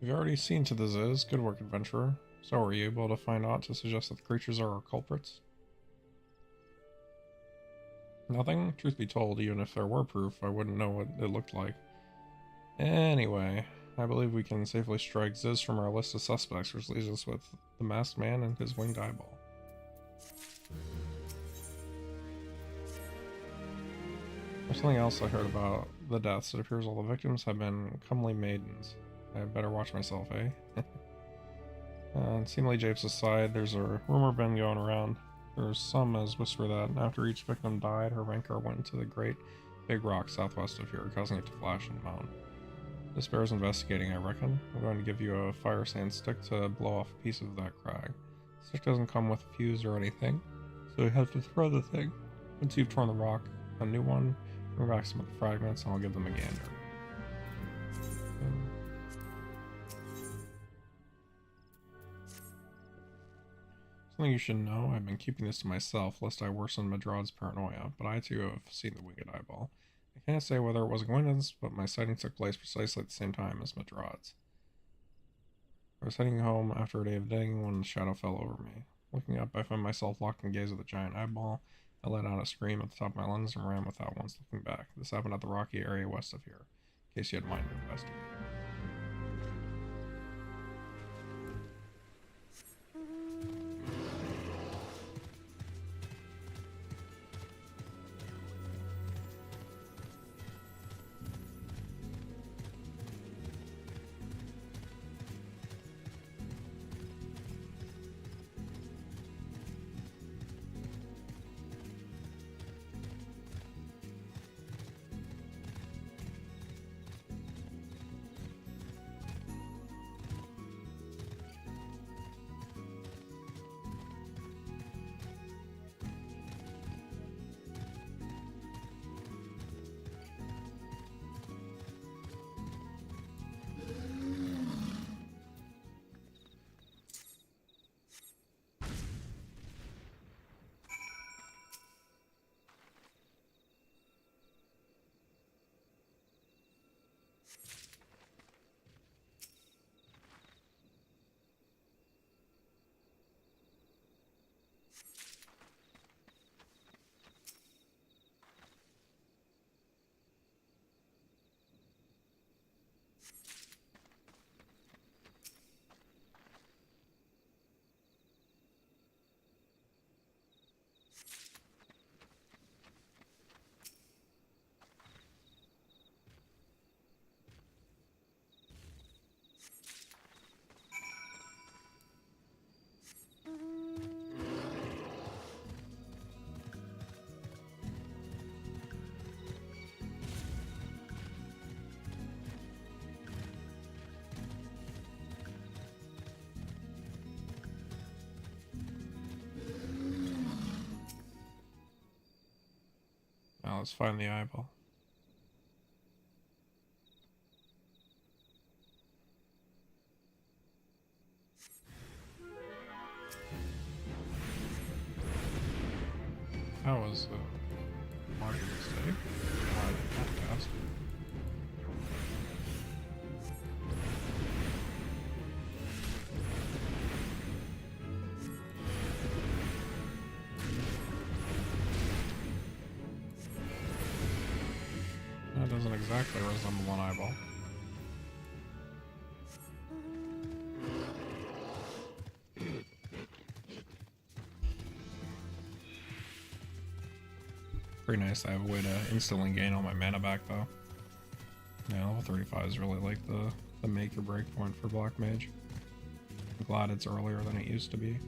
You've already seen to the Ziz. Good work, adventurer. So are you able to find aught to suggest that the creatures are our culprits? Nothing? Truth be told, even if there were proof, I wouldn't know what it looked like. Anyway, I believe we can safely strike Ziz from our list of suspects, which leaves us with the masked man and his winged eyeball. There's something else I heard about the deaths. It appears all the victims have been comely maidens. I better watch myself, eh? On Seemly Japes' side, there's a rumor been going around. There's some as whisper that after each victim died, her rancor went into the great big rock southwest of here, causing it to flash and mount. This bears investigating, I reckon. I'm going to give you a fire sand stick to blow off a piece of that crag. The stick doesn't come with a fuse or anything, so you have to throw the thing. Once you've torn the rock, a new one, bring back some of the fragments and I'll give them a gander. Something you should know, I've been keeping this to myself lest I worsen Madrod's paranoia, but I too have seen the winged eyeball. I can't say whether it was a coincidence, but my sighting took place precisely at the same time as Madrod's. I was heading home after a day of digging when the shadow fell over me. Looking up, I found myself locked in gaze with the giant eyeball. I let out a scream at the top of my lungs and ran without once looking back. This happened at the rocky area west of here, in case you had mind to investigate. Now let's find the eyeball. That was a larger mistake. Why that fast? That doesn't exactly resemble an eyeball. Pretty nice to have a way to instantly gain all my mana back though. Yeah, level 35 is really like the make or break point for Black Mage. I'm glad it's earlier than it used to be.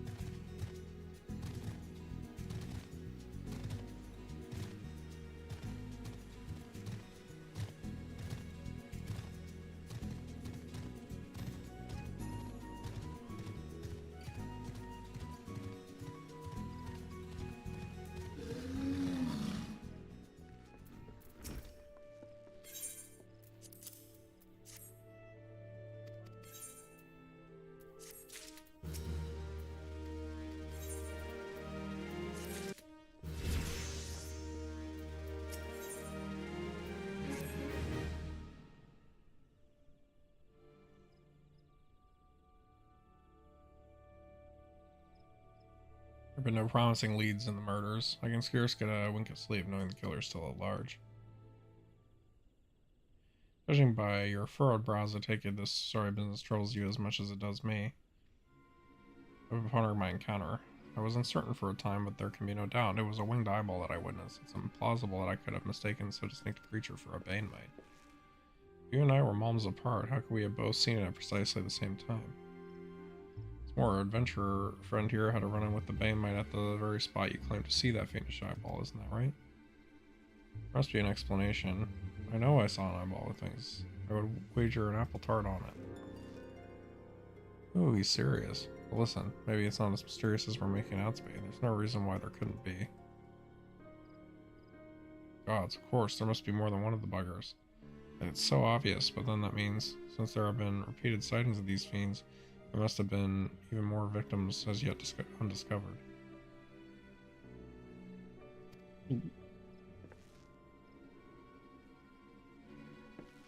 There have been no promising leads in the murders. I can scarce get a wink of sleep knowing the killer's still at large. Judging by your furrowed brows, I take it this sorry business troubles you as much as it does me. I've been pondering my encounter. I was uncertain for a time, but there can be no doubt. It was a winged eyeball that I witnessed. It's implausible that I could have mistaken so distinct a creature for a Banemite. You and I were moms apart. How could we have both seen it at precisely the same time? Our adventurer friend here had a run-in with the Banemite at the very spot you claim to see that fiendish eyeball, isn't that right? There must be an explanation. I know I saw an eyeball with things. I would wager an apple tart on it. Ooh, he's serious. But listen, maybe it's not as mysterious as we're making out to be. There's no reason why there couldn't be. Gods, of course, there must be more than one of the buggers. And it's so obvious, but then that means, since there have been repeated sightings of these fiends, there must have been even more victims as yet undiscovered.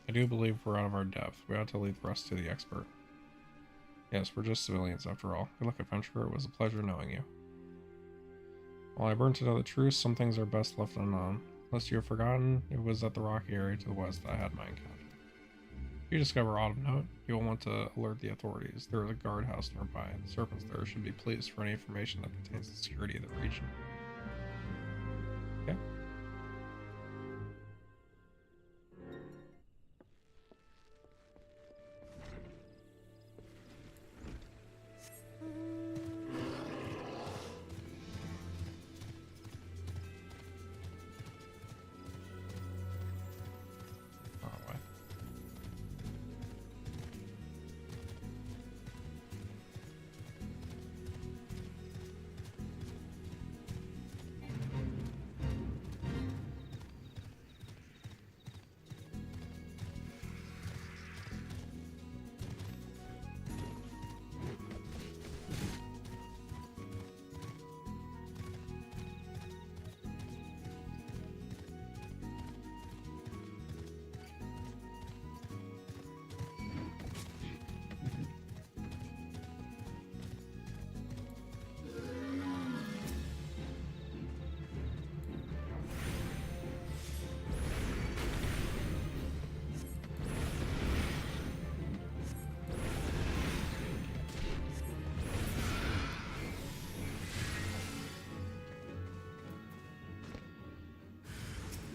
I do believe we're out of our depth. We ought to leave the rest to the expert. Yes, we're just civilians after all. Good luck, adventurer. It was a pleasure knowing you. While I burn to know the truth, some things are best left unknown. Lest you have forgotten, it was at the rocky area to the west that I had my encounter. If you discover aught of note, you will want to alert the authorities. There is a guardhouse nearby, and the serpents there should be pleased for any information that contains the security of the region. Okay.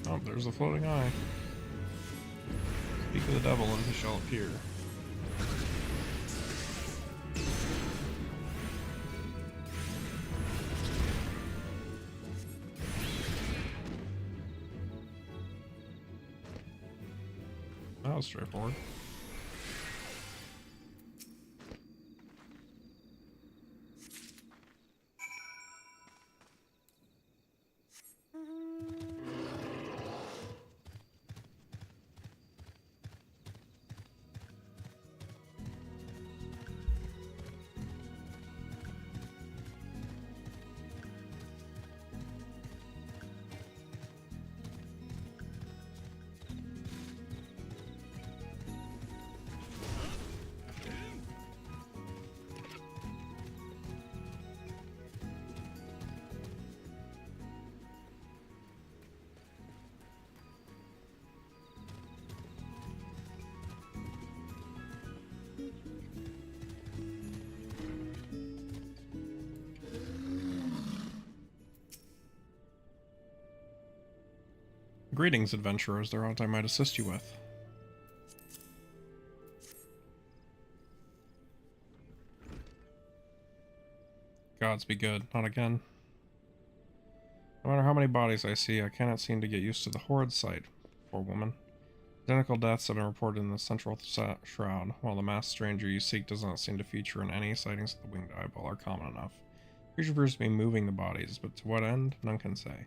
Oh, there's a floating eye. Speak of the devil and he shall appear. That was straightforward. Greetings, adventurers. There aught I might assist you with. Gods be good. Not again. No matter how many bodies I see, I cannot seem to get used to the horrid sight. Poor woman. Identical deaths have been reported in the central shroud, while the masked stranger you seek does not seem to feature in any sightings of the winged eyeball are common enough. The creature appears to be moving the bodies, but to what end, none can say.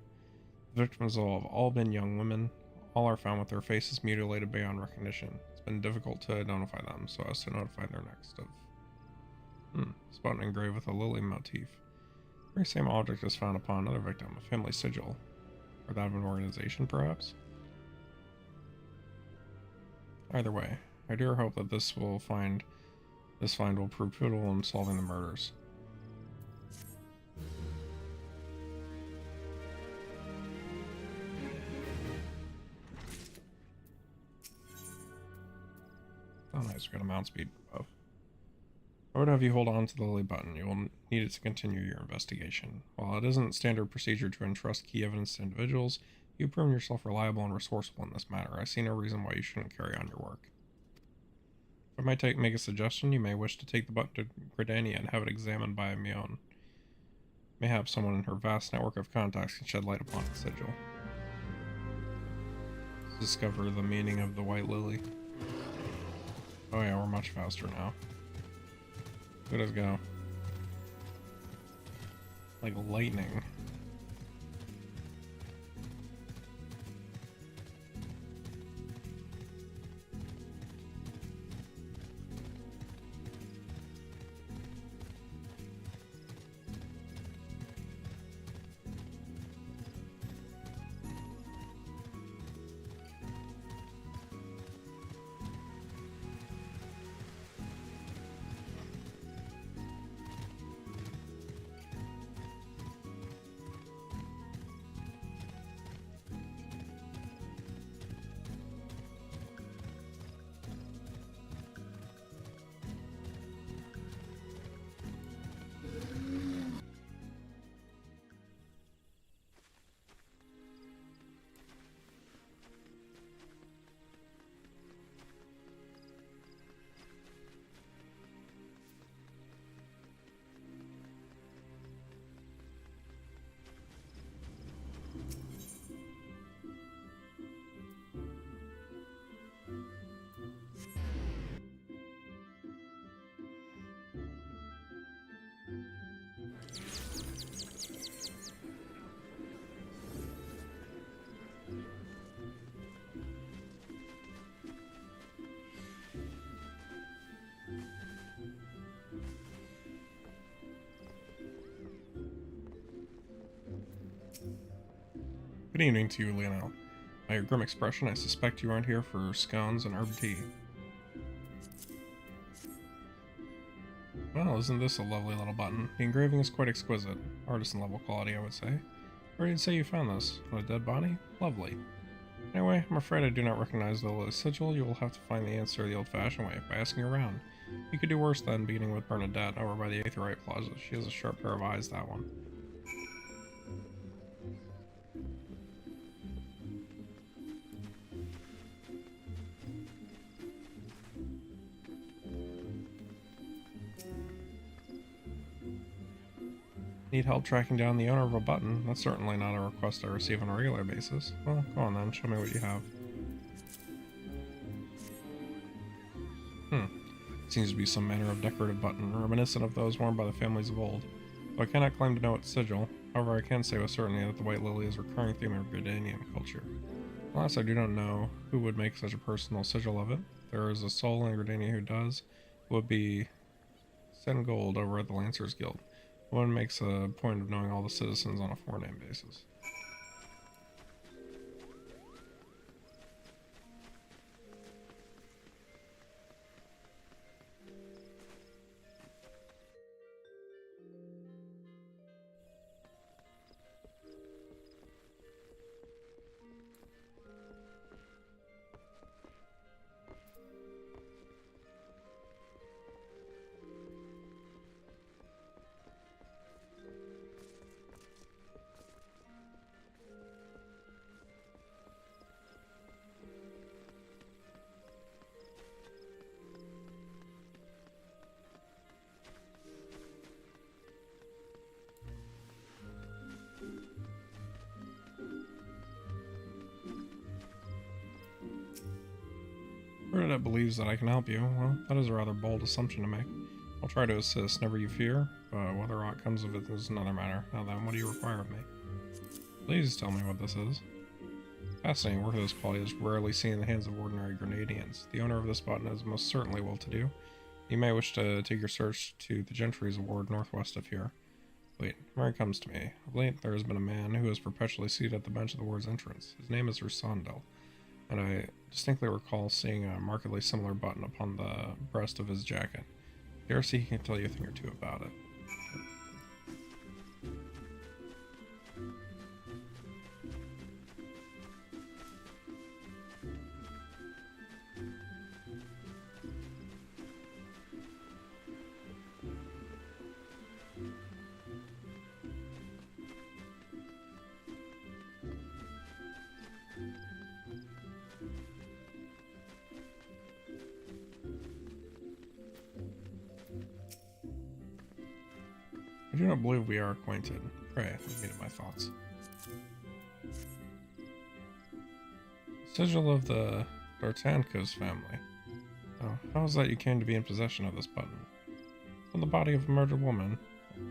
The victims have all been young women. All are found with their faces mutilated beyond recognition. It's been difficult to notify them, so as to notify their next of... spot engraved with a lily motif. The very same object was found upon another victim, a family sigil. Or that of an organization, perhaps? Either way, I do hope that this find will prove pivotal in solving the murders. Oh nice, we got a mount speed buff. I would have you hold on to the lily button. You will need it to continue your investigation. While it isn't standard procedure to entrust key evidence to individuals, you've proven yourself reliable and resourceful in this matter. I see no reason why you shouldn't carry on your work. If I might make a suggestion, you may wish to take the button to Gridania and have it examined by Mion. Mayhap someone in her vast network of contacts can shed light upon its sigil. Discover the meaning of the white lily. Oh yeah, we're much faster now. Look at us go. Like lightning. Good evening to you, Lionel. By your grim expression, I suspect you aren't here for scones and herb tea. Well, isn't this a lovely little button? The engraving is quite exquisite. Artisan level quality, I would say. Where did you say you found this? On a dead body? Lovely. Anyway, I'm afraid I do not recognize the little sigil. You will have to find the answer the old-fashioned way, by asking around. You could do worse than beginning with Bernadette over by the Aetherite Plaza. She has a sharp pair of eyes, that one. Need help tracking down the owner of a button? That's certainly not a request I receive on a regular basis. Well, go on then, show me what you have. Seems to be some manner of decorative button, reminiscent of those worn by the families of old. Though I cannot claim to know its sigil, however I can say with certainty that the white lily is a recurring theme of Gridanian culture. Alas, I do not know who would make such a personal sigil of it. There is a soul in Gridania who does. It would be Sen Gold over at the Lancers Guild. One makes a point of knowing all the citizens on a forename basis. Bernadette believes that I can help you. Well, that is a rather bold assumption to make. I'll try to assist, never you fear, but whether aught comes of it is another matter. Now then, what do you require of me? Please tell me what this is. Fascinating work of this quality is rarely seen in the hands of ordinary Grenadians. The owner of this button is most certainly well-to-do. You may wish to take your search to the Gentry's Award northwest of here. Wait, Mary comes to me. Of late, there has been a man who is perpetually seated at the bench of the ward's entrance. His name is Rusandel, and I distinctly recall seeing a markedly similar button upon the breast of his jacket. Dare see he can tell you a thing or two about it. I do not believe we are acquainted. Pray, leave me to my thoughts. Sigil of the D'Artancas family. Oh, how is that you came to be in possession of this button? From the body of a murdered woman.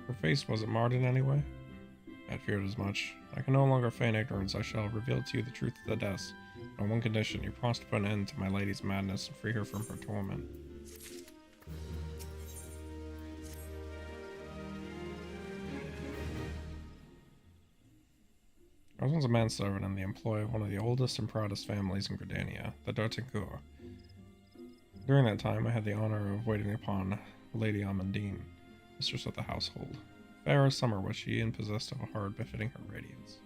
Her face wasn't marred in any way? I had feared as much. I can no longer feign ignorance. I shall reveal to you the truth of the deaths. On one condition, you promise to put an end to my lady's madness and free her from her torment. I was once a manservant in the employ of one of the oldest and proudest families in Gridania, the D'Artancourt. During that time, I had the honor of waiting upon Lady Amandine, mistress of the household. Fair as summer was she, and possessed of a heart befitting her radiance.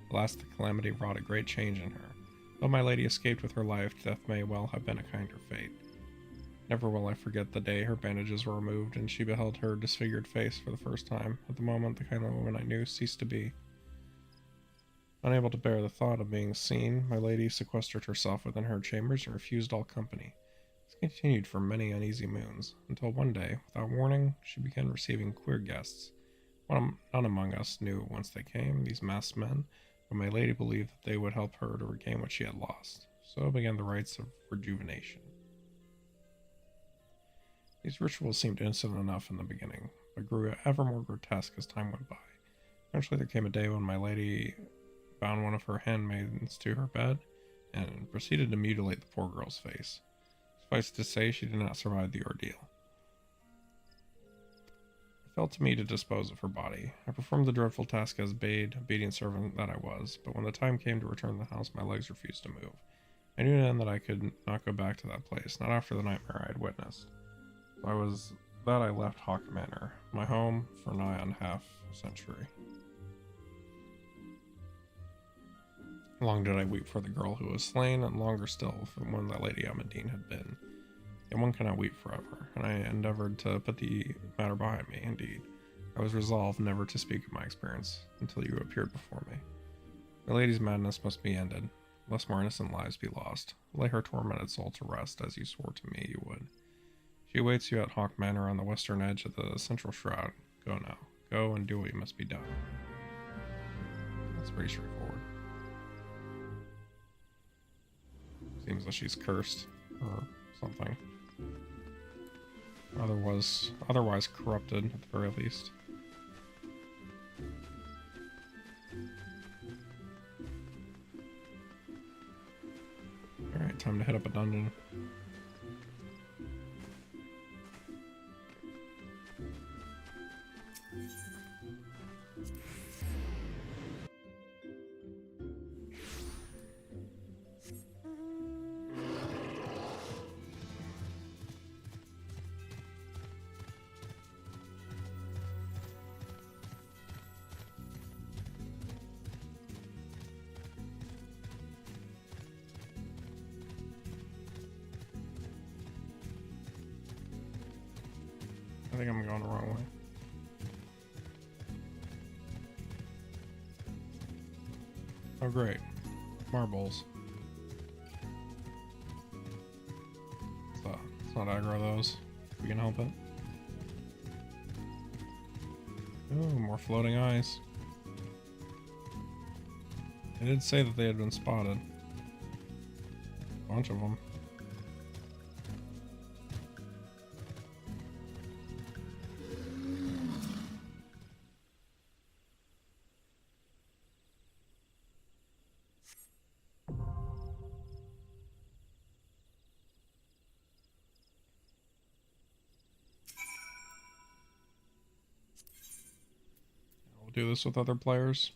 Alas, the calamity wrought a great change in her. Though my lady escaped with her life, death may well have been a kinder fate. Never will I forget the day her bandages were removed, and she beheld her disfigured face for the first time. At the moment, the kindly woman I knew ceased to be. Unable to bear the thought of being seen, my lady sequestered herself within her chambers and refused all company. This continued for many uneasy moons, until one day, without warning, she began receiving queer guests. None among us knew whence they came, these masked men, but my lady believed that they would help her to regain what she had lost. So began the rites of rejuvenation. These rituals seemed innocent enough in the beginning, but grew ever more grotesque as time went by. Eventually there came a day when my lady bound one of her handmaidens to her bed, and proceeded to mutilate the poor girl's face. Suffice to say, she did not survive the ordeal. It fell to me to dispose of her body. I performed the dreadful task as obedient servant that I was, but when the time came to return to the house, my legs refused to move. I knew then that I could not go back to that place, not after the nightmare I had witnessed. So I left Hawk Manor, my home, for nigh on half a century. Long did I weep for the girl who was slain, and longer still for when that Lady Amandine had been. Yet one cannot weep forever, and I endeavored to put the matter behind me. Indeed, I was resolved never to speak of my experience until you appeared before me. My lady's madness must be ended, lest more innocent lives be lost. Lay her tormented soul to rest, as you swore to me you would. She awaits you at Hawk Manor on the western edge of the central shroud. Go now. Go and do what must be done. That's pretty straightforward. Seems like she's cursed or something. Otherwise corrupted at the very least. Alright, time to hit up a dungeon. I think I'm going the wrong way. Oh great, marbles. Let's not aggro those, if we can help it. Ooh, more floating eyes. They did say that they had been spotted. A bunch of them. do this with other players.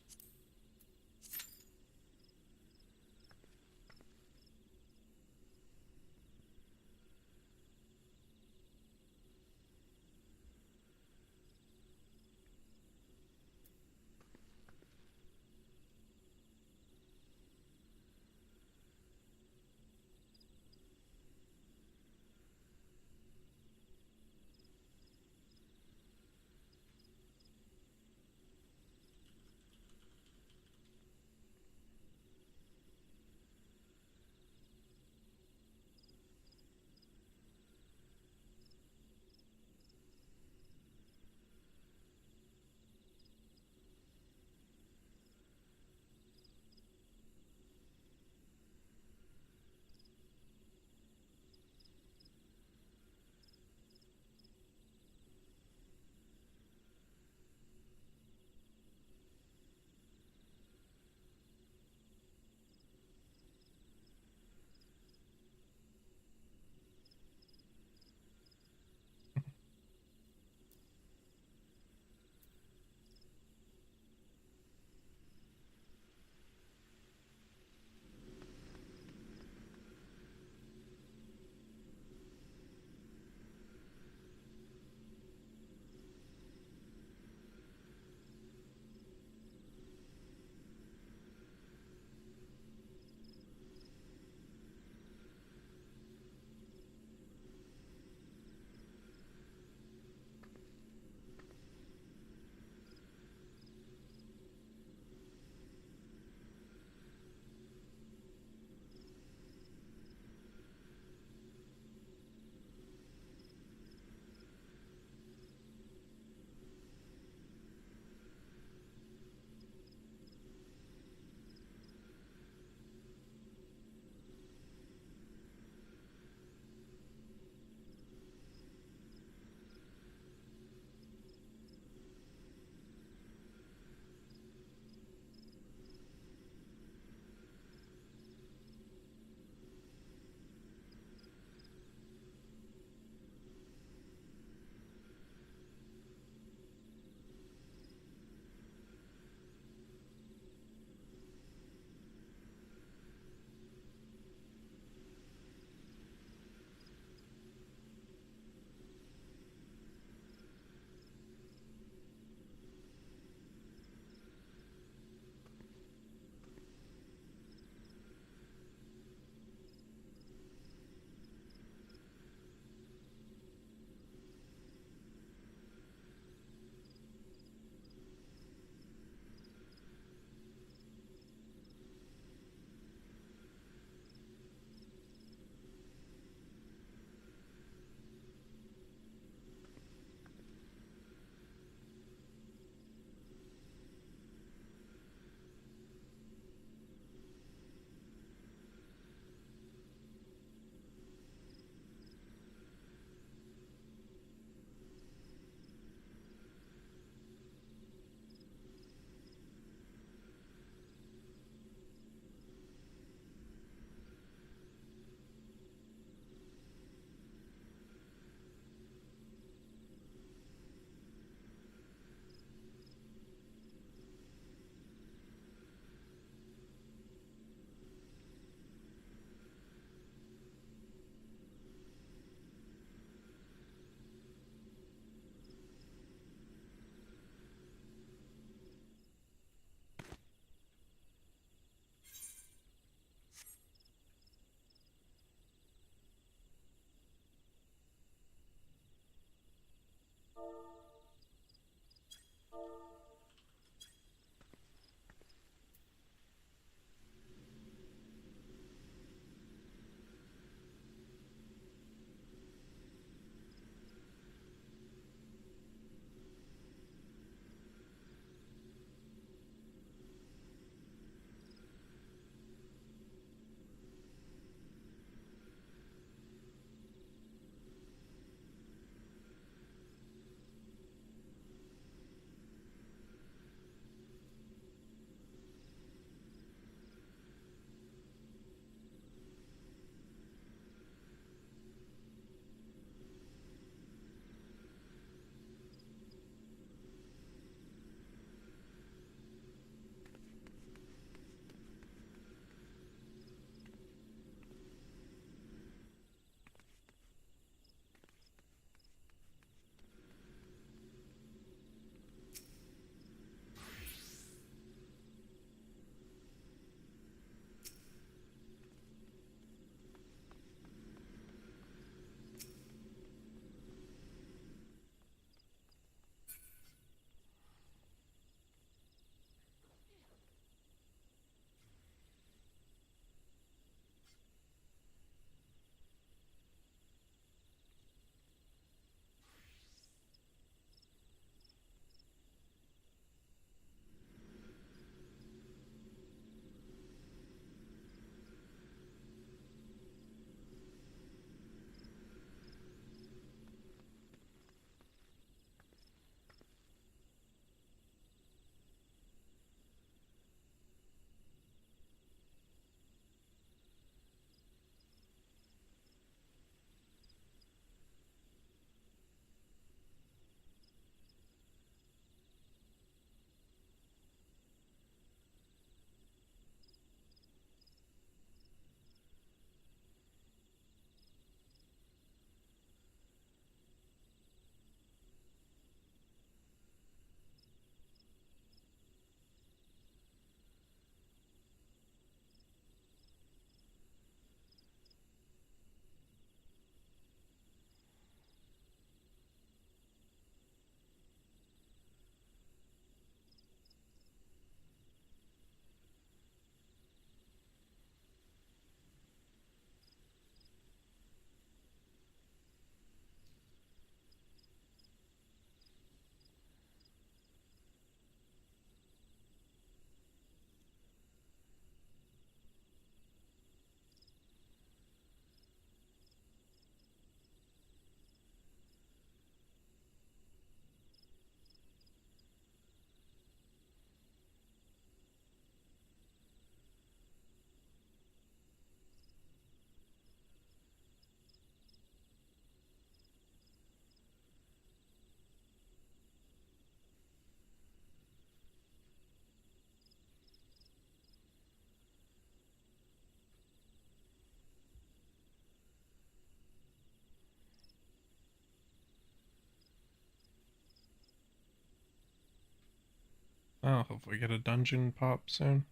Oh, hopefully get a dungeon pop soon.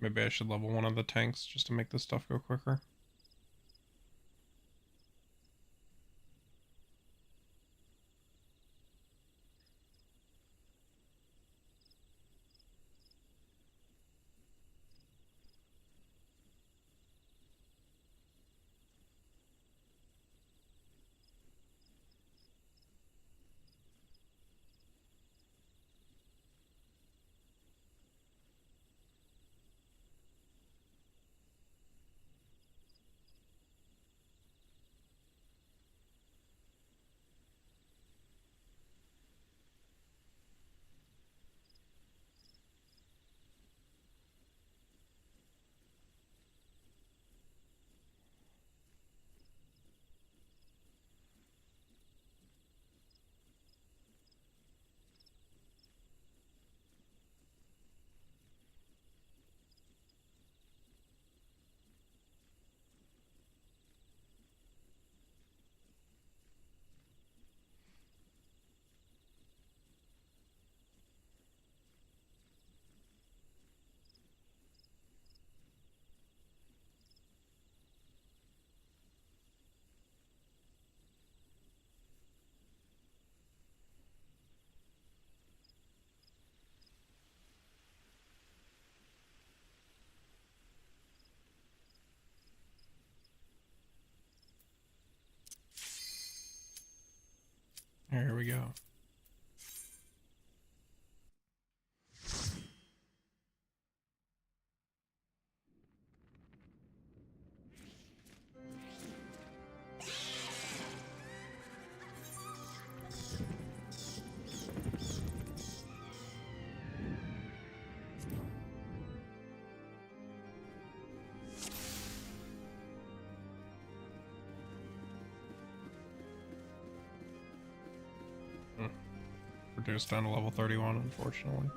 Maybe I should level one of the tanks just to make this stuff go quicker. Here we go. Reduced down to level 31, unfortunately.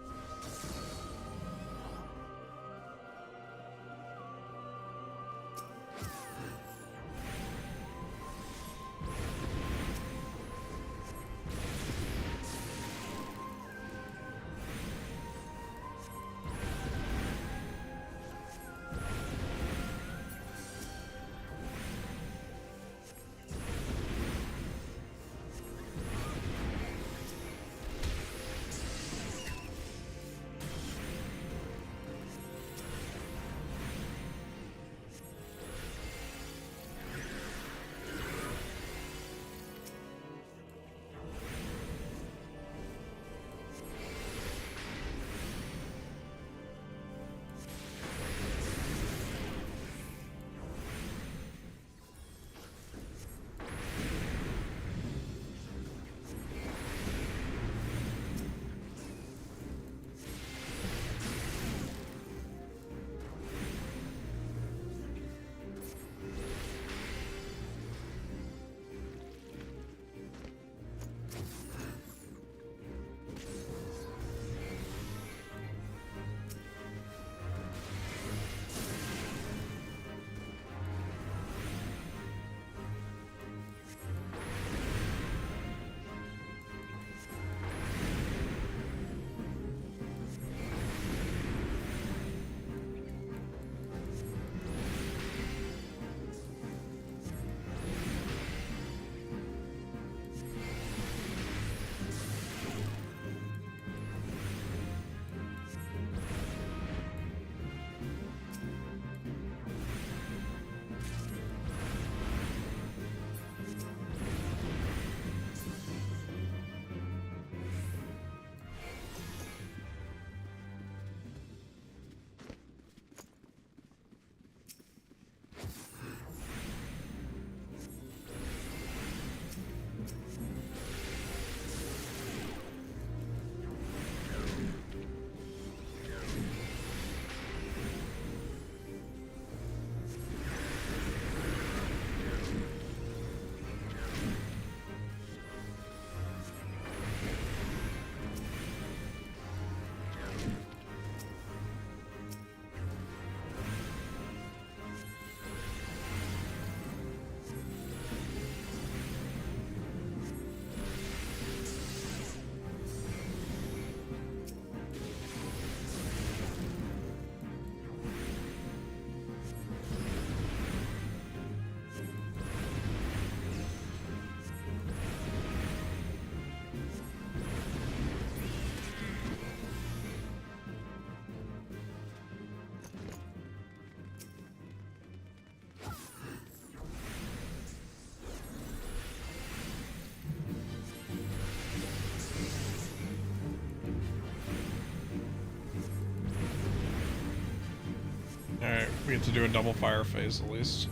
We get to do a double fire phase at least.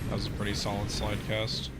That was a pretty solid slide cast.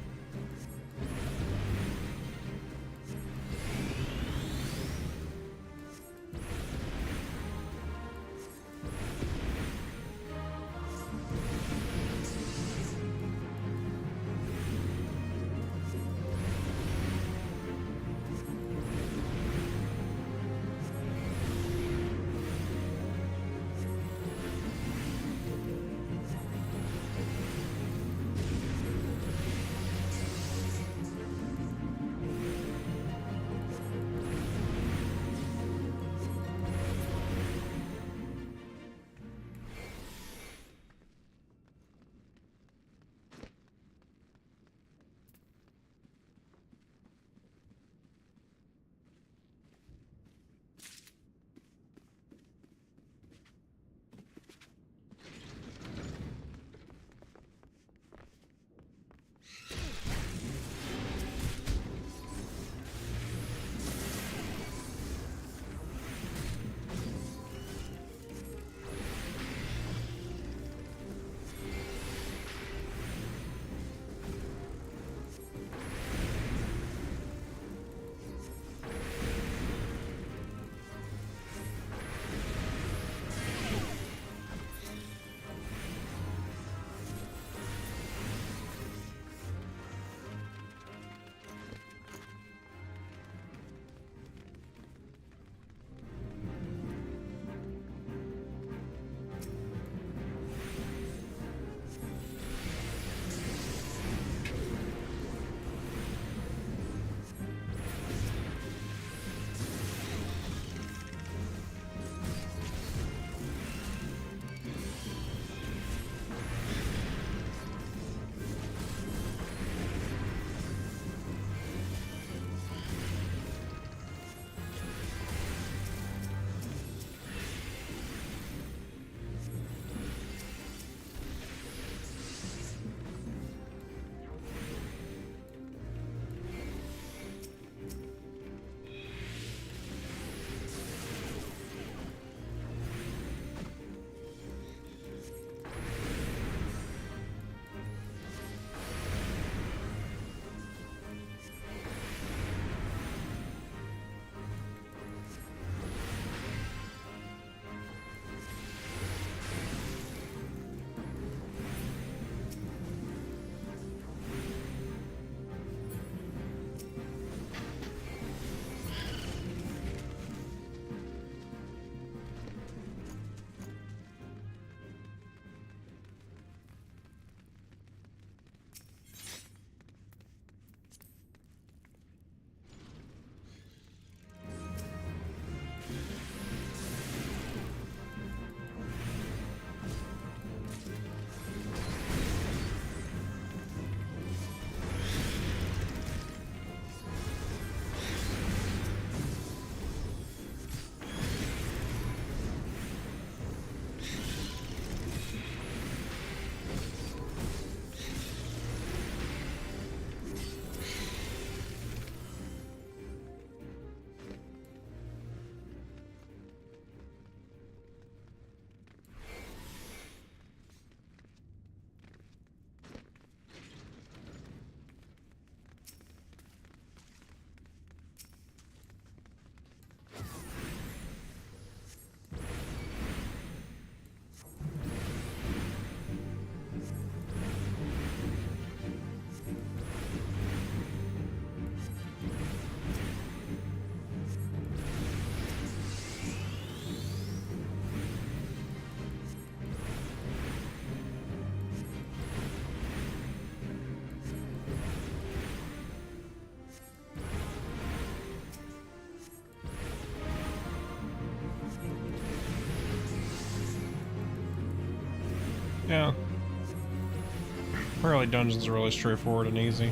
Yeah. Early dungeons are really straightforward and easy.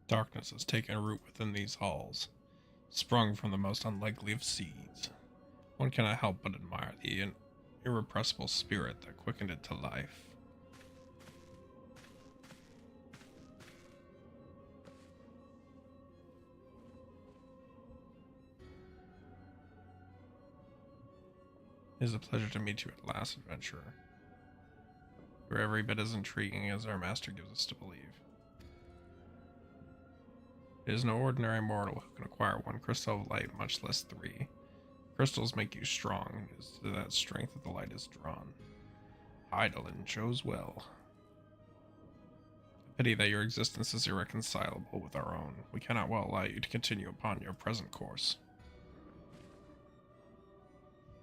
Darkness has taken root within these halls, sprung from the most unlikely of seeds. One cannot help but admire the irrepressible spirit that quickened it to life. It is a pleasure to meet you at last, adventurer. You are every bit as intriguing as our master gives us to believe. It is no ordinary mortal who can acquire one crystal of light, much less 3. Crystals make you strong. It is to that strength that the light is drawn. Eidolon chose well. A pity that your existence is irreconcilable with our own. We cannot well allow you to continue upon your present course.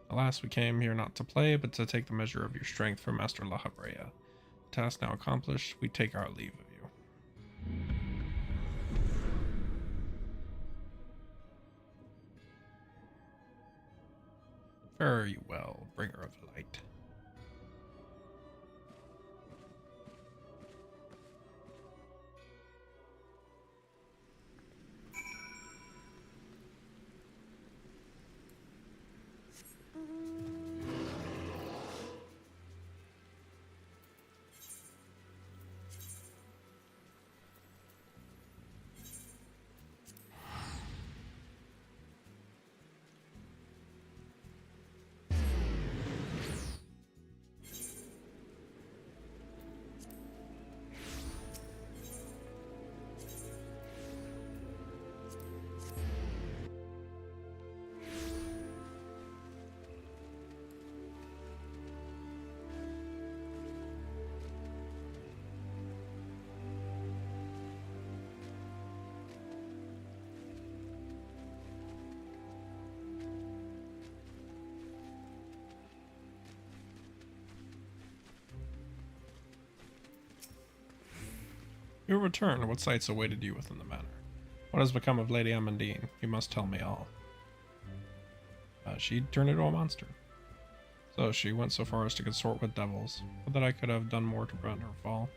Alas, we came here not to play, but to take the measure of your strength from Master Eorzea. The task now accomplished, we take our leave of you. Fare you well, bringer of light. Your return, what sights awaited you within the manor? What has become of Lady Amandine? You must tell me all. She turned into a monster. So she went so far as to consort with devils, but that I could have done more to prevent her fall.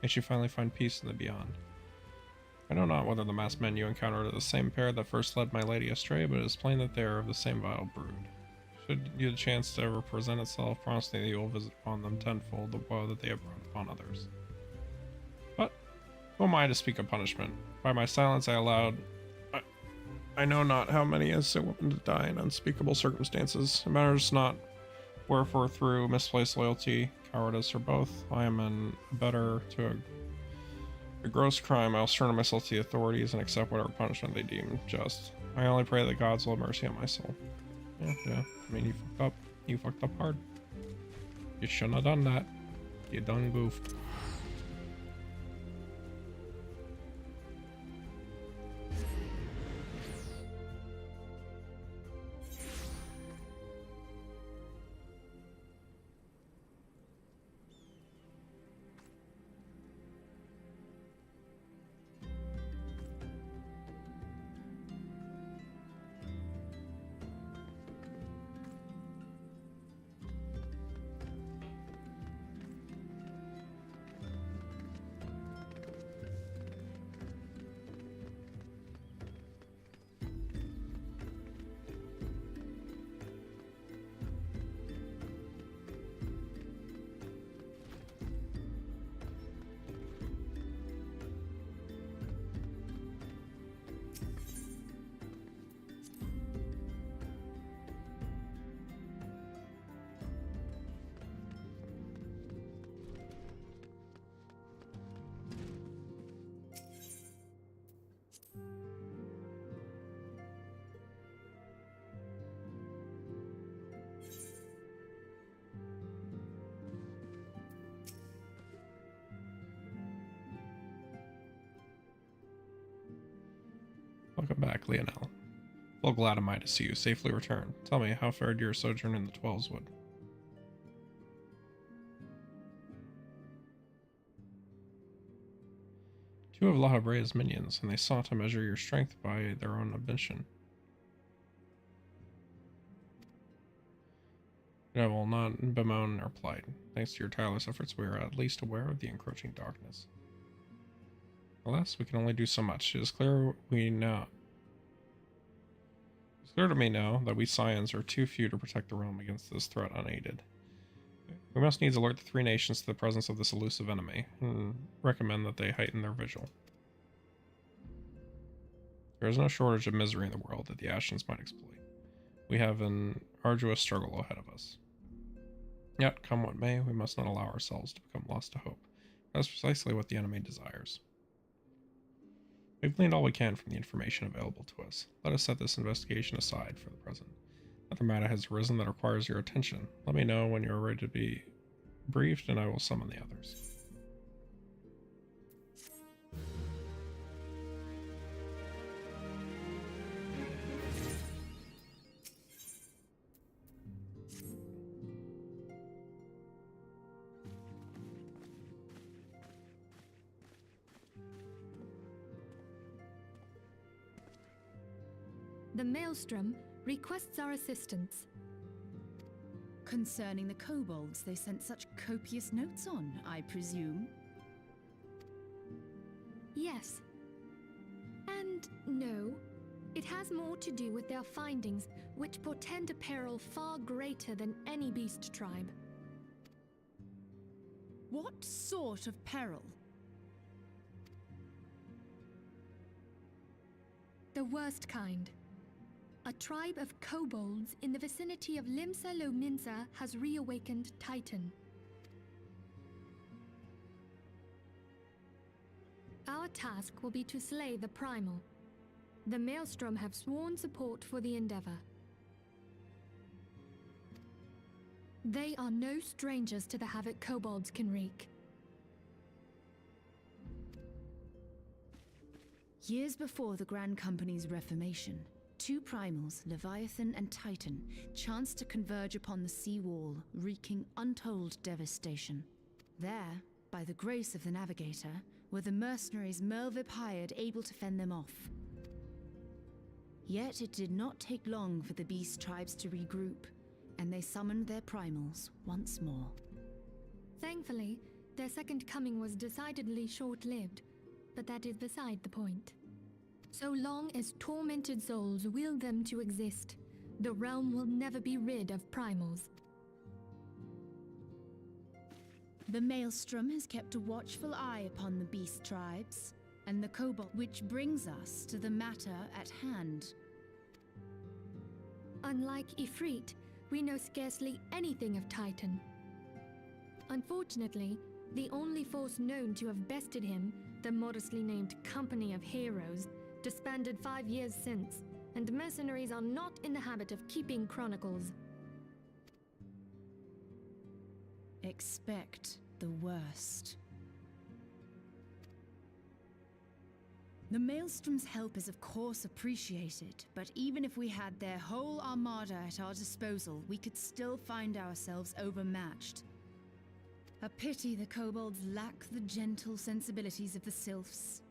May she finally find peace in the beyond. I know not whether the masked men you encountered are the same pair that first led my lady astray, but it is plain that they are of the same vile brood. Should you the chance to ever present itself, promise me that you will visit upon them tenfold the woe that they have brought upon others. But who am I to speak of punishment? By my silence I allowed... I know not how many innocent women to die in unspeakable circumstances. It matters not wherefore through misplaced loyalty, cowardice, or both, I am an abettor to a gross crime. I'll surrender myself to the authorities and accept whatever punishment they deem just. I only pray that God's will have mercy on my soul. Yeah. I mean, you fucked up. You fucked up hard. You shouldn't have done that. You done goofed. Welcome back, Lionel. Well, glad am I to see you safely return. Tell me, how fared your sojourn in the Twelveswood? Two of Lahabrea's minions, and they sought to measure your strength by their own admission. I will not bemoan our plight. Thanks to your tireless efforts, we are at least aware of the encroaching darkness. Alas, we can only do so much. It is clear It's clear to me now that we Scions are too few to protect the realm against this threat unaided. We must needs alert the three nations to the presence of this elusive enemy, and recommend that they heighten their vigil. There is no shortage of misery in the world that the Ashtons might exploit. We have an arduous struggle ahead of us. Yet, come what may, we must not allow ourselves to become lost to hope. That's precisely what the enemy desires. We've gleaned all we can from the information available to us. Let us set this investigation aside for the present. Another matter has arisen that requires your attention. Let me know when you are ready to be briefed, and I will summon the others. The Maelstrom requests our assistance. Concerning the kobolds they sent such copious notes on, I presume? Yes. And no. It has more to do with their findings, which portend a peril far greater than any beast tribe. What sort of peril? The worst kind. A tribe of kobolds in the vicinity of Limsa Lominsa has reawakened Titan. Our task will be to slay the Primal. The Maelstrom have sworn support for the endeavor. They are no strangers to the havoc kobolds can wreak. Years before the Grand Company's reformation, two primals, Leviathan and Titan, chanced to converge upon the sea wall, wreaking untold devastation. There, by the grace of the Navigator, were the mercenaries Mervip hired able to fend them off. Yet it did not take long for the beast tribes to regroup, and they summoned their primals once more. Thankfully, their second coming was decidedly short-lived, but that is beside the point. So long as tormented souls will them to exist, the realm will never be rid of primals. The Maelstrom has kept a watchful eye upon the beast tribes, and the kobold, which brings us to the matter at hand. Unlike Ifrit, we know scarcely anything of Titan. Unfortunately, the only force known to have bested him, the modestly named Company of Heroes, disbanded 5 years since, and mercenaries are not in the habit of keeping chronicles. Expect the worst. The Maelstrom's help is of course appreciated, but even if we had their whole armada at our disposal, we could still find ourselves overmatched. A pity the kobolds lack the gentle sensibilities of the sylphs.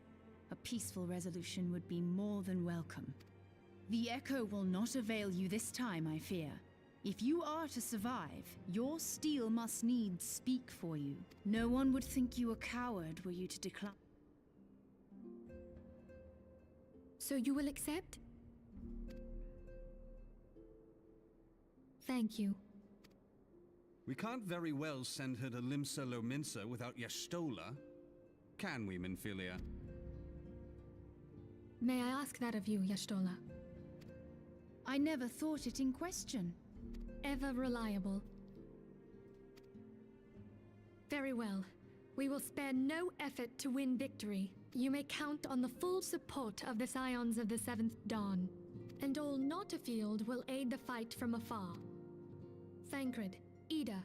A peaceful resolution would be more than welcome. The echo will not avail you this time, I fear. If you are to survive, your steel must needs speak for you. No one would think you a coward were you to decline. So you will accept? Thank you. We can't very well send her to Limsa Lominsa without Y'shtola. Can we, Minfilia? May I ask that of you, Y'shtola? I never thought it in question. Ever reliable. Very well. We will spare no effort to win victory. You may count on the full support of the Scions of the Seventh Dawn. And all not afield will aid the fight from afar. Thancred, Ida,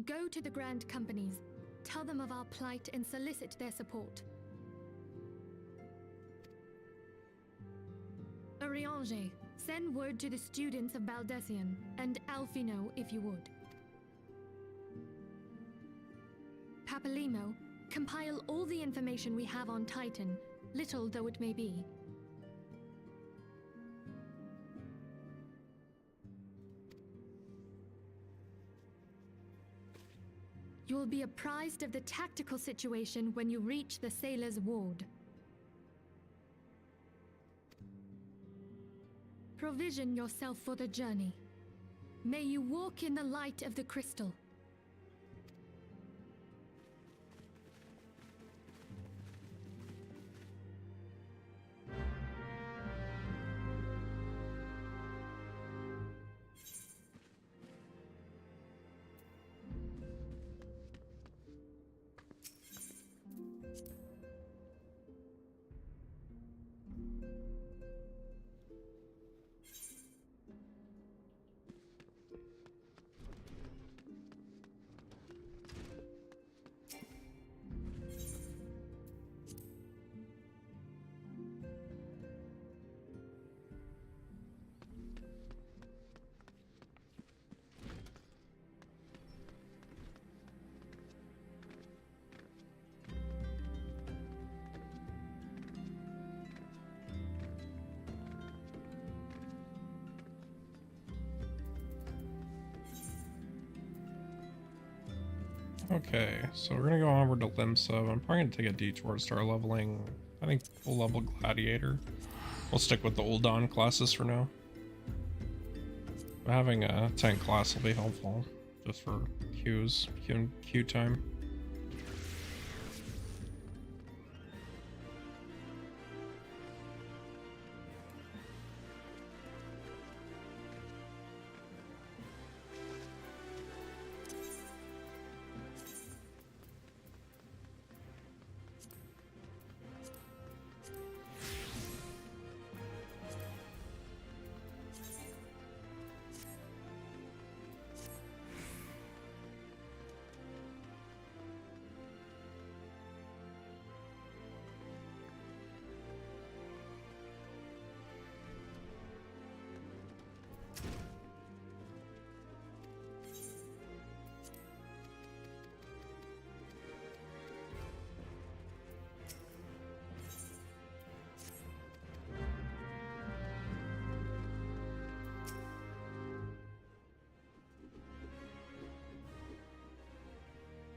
go to the Grand Companies. Tell them of our plight and solicit their support. Eorzea, send word to the students of Baldessian, and Alfino if you would. Papalimo, compile all the information we have on Titan, little though it may be. You will be apprised of the tactical situation when you reach the Sailor's Ward. provision yourself for the journey. May you walk in the light of the crystal. Okay, so we're gonna go onward to Limsub. I'm probably gonna take a detour to start leveling, I think, full level Gladiator. We'll stick with the Uldan classes for now. But having a tank class will be helpful, just for Q time.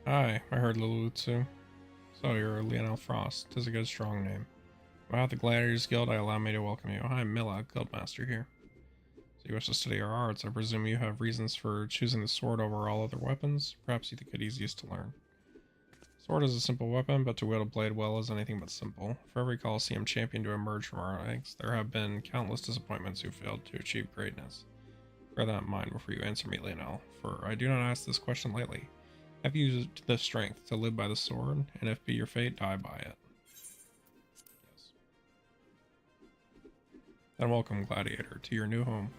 Hi, I heard Lulutsu. So you're Lionel Frost. 'Tis a good strong name. About the Gladiators Guild, I allow me to welcome you. Hi, Milla, Guildmaster here. So you wish to study our arts. I presume you have reasons for choosing the sword over all other weapons. Perhaps you think it easiest to learn. Sword is a simple weapon, but to wield a blade well is anything but simple. For every Colosseum champion to emerge from our ranks, there have been countless disappointments who failed to achieve greatness. Bear that in mind before you answer me, Lionel, for I do not ask this question lightly. Have you used the strength to live by the sword, and if be your fate, die by it? Yes. Then welcome, Gladiator, to your new home.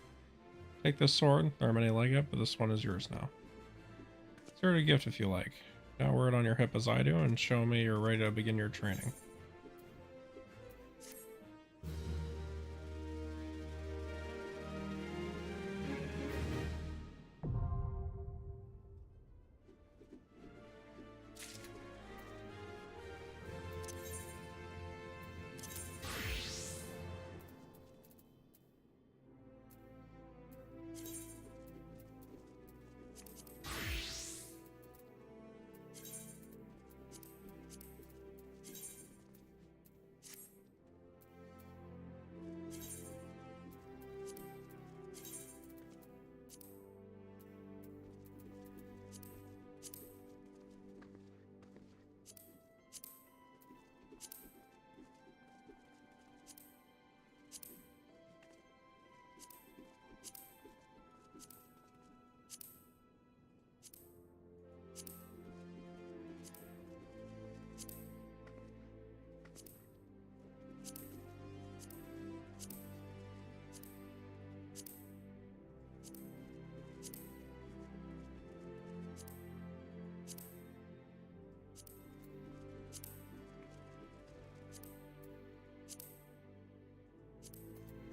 Take this sword, there are many like it, but this one is yours now. Consider it a gift if you like. Now wear it on your hip as I do, and show me you're ready to begin your training.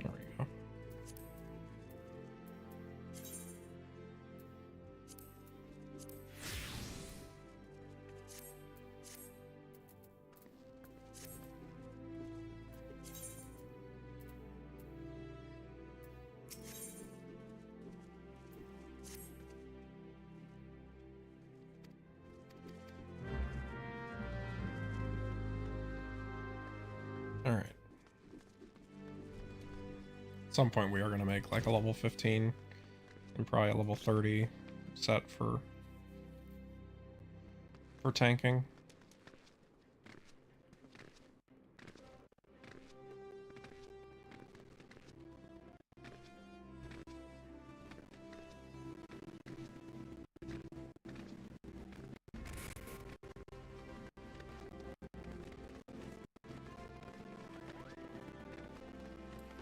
There we go. Alright. some point we are going to make like a level 15 and probably a level 30 set for tanking.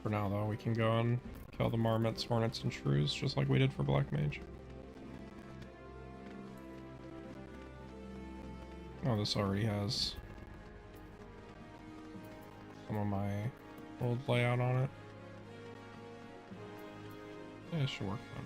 For now, though, we can go and kill the marmots, hornets, and shrews, just like we did for Black Mage. Oh, this already has some of my old layout on it. Yeah, it should work fine.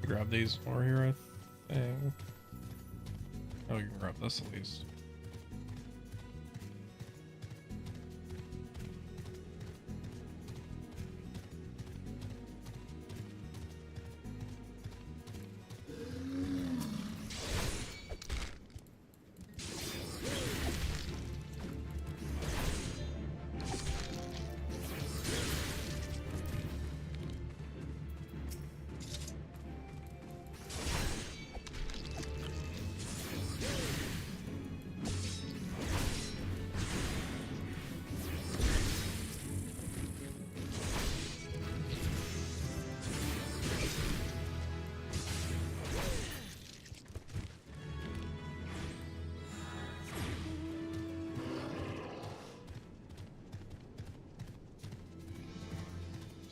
Grab these over here, I think. Oh, you can grab this at least.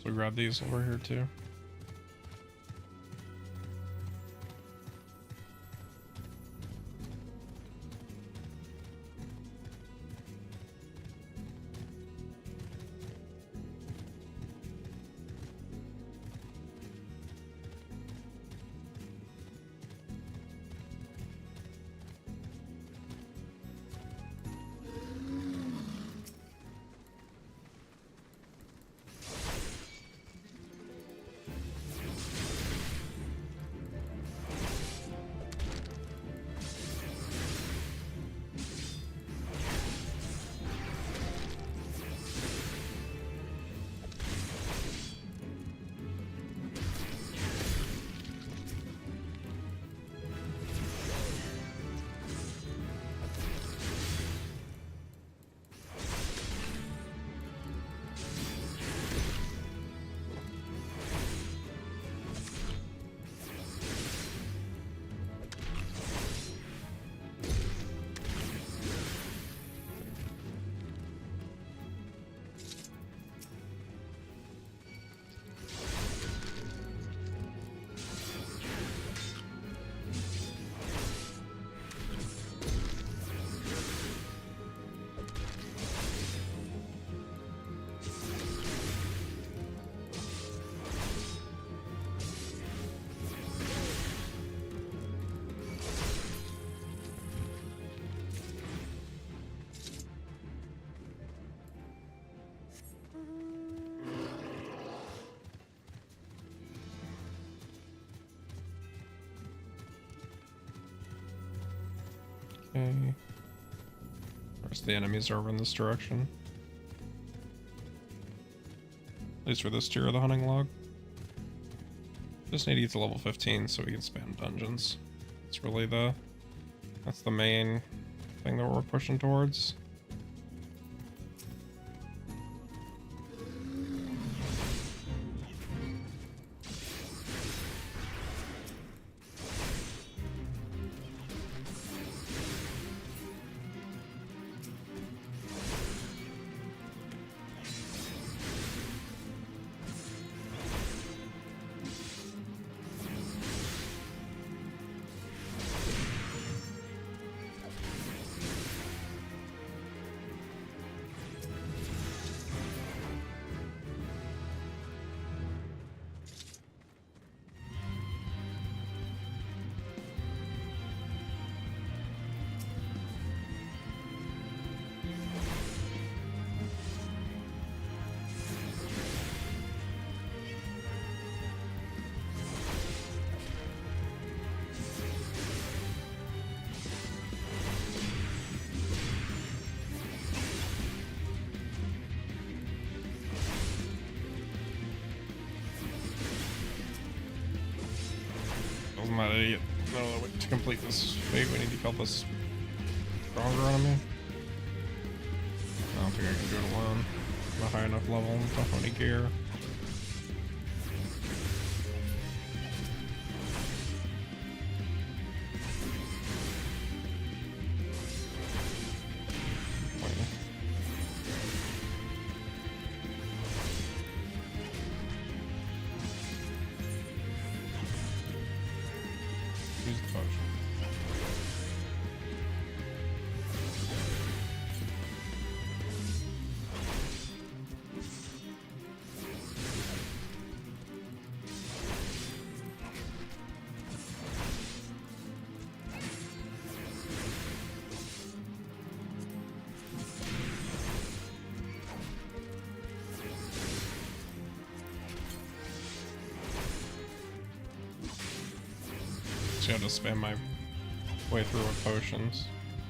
So grab these over here too. Okay. The rest of the enemies are over in this direction. At least for this tier of the hunting log. Just need to get to level 15 so we can spam dungeons. It's really that's the main thing that we're pushing towards. Wasn't that idiot? No, to complete this fate, we need to kill this stronger enemy. I don't think I can do it alone. I'm not high enough level, don't have any gear. Use the potion. I have to spam my way through with potions.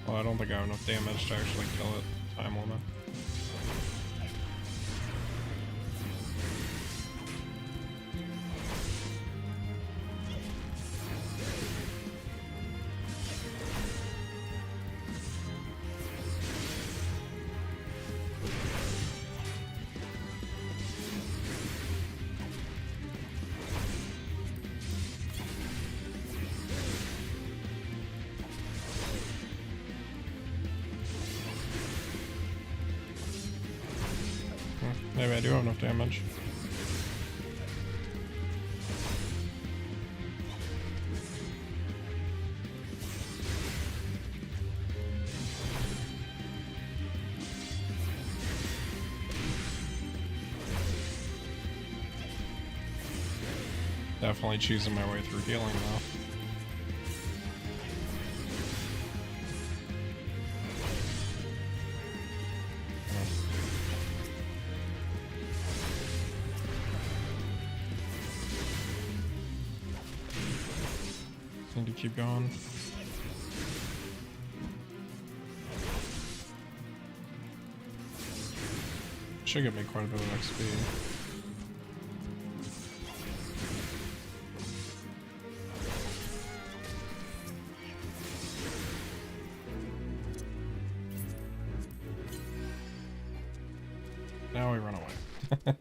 Well, I don't think I have enough damage to actually kill it. Time limit. Maybe I do have enough damage. Definitely choosing my way through healing though. Need to keep going. Should get me quite a bit of XP. Now we run away.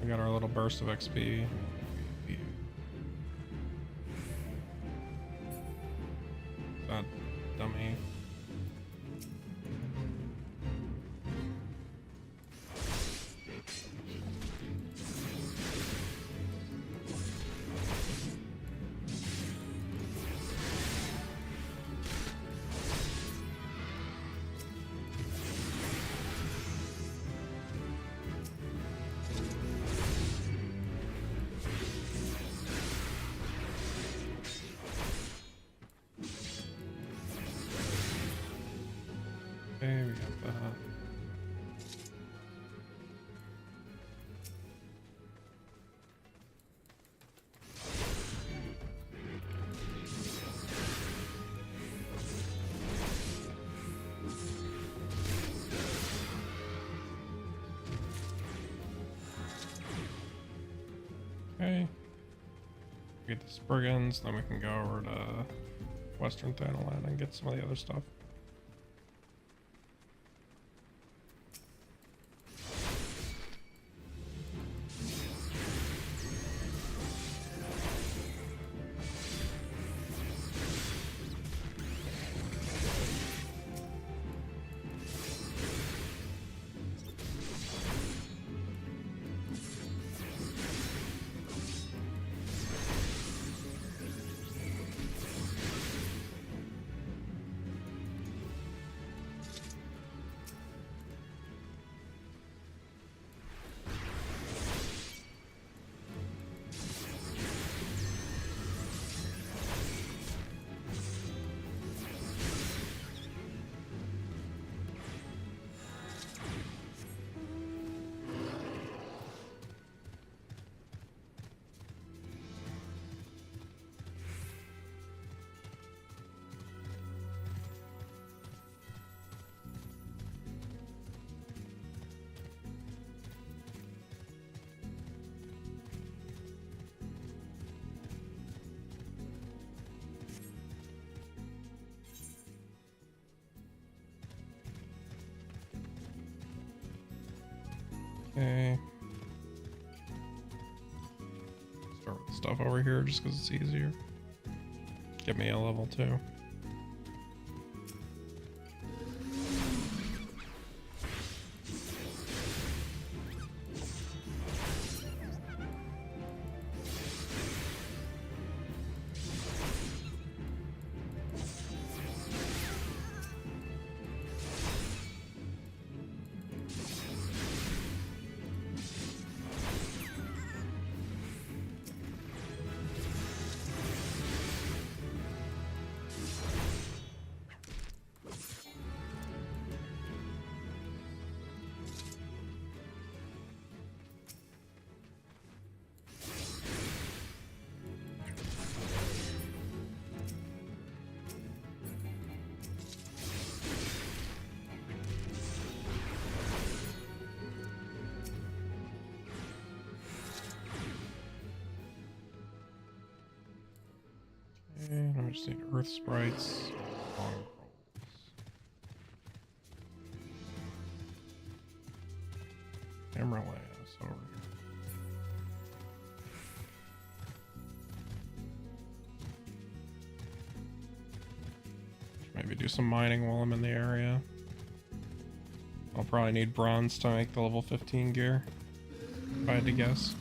We got our little burst of XP. That dummy. Get the Spriggans, then we can go over to Western Thanalan and get some of the other stuff. Okay. Start with the stuff over here just because it's easier. Get me a level 2. And I just need earth sprites, long rolls. Emeralass over here. Should maybe do some mining while I'm in the area. I'll probably need bronze to make the level 15 gear, if I had to guess.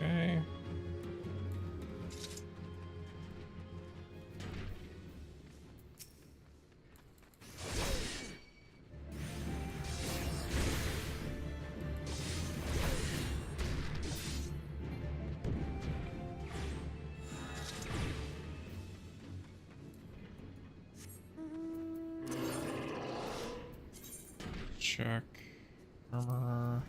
Okay. Check. Armor.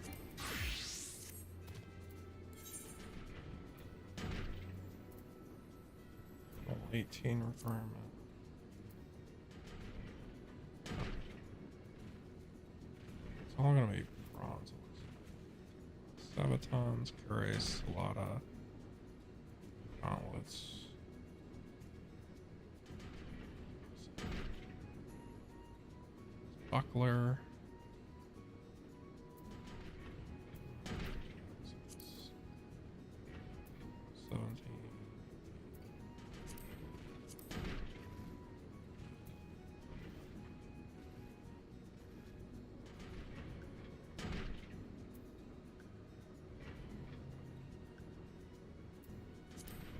18 requirement. It's all gonna be bronze. Sabatons, Cuirass, Salada, Gauntlets. Buckler.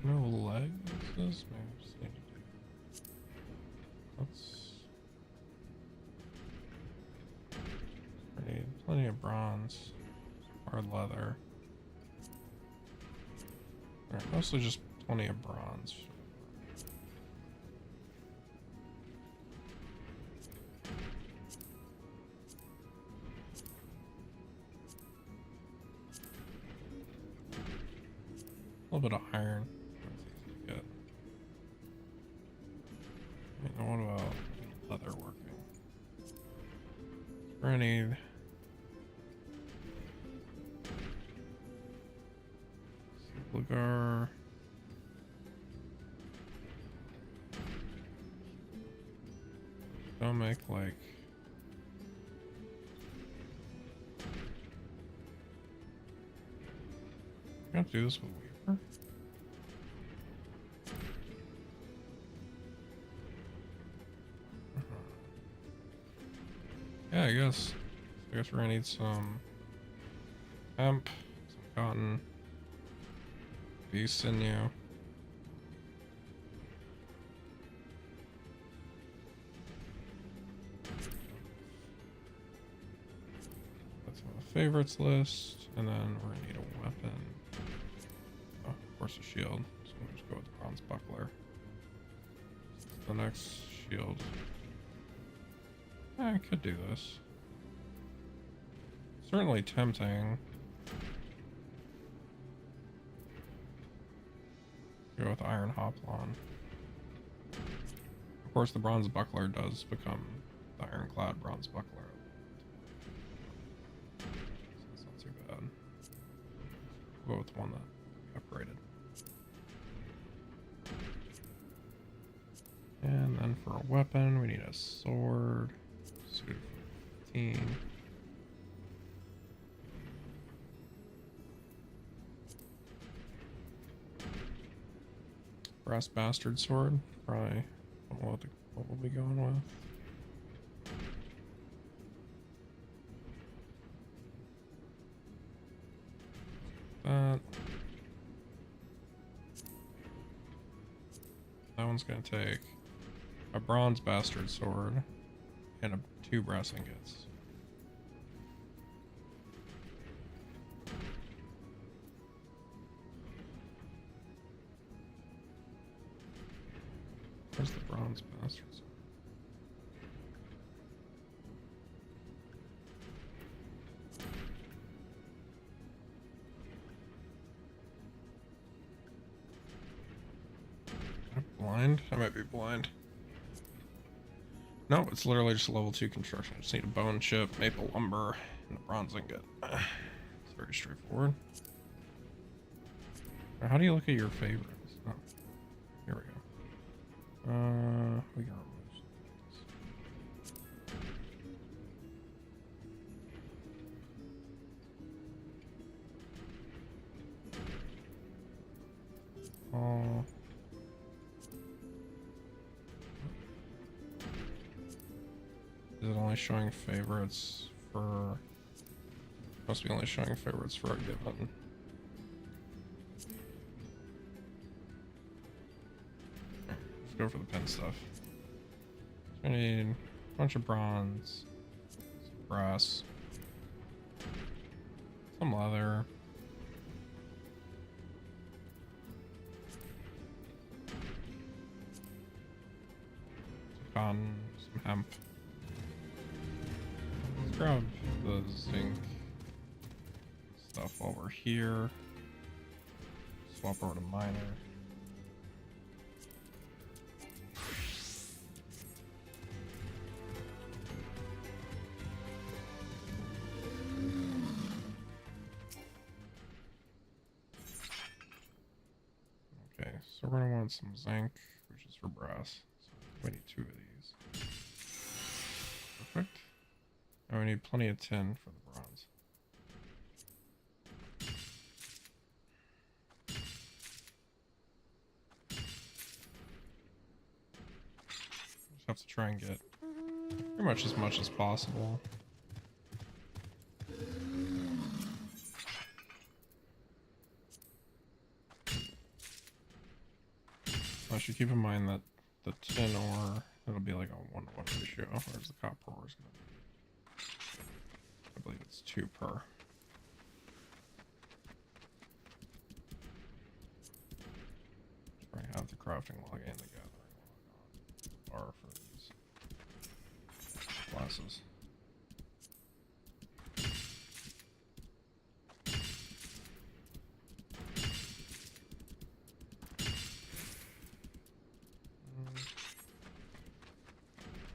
No legs? Maybe I just need to do. Let's. I need plenty of bronze, hard leather. Alright, mostly just plenty of bronze. A little bit of iron. That's easy to get. What about leather working? We're gonna need Lugar. Don't make like I have to do this with Weaver. Yeah, I guess we're gonna need some hemp, some cotton, bee sinew. That's on the favorites list, and then we're gonna need a weapon. Oh, of course, a shield. So we'll just go with the bronze buckler. The next shield. I could do this. Certainly tempting. Go with Iron Hoplon. Of course, the bronze buckler does become the ironclad bronze buckler. So it's not too bad. We'll go with the one that upgraded. And then for a weapon, we need a sword. Suited for 15. Brass bastard sword. Probably what we'll be going with. That one's gonna take a bronze bastard sword and 2 brass ingots. Where's the bronze bastard sword? Am I blind? I might be blind. No, it's literally just a level 2 construction. I just need a bone chip, maple lumber, and a bronze ingot. It's very straightforward. Now, how do you look at your favorites? Oh, here we go. We can remove this. Oh. Is it only showing favorites for... Must be only showing favorites for a given. Let's go for the pen stuff. I need a bunch of bronze, some brass, some leather, some cotton, some hemp. Let's grab the zinc stuff over here. Swap over to miner. So we're gonna want some zinc, which is for brass. So we need 2 of these. Perfect. And we need plenty of tin for the bronze. Just have to try and get pretty much as possible. I should keep in mind that the tin ore, it'll be like a 1-to-1 ratio, whereas the copper ore is going to be, I believe it's 2 per. Try and have the crafting log and the gathering log on for these classes.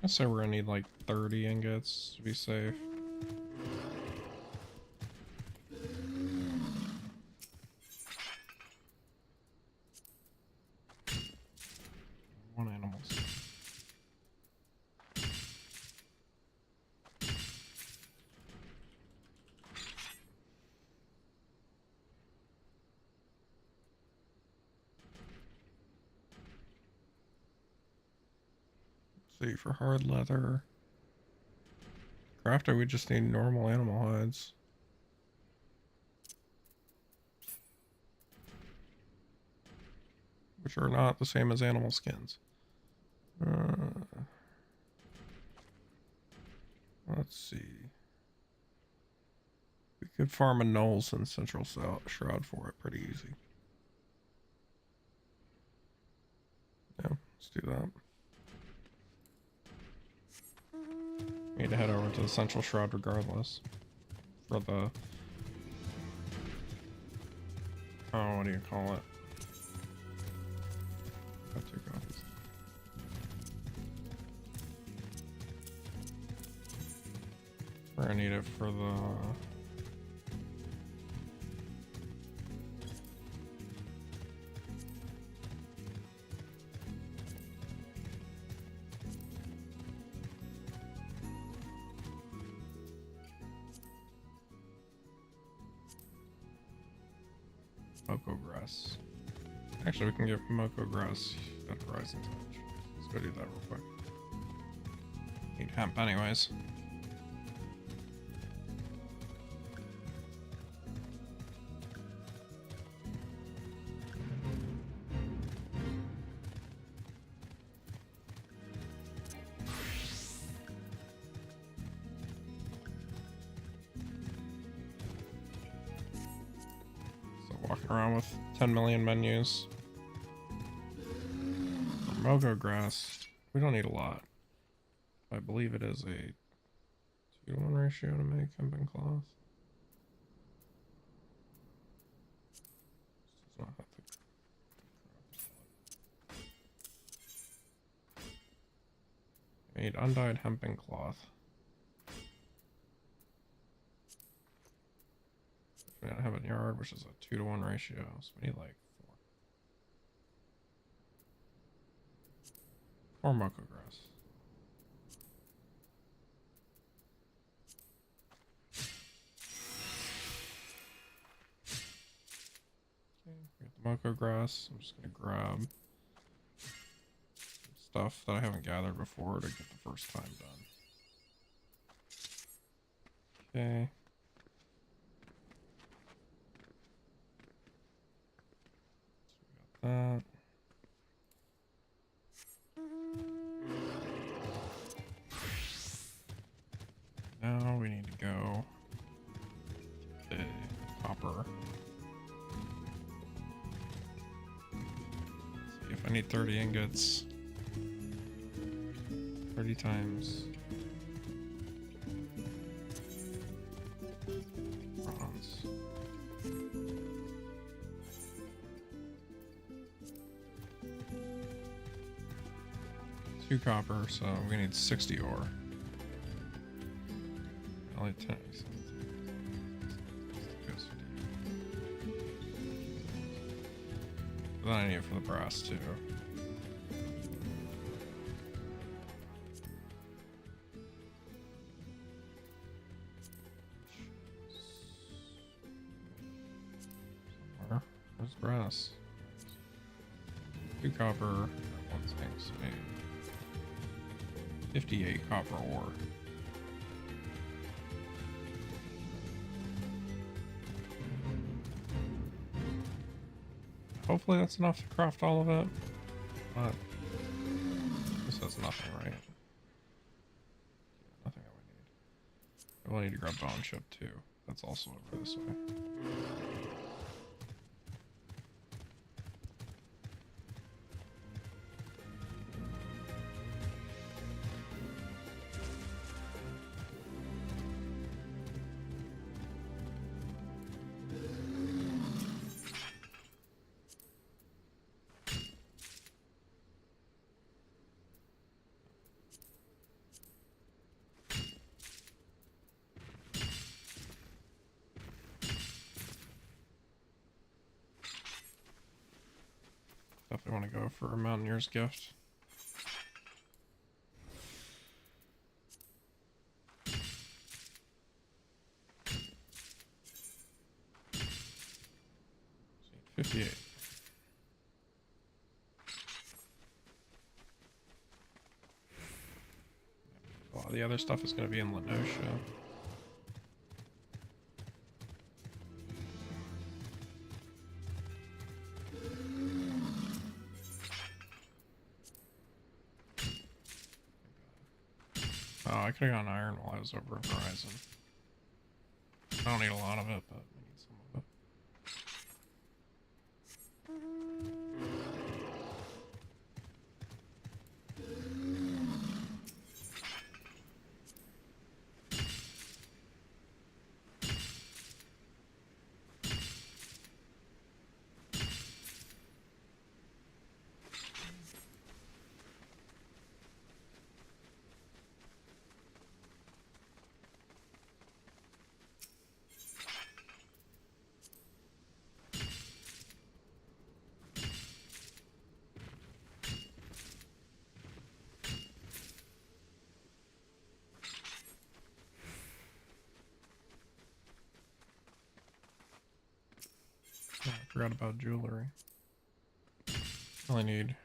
I say we're gonna need like 30 ingots to be safe. One animal. See, for hard leather. Crafter, we just need normal animal hides. Which are not the same as animal skins. Let's see. We could farm a Knolls and Central Shroud for it pretty easy. Yeah, let's do that. We need to head over to the Central Shroud regardless. For the... oh, what do you call it? Got 2 copies. We're gonna need it for the... Moko grass. Actually, we can get Moko grass at the Rising Touch. Let's go do that real quick. Need hemp anyways. Walking around with 10 million menus. For Mogo grass, we don't need a lot. I believe it is a 2-to-1 ratio to make hemp and cloth. Does not have to we need undyed hemp and cloth. We don't have a yard, which is a 2-to-1 ratio, so we need like 4 Moko grass. Okay, we got the Moko grass. I'm just gonna grab some stuff that I haven't gathered before to get the first time done. Okay. That. Now we need to go to copper. See if I need 30 ingots. 30 times. Bronze. 2 copper, so we need 60 ore. Only 10. Then I need it for the brass too. Where's brass? 2 copper, 1 zinc, so maybe 58 copper ore. Hopefully that's enough to craft all of it, but this has nothing, right? Nothing I would need. I will need to grab bone chip too. That's also over this way. Definitely want to go for a Mountaineer's Gift. See, 58. A lot of the other stuff is going to be in Lenosha. Oh, I could have gotten iron while I was over at Horizon. I don't need a lot of it, but I need some of it. Oh, I forgot about jewelry. Only need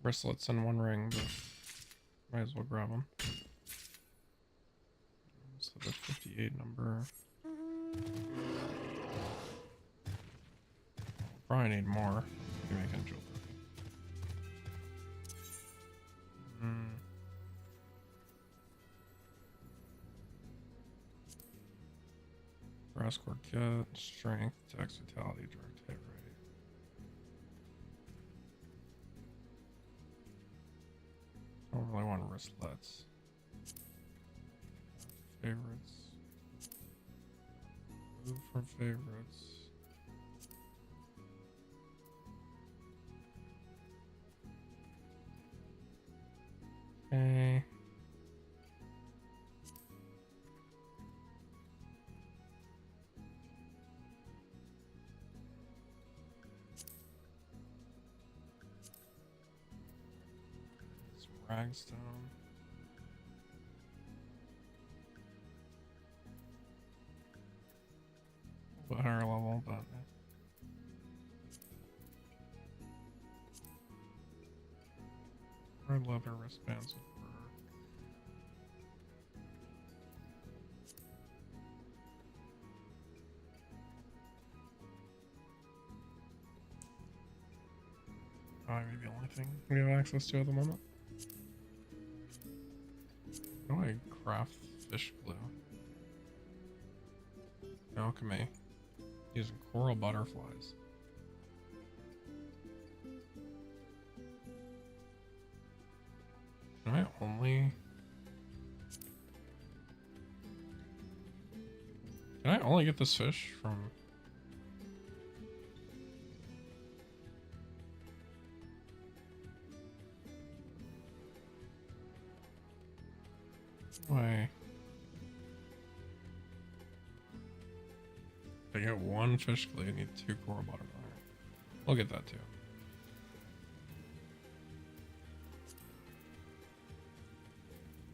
bracelets and 1 ring, but might as well grab them. So the 58 number. Probably need more. Be making jewelry. Brass Quartet, Strength, Dex, Vitality, Direct Hit Rate. I don't really want wristlets. Favorites. Move from favorites. Okay. Ragstone. A little higher level, but red leather wristbands with fur. Probably the only thing we have access to at the moment. How do I craft fish glue? Alchemy. Using coral butterflies. Can I only get this fish from... Why? If I get 1 fish glue, I need 2 coral butterflies. We'll get that too.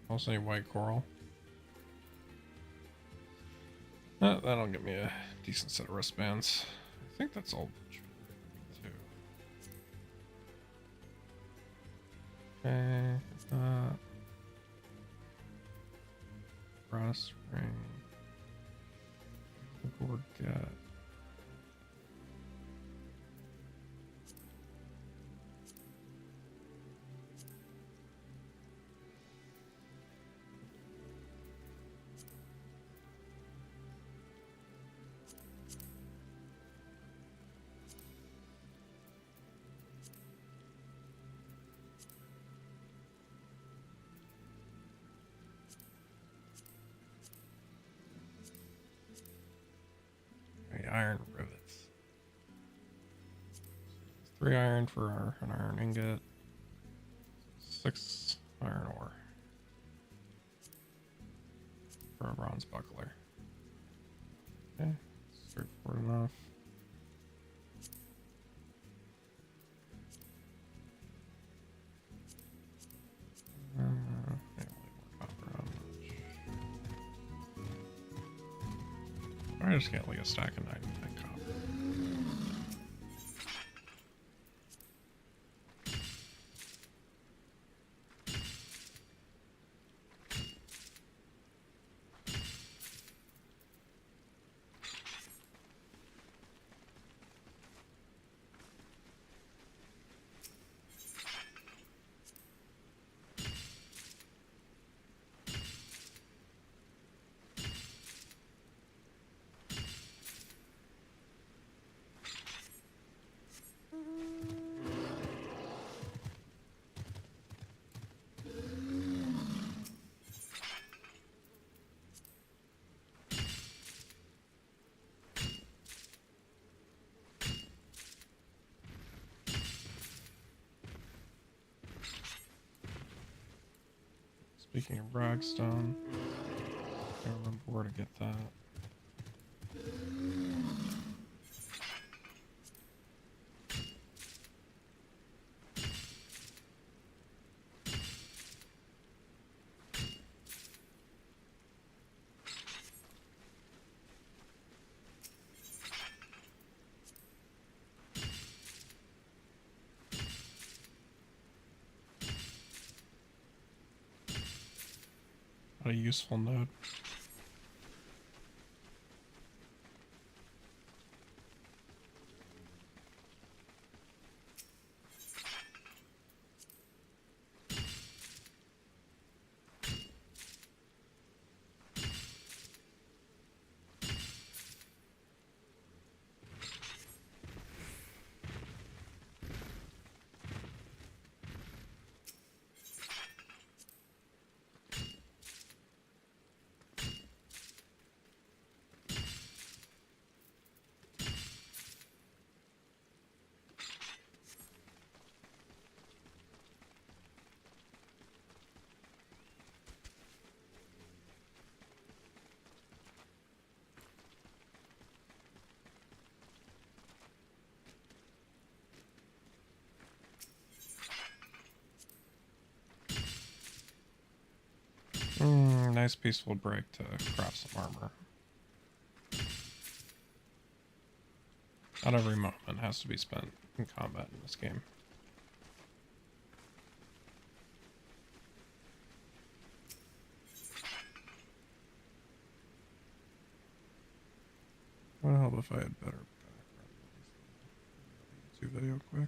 Also need white coral. That'll get me a decent set of wristbands. I think that's all too. Okay. Brass ring. Gorget. Iron rivets. 3 iron for an iron ingot. 6 iron ore for a bronze buckler. Okay, straightforward enough. I just get like a stack of 99 copper. Speaking of ragstone, I can't remember where to get that. Not a useful node. Nice peaceful break to craft some armor. Not every moment has to be spent in combat in this game. Would help if I had better background noise. YouTube video quick.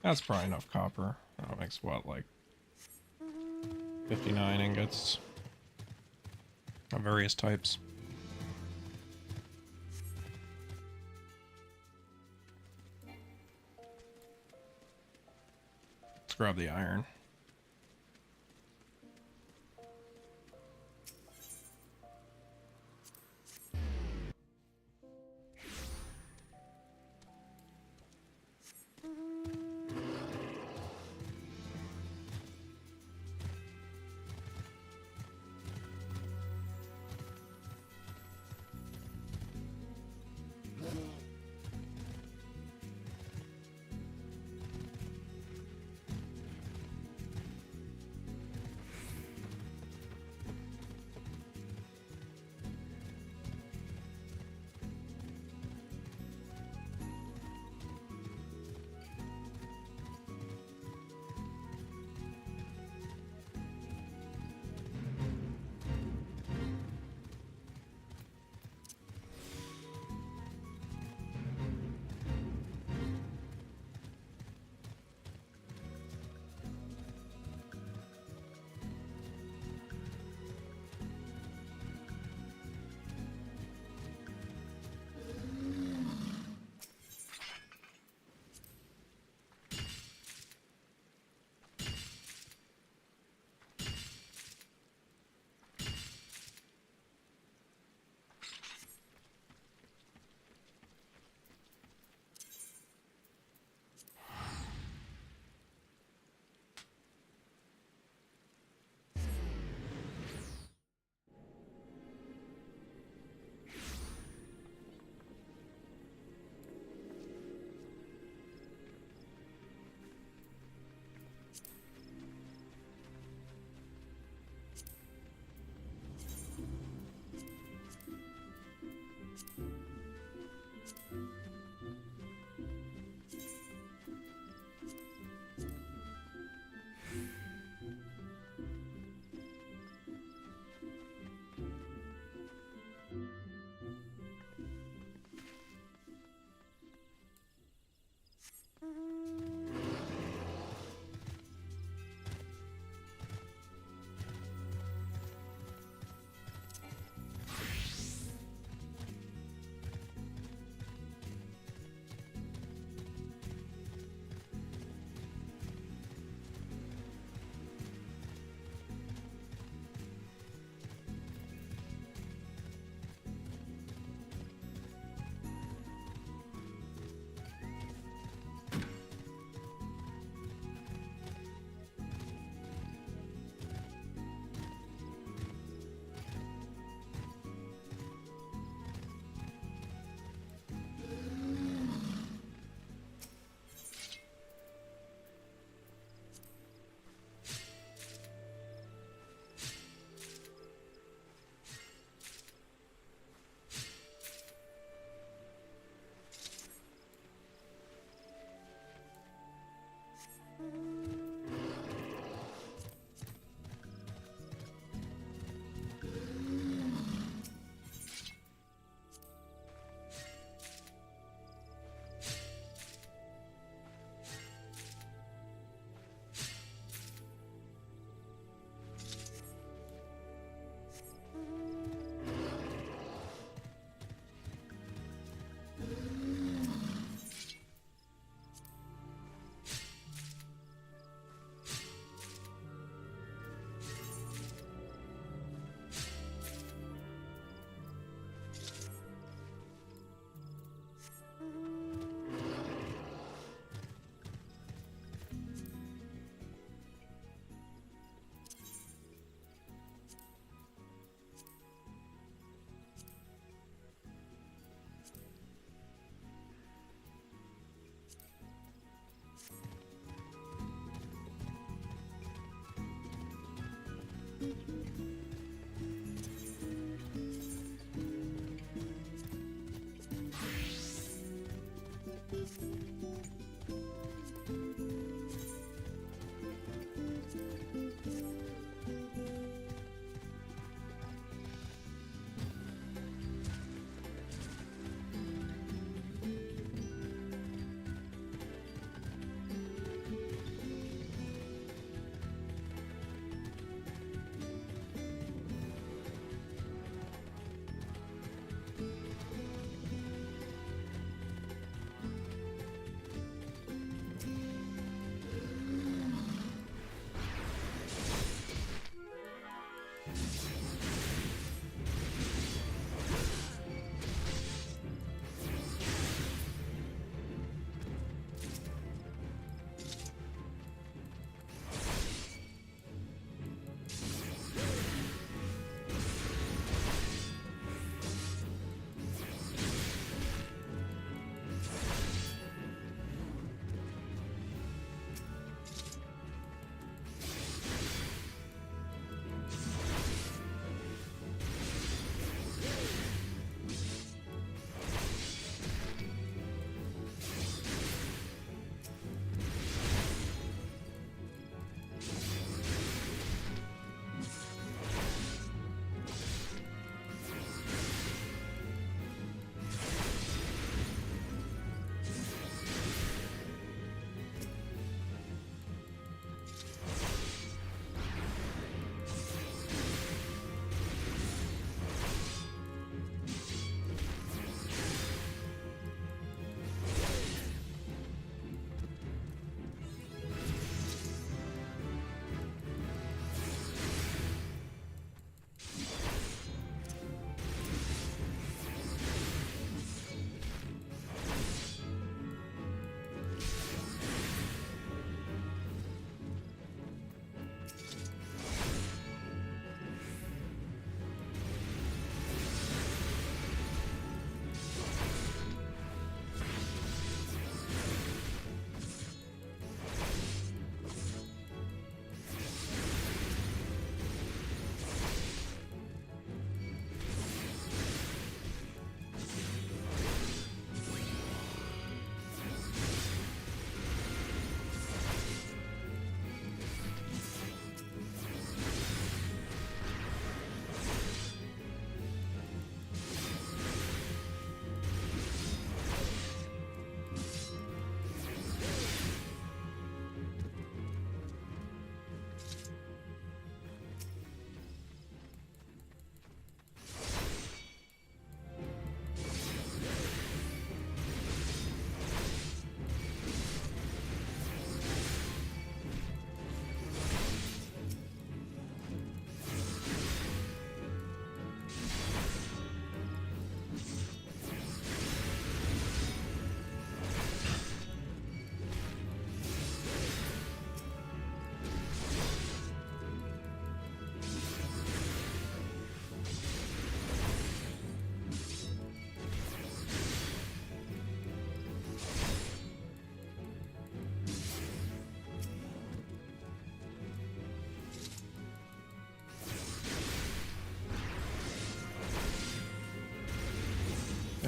That's probably enough copper. That makes what, like 59 ingots of various types. Let's grab the iron.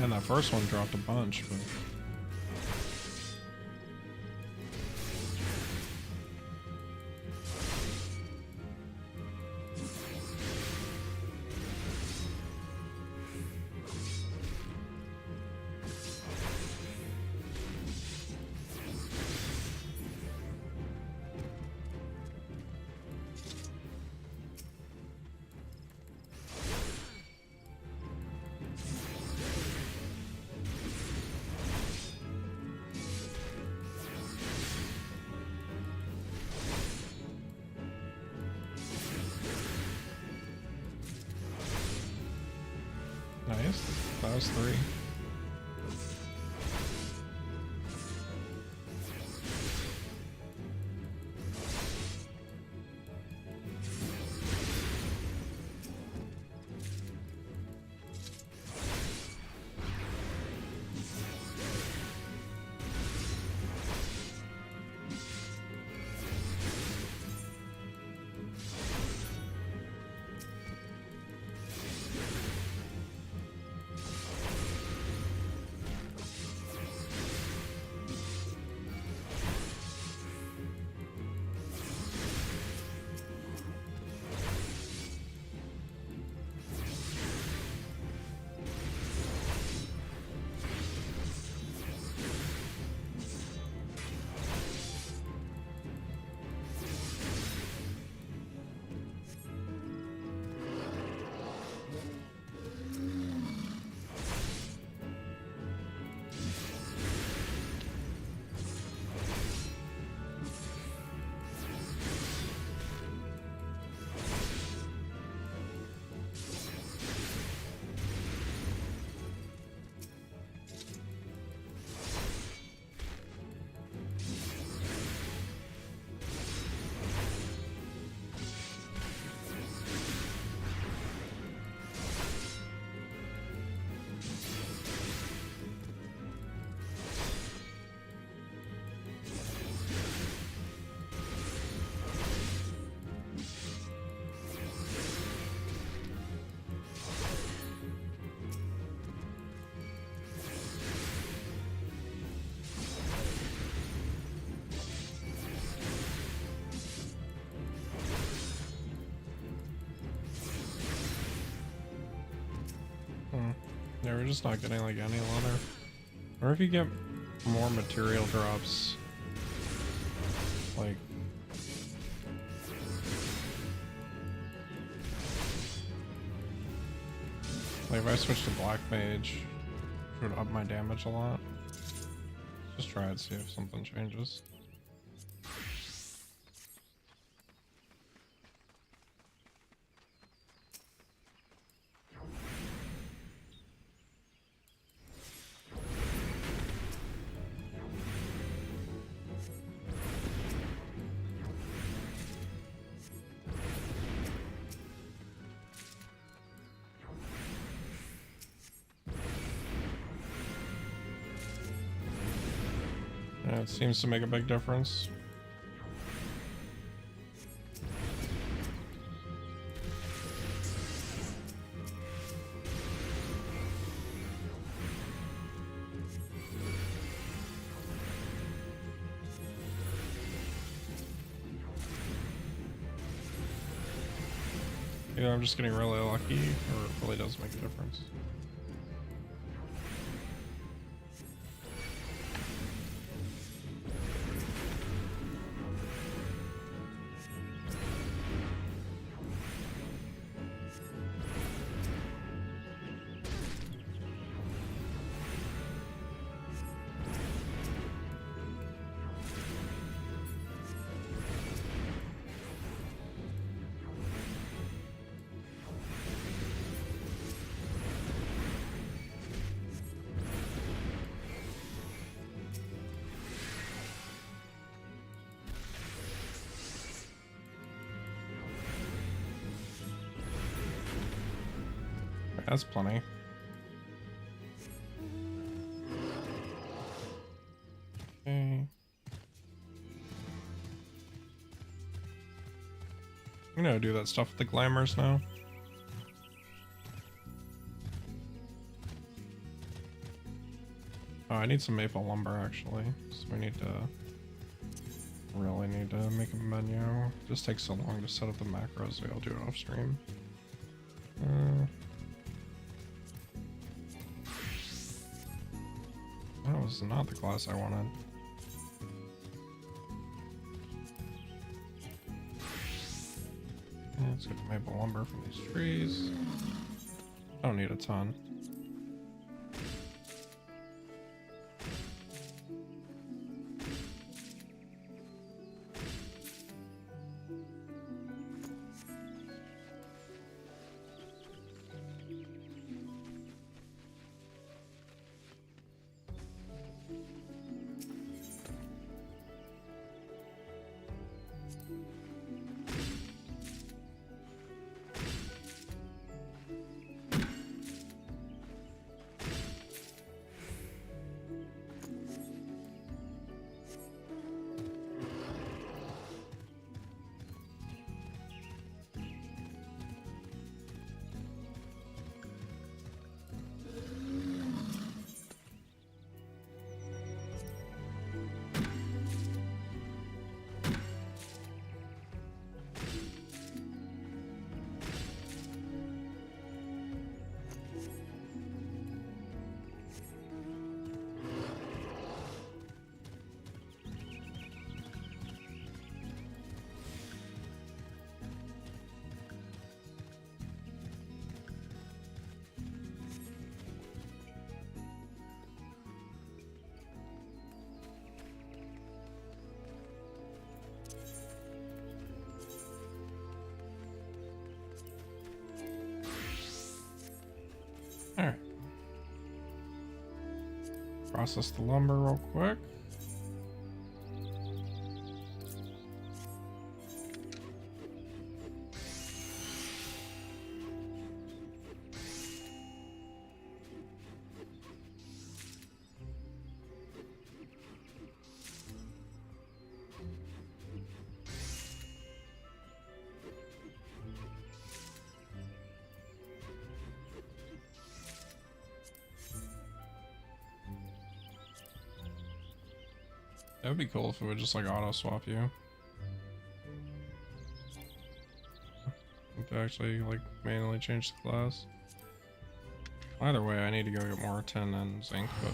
Man, that first one dropped a bunch, but... Nice. That was 3. Yeah, we're just not getting like any leather. Or if you get more material drops, like if I switch to Black Mage, it would up my damage a lot. Just try it, see if something changes. Yeah, it seems to make a big difference. Either I'm just getting really lucky, or it really does make a difference. That's plenty. Okay. I'm gonna do that stuff with the glamours now. I need some maple lumber actually. So we need to really need to make a menu. It just takes so long to set up the macros, so I'll do it off stream. That was not the class I wanted. Yeah, let's get the maple lumber from these trees. Don't need a ton. Alright. Process the lumber real quick. That would be cool if it would just like auto swap you. To actually like manually change the class. Either way, I need to go get more tin and zinc, but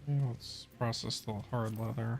yeah, let's process the hard leather.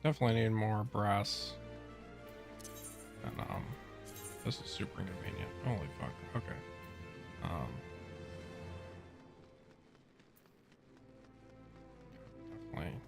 Definitely need more brass. And this is super inconvenient. Holy fuck. Okay. apparently.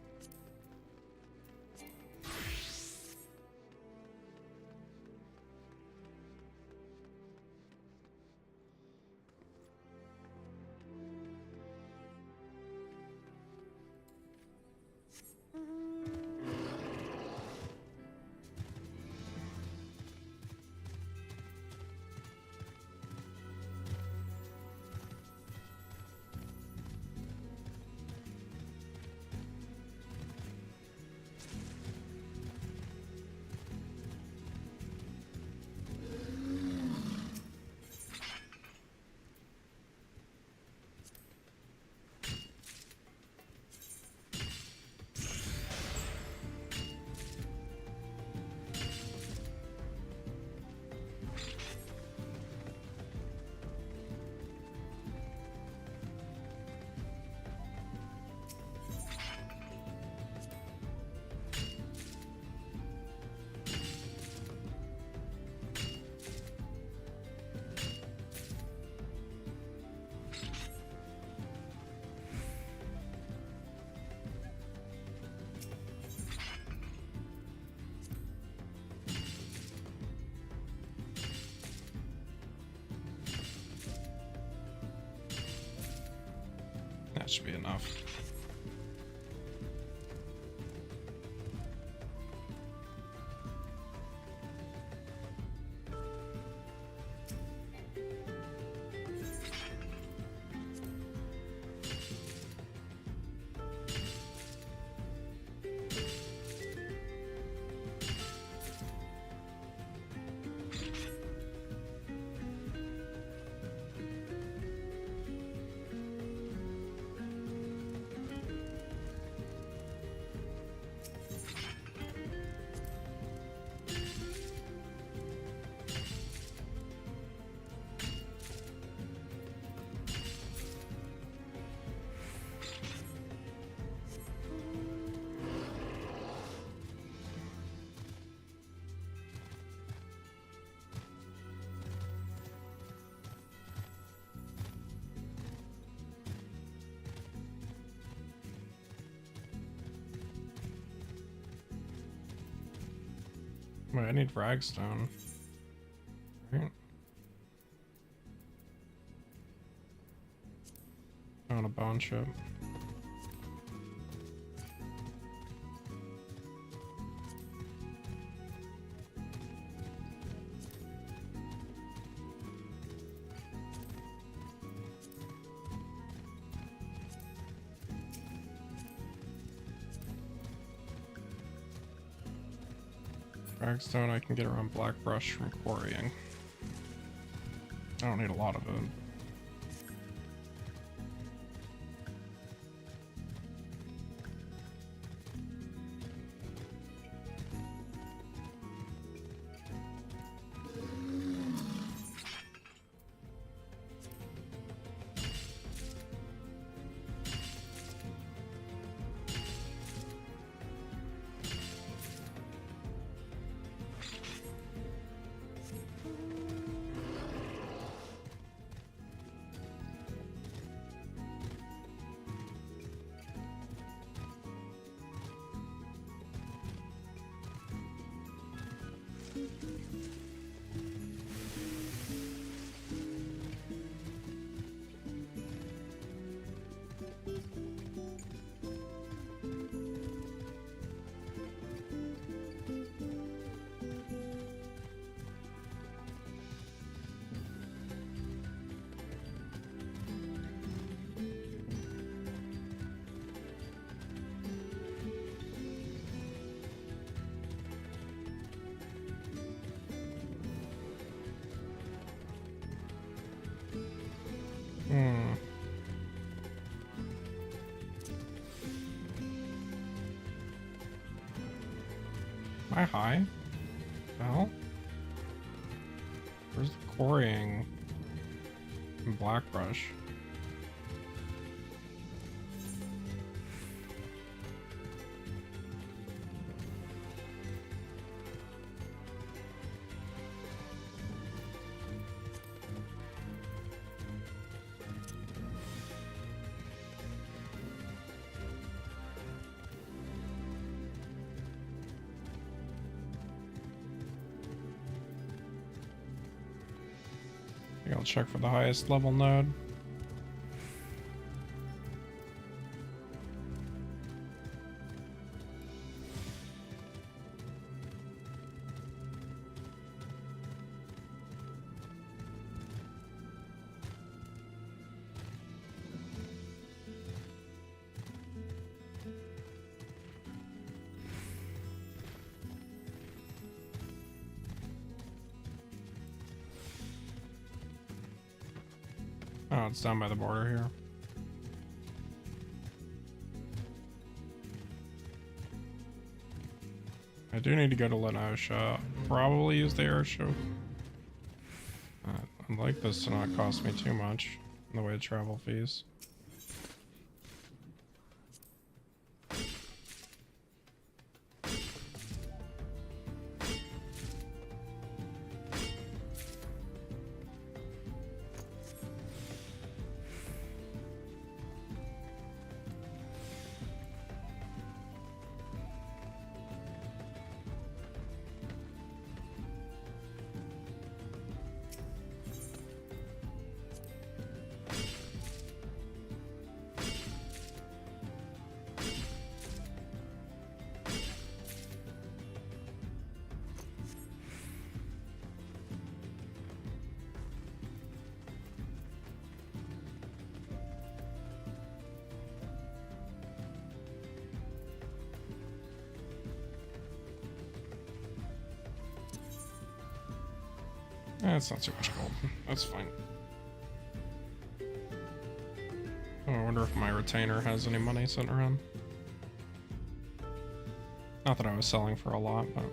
That should be enough. Wait, I need Ragstone. Right? On a bone chip. Dragstone I can get around Black Brush from quarrying. I don't need a lot of it. Am I high? No? Where's the quarrying in Black Brush? I'll check for the highest level node. Oh, it's down by the border here. I do need to go to Lenosha. Probably use the airship. I'd like this to not cost me too much in the way of travel fees. That's not too much gold. That's fine. Oh, I wonder if my retainer has any money sitting around. Not that I was selling for a lot, but...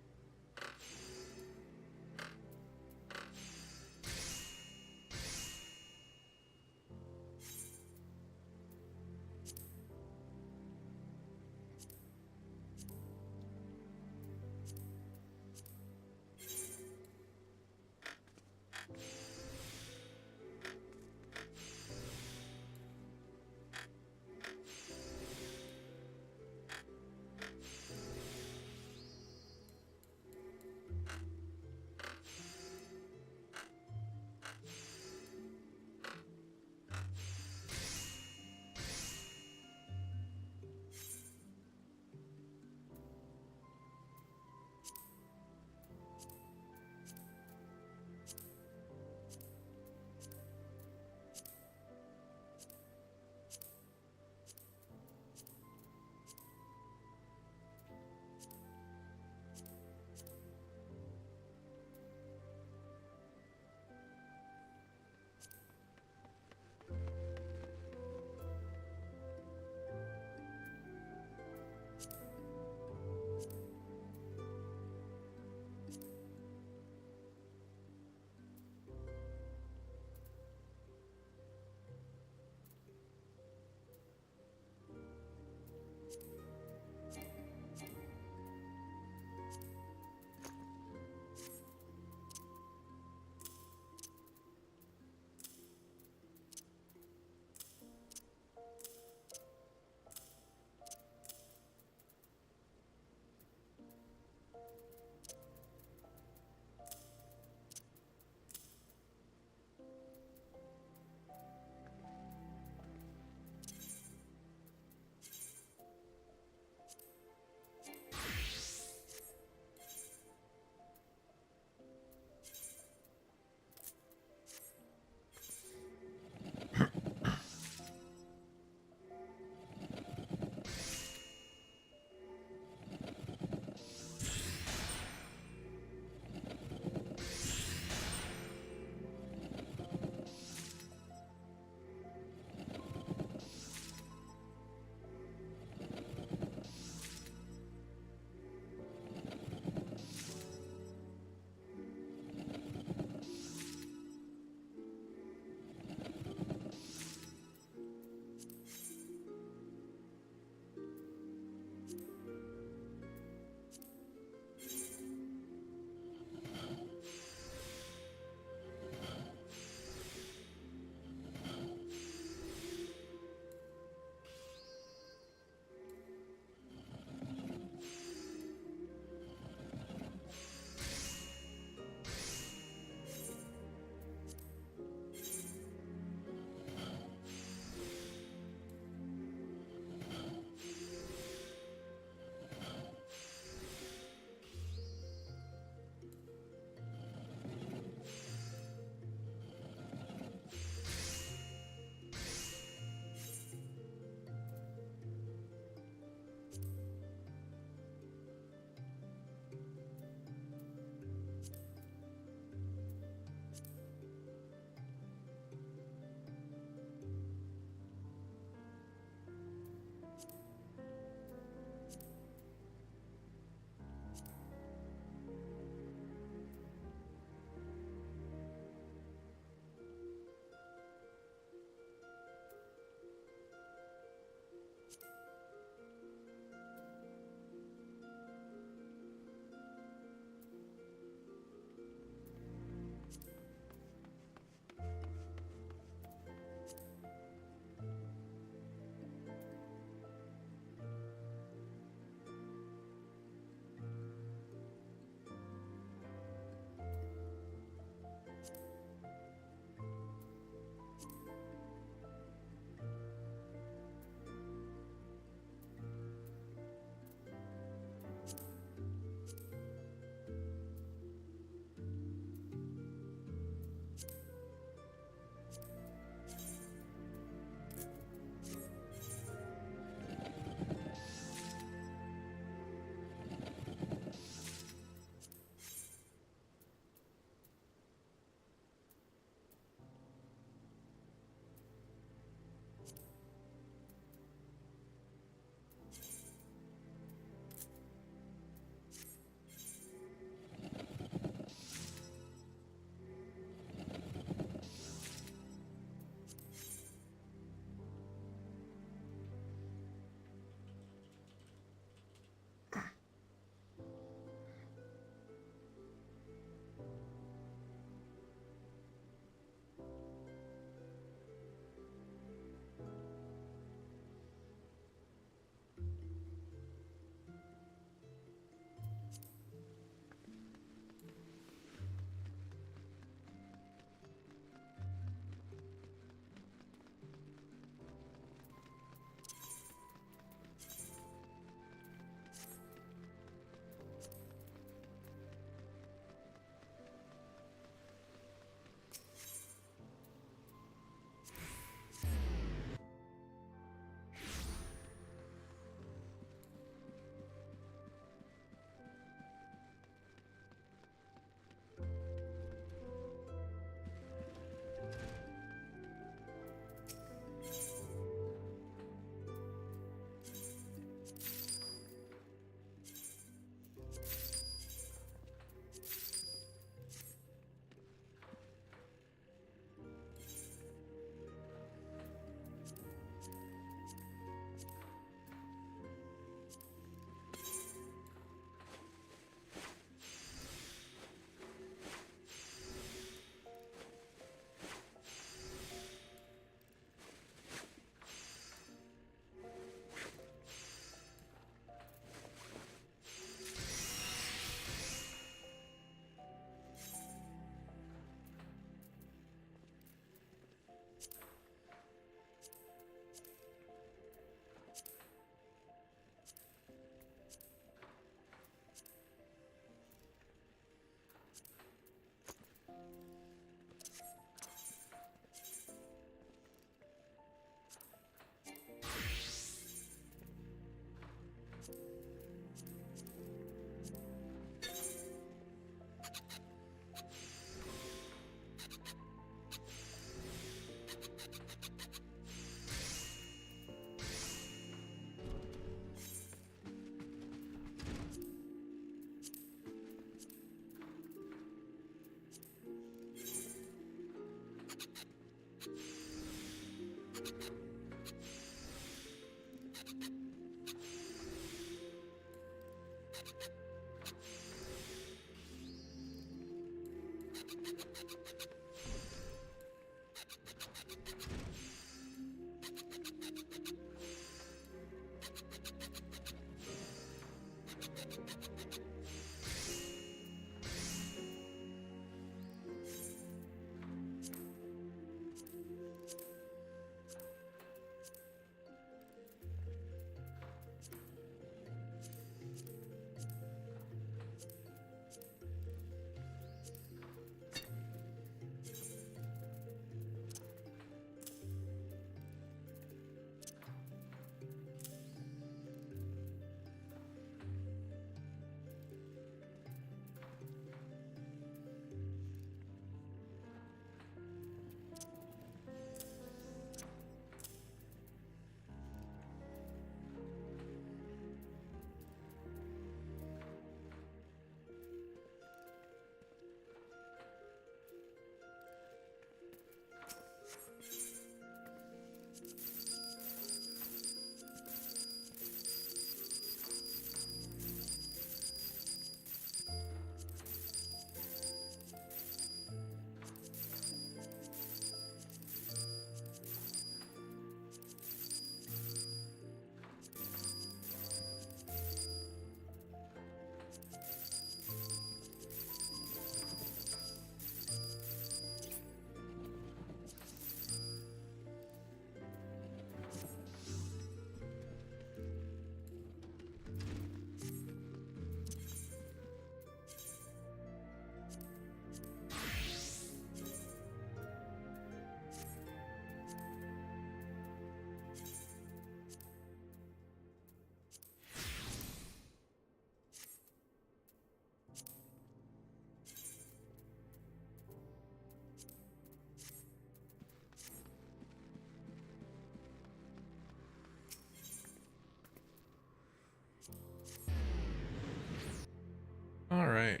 Alright.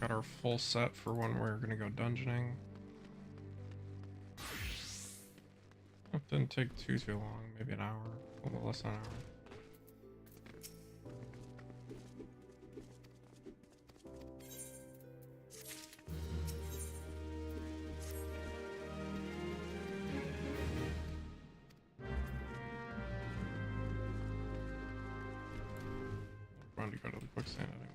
Got our full set for when we're gonna go dungeoning. It didn't take too long, maybe an hour, a little less than an hour. Run to go to the quicksand anyways.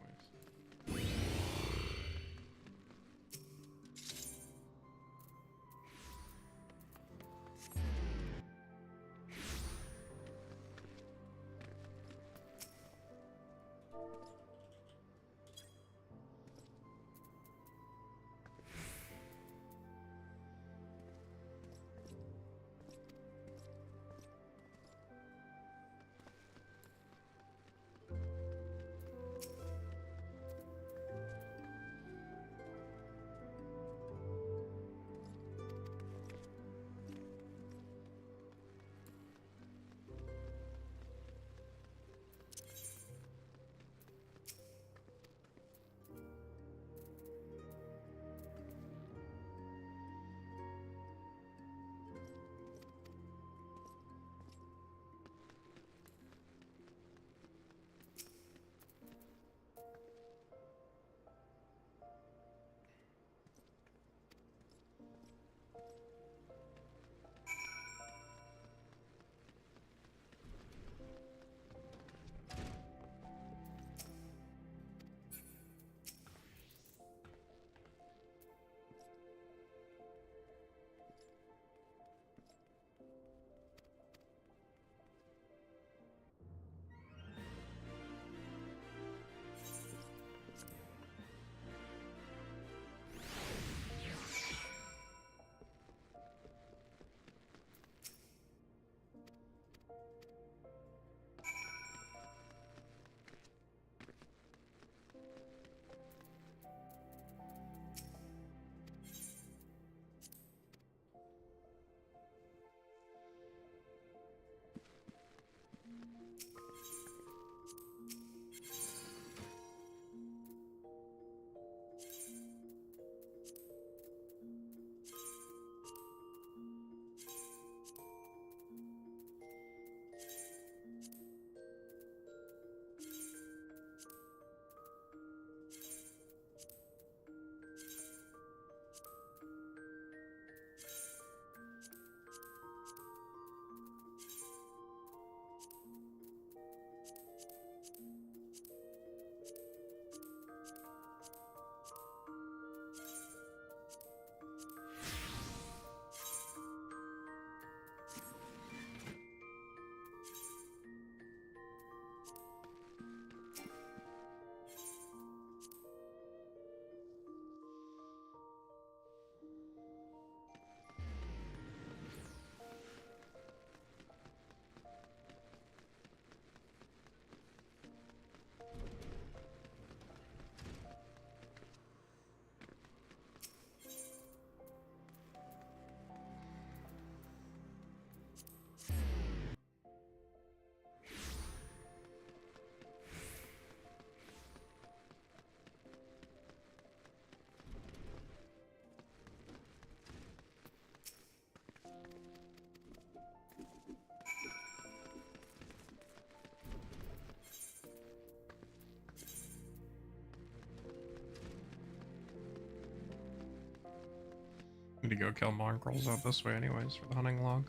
Need to go kill mongrels out this way anyways for the hunting log.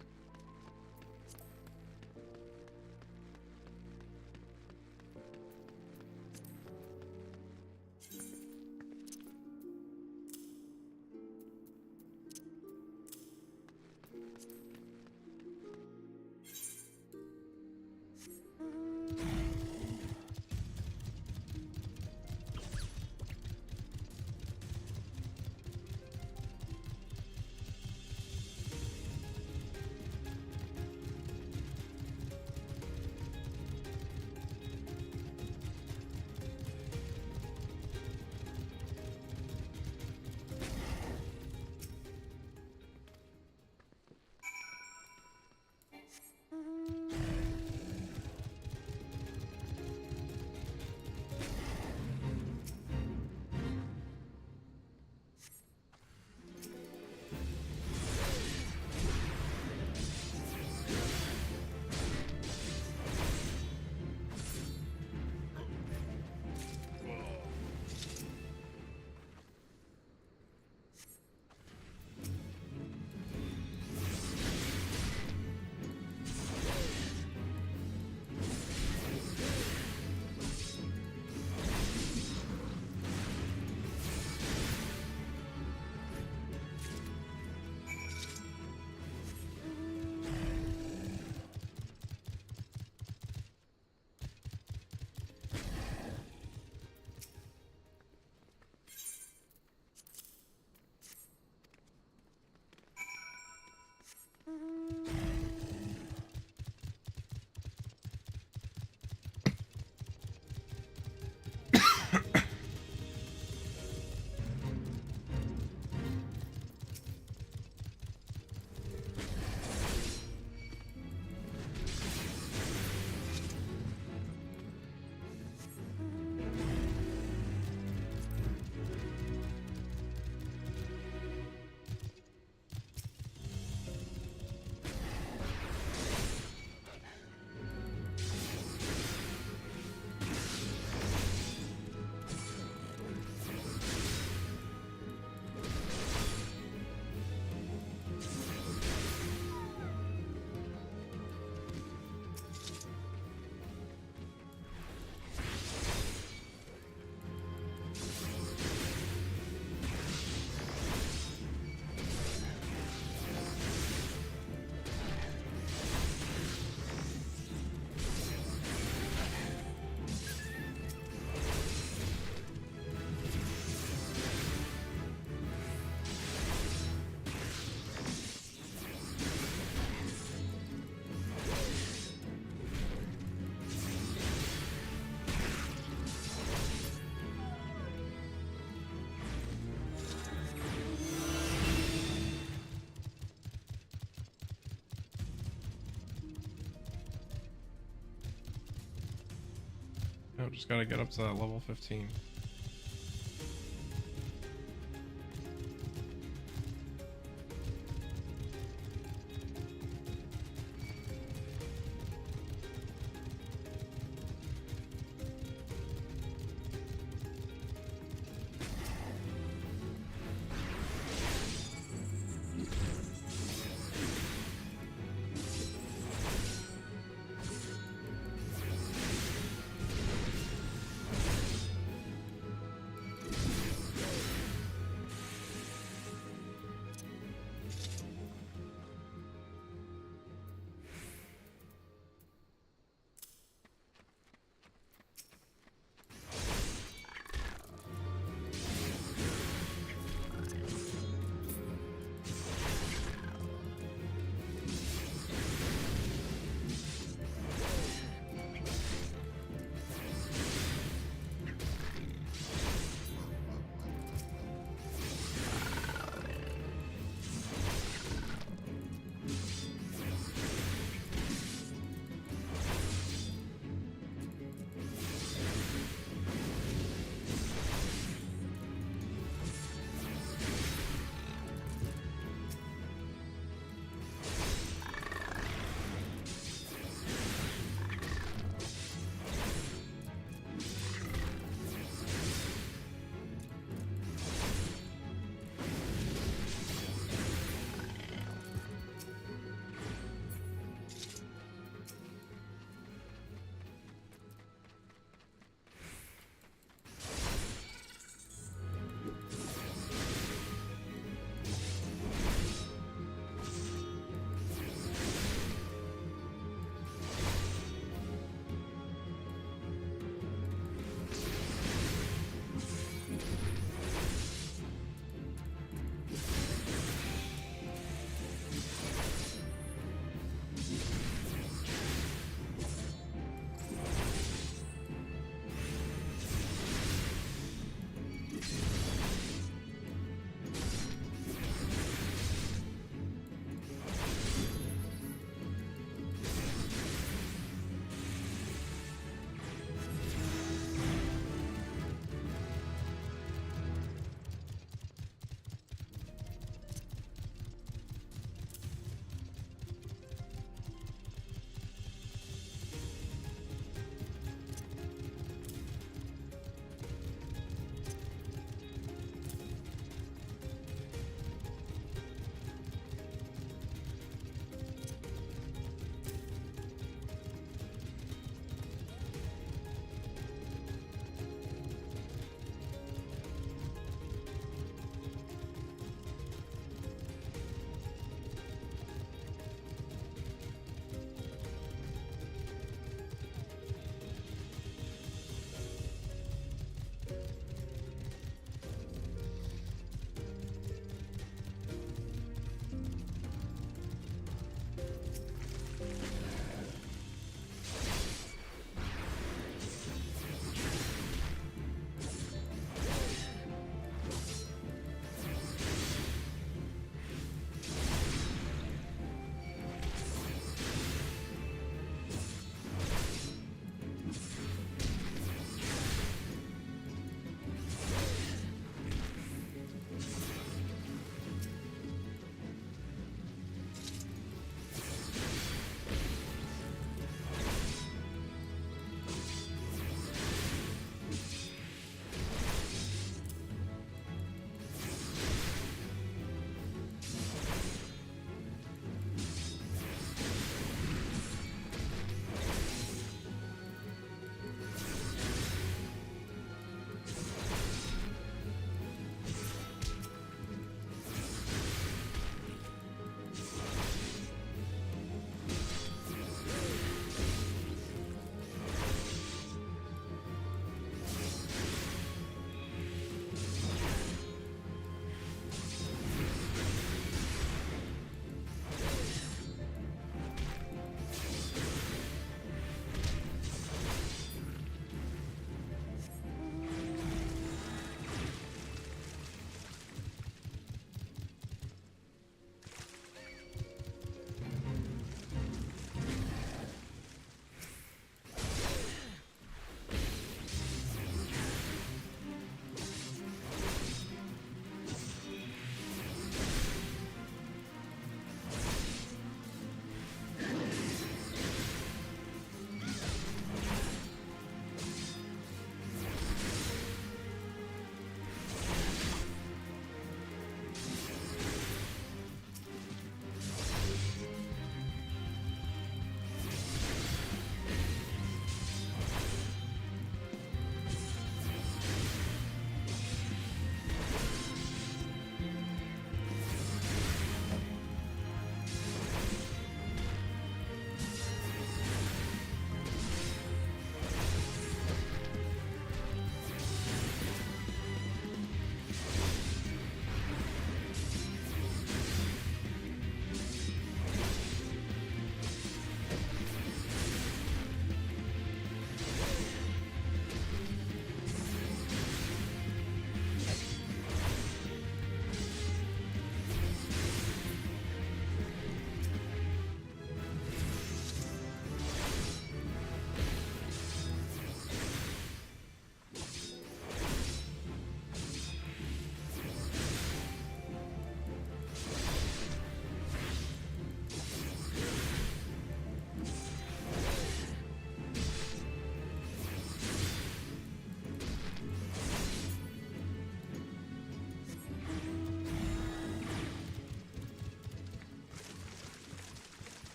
No, just gotta get up to that level 15.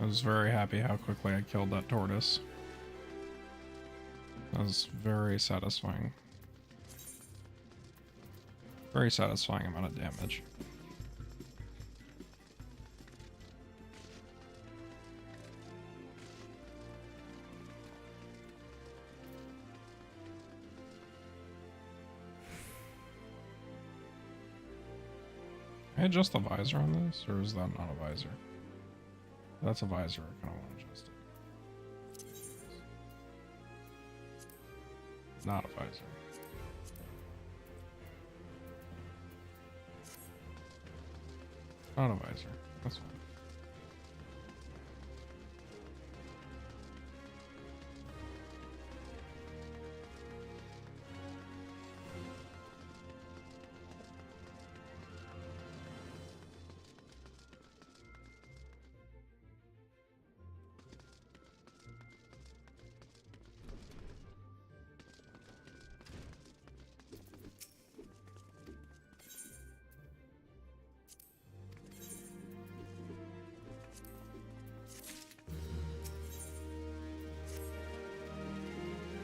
I was very happy how quickly I killed that tortoise. That was very satisfying. Very satisfying amount of damage. Can I adjust the visor on this, or is that not a visor? That's a visor, I kind of want to adjust it. Not a visor. Not a visor, that's fine.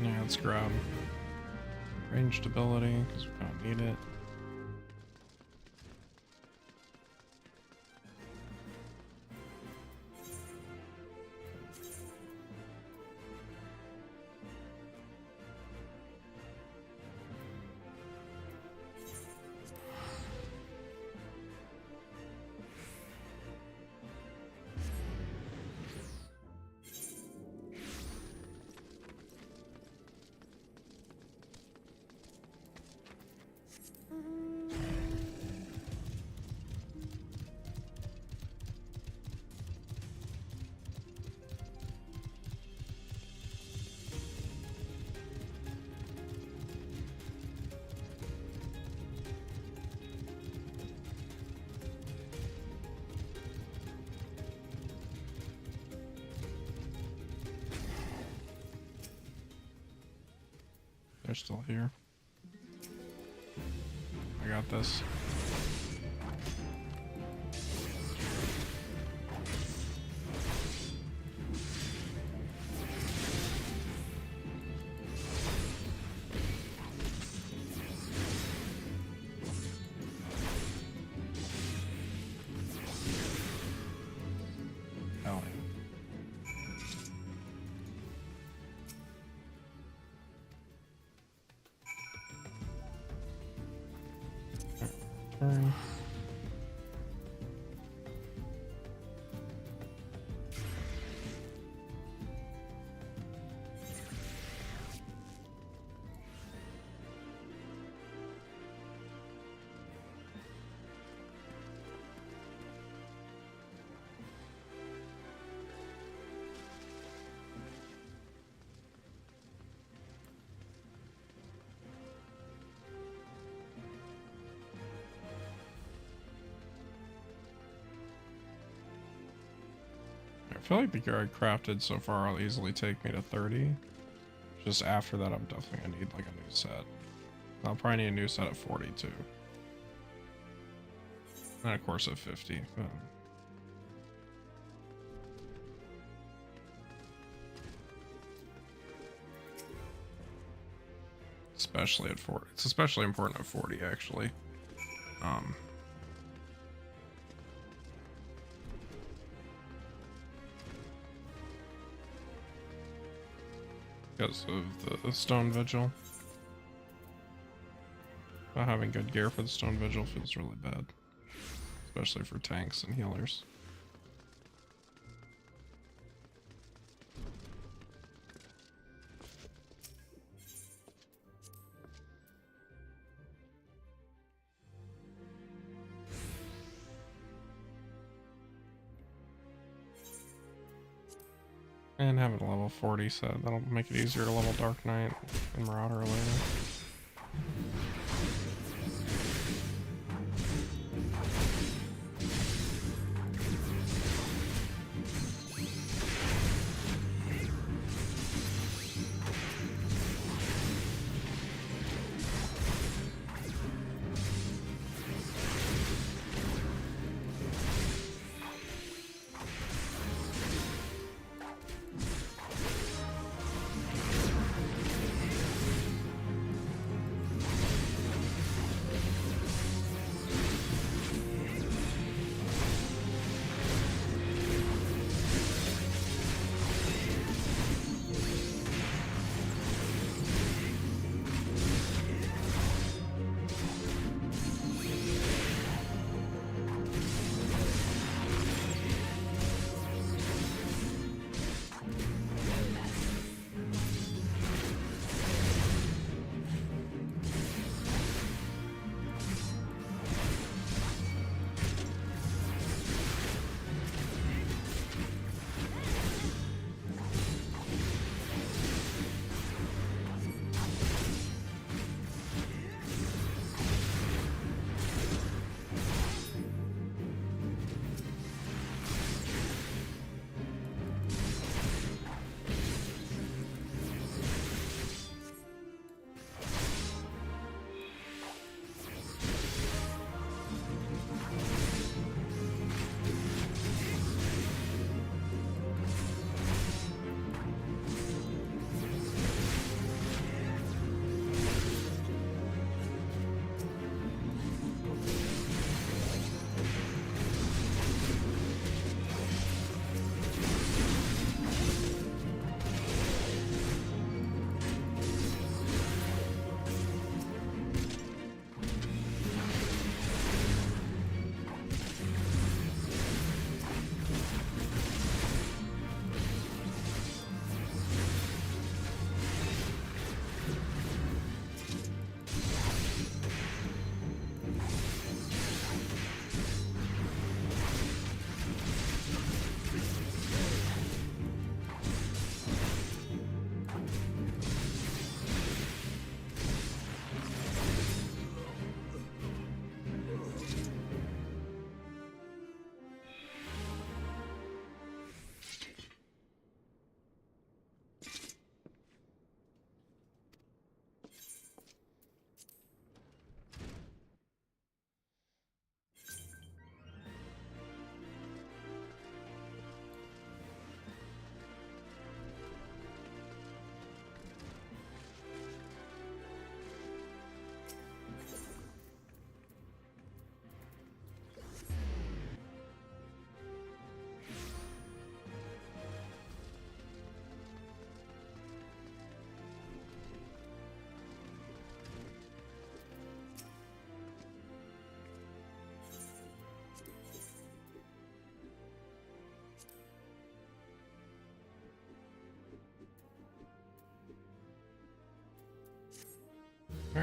Yeah, let's grab range stability because we don't need it. They're still here. I got this. Hell yeah. Turn. I feel like the gear I crafted so far will easily take me to 30. Just after that, I'm definitely gonna need like a new set. I'll probably need a new set at 40 too. And of course at 50. But... especially at 40. It's especially important at 40 actually. Because of the Stone Vigil. Not having good gear for the Stone Vigil feels really bad. Especially for tanks and healers. And having a level 40 set, that'll make it easier to level Dark Knight and Marauder later.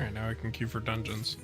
Alright, now I can queue for dungeons.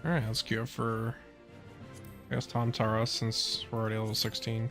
Alright, let's queue up for, I guess, Tom Tara since we're already level 16.